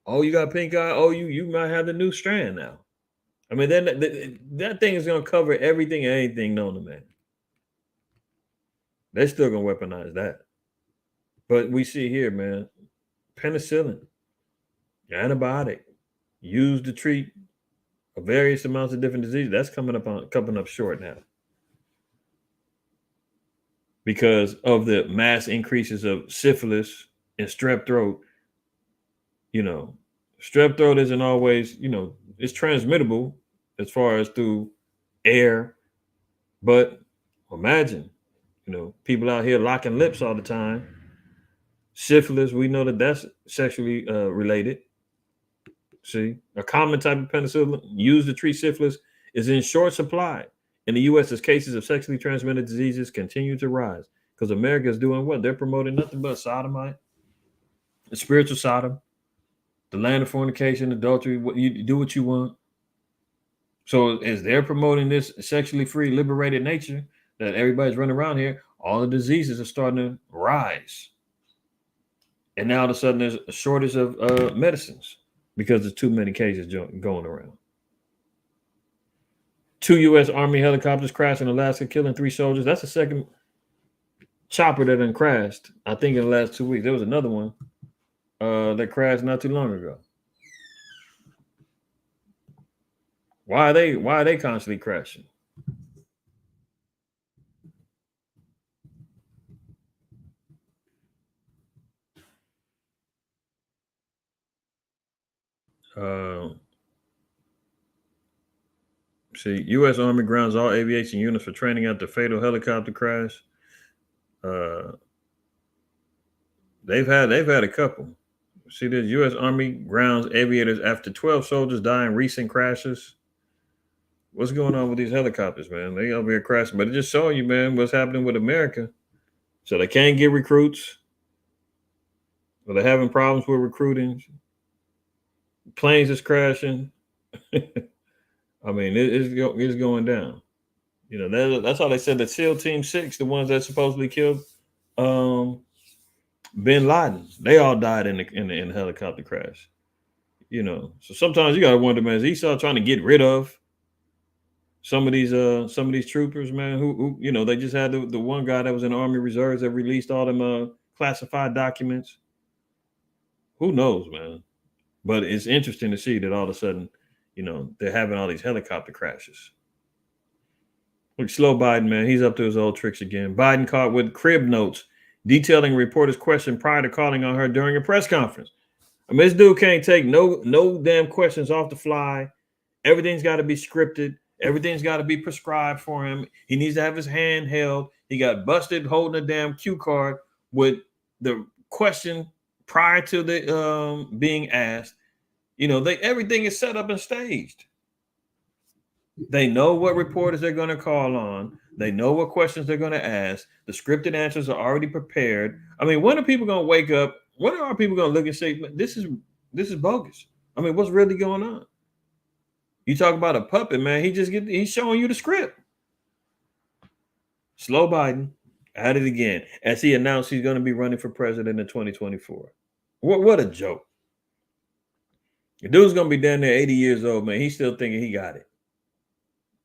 Oh, you got pink eye. Oh, you might have the new strand now. I mean, then that thing is gonna cover everything and anything known to man. They're still gonna weaponize that. But we see here, man, penicillin, antibiotic, used to treat various amounts of different diseases. That's coming up short now. Because of the mass increases of syphilis and strep throat. Strep throat isn't always, it's transmittable as far as through air. But imagine, people out here locking lips all the time. Syphilis, we know that that's sexually related. See, a common type of penicillin used to treat syphilis is in short supply in the U.S. as cases of sexually transmitted diseases continue to rise. Because America is doing what? They're promoting nothing but sodomite, the spiritual Sodom, the land of fornication, adultery. You do what you want. So as they're promoting this sexually free, liberated nature that everybody's running around here, all the diseases are starting to rise. And now all of a sudden there's a shortage of medicines because there's too many cases going around. 2 U.S. Army helicopters crashed in Alaska, killing 3 soldiers. That's the second chopper that done crashed, I think, in the last 2 weeks. There was another one that crashed not too long ago. Why are they constantly crashing? See, U.S. Army grounds all aviation units for training after fatal helicopter crash. Uh, they've had a couple. See, this U.S. Army grounds aviators after 12 soldiers die in recent crashes. What's going on with these helicopters, man? They over here crashing, but it just showing you, man, what's happening with America. So they can't get recruits. Or they're having problems with recruiting. Planes is crashing. I mean, it's going down. You know, that's how they said that SEAL Team 6, the ones that supposedly killed um, Bin Laden, they all died in the helicopter crash. You know, so sometimes you gotta wonder, man, is Esau trying to get rid of some of these troopers, man, who you know, they just had the one guy that was in the Army Reserves that released all them classified documents. Who knows, man? But it's interesting to see that all of a sudden, you know, they're having all these helicopter crashes. Look, slow Biden, man. He's up to his old tricks again. Biden caught with crib notes detailing a reporter's question prior to calling on her during a press conference. I mean, this dude can't take no damn questions off the fly. Everything's got to be scripted. Everything's got to be prescribed for him. He needs to have his hand held. He got busted holding a damn cue card with the question prior to the being asked. You know, everything is set up and staged. They know what reporters they're going to call on. They know what questions they're going to ask. The scripted answers are already prepared. I mean, when are people going to wake up? When are people going to look and say, this is bogus? I mean, what's really going on? You talk about a puppet, man. He's showing you the script. Slow Biden at it again as he announced he's going to be running for president in 2024. What a joke. The dude's going to be down there 80 years old, man. He's still thinking he got it.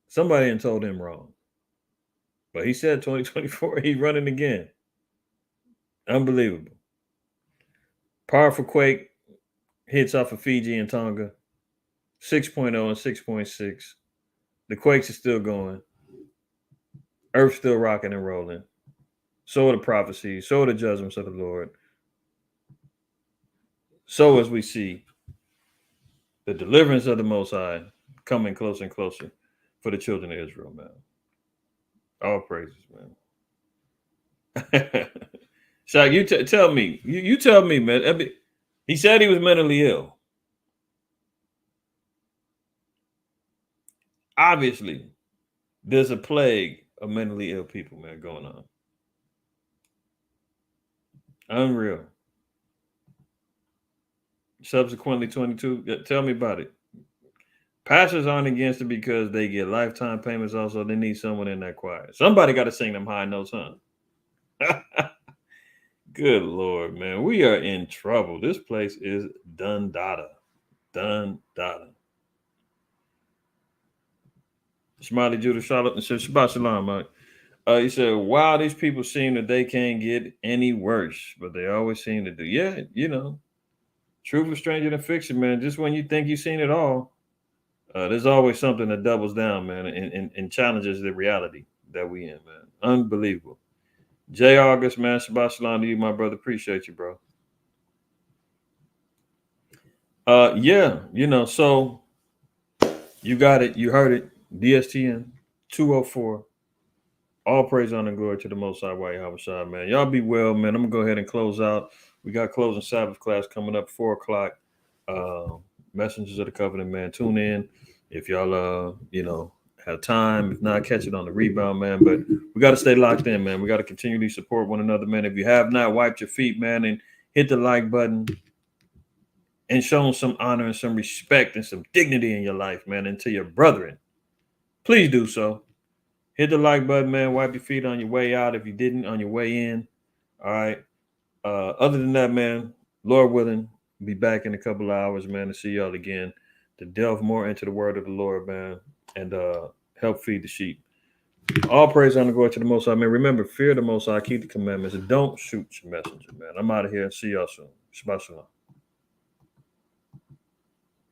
Somebody had told him wrong. But he said 2024, he's running again. Unbelievable. Powerful quake hits off of Fiji and Tonga. 6.0 and 6.6. The quakes are still going. Earth's still rocking and rolling. So are the prophecies. So are the judgments of the Lord. So as we see the deliverance of the Most High coming closer and closer for the children of Israel, man. All praises, man. Shaq, you tell me. You tell me, man. I mean, he said he was mentally ill. Obviously, there's a plague of mentally ill people, man, going on. Unreal. Subsequently, 22. Tell me about it. Pastors aren't against it because they get lifetime payments. Also, they need someone in that choir. Somebody got to sing them high notes, huh? Good Lord, man. We are in trouble. This place is done data. Done data. Smiley Judah Charlotte and said, Shabbat Shalom, Mike. He said, wow, these people seem that they can't get any worse, but they always seem to do. Yeah, you know, truth is stranger than fiction, man. Just when you think you've seen it all, there's always something that doubles down, man, and challenges the reality that we in, man. Unbelievable. J. August, man, Shabbat Shalom to you, my brother. Appreciate you, bro. Yeah, you know, so you got it. You heard it. DSTN 204. All praise, honor, and glory to the Most High, IQAhmath, man. Y'all be well, man. I'm going to go ahead and close out. We got closing Sabbath class coming up 4 o'clock. Messengers of the Covenant, man. Tune in if y'all, you know, have time. If not, catch it on the rebound, man. But we got to stay locked in, man. We got to continually support one another, man. If you have not wiped your feet, man, and hit the like button and shown some honor and some respect and some dignity in your life, man, and to your brethren, please do so. Hit the like button, man. Wipe your feet on your way out. If you didn't, on your way in. All right. Other than that, man, Lord willing, be back in a couple of hours, man, to see y'all again, to delve more into the word of the Lord, man, and help feed the sheep. All praise on the glory to the Most High, man. Remember, fear the Most High, keep the commandments, and don't shoot your messenger, man. I'm out of here. See y'all soon. Shabbat shalom.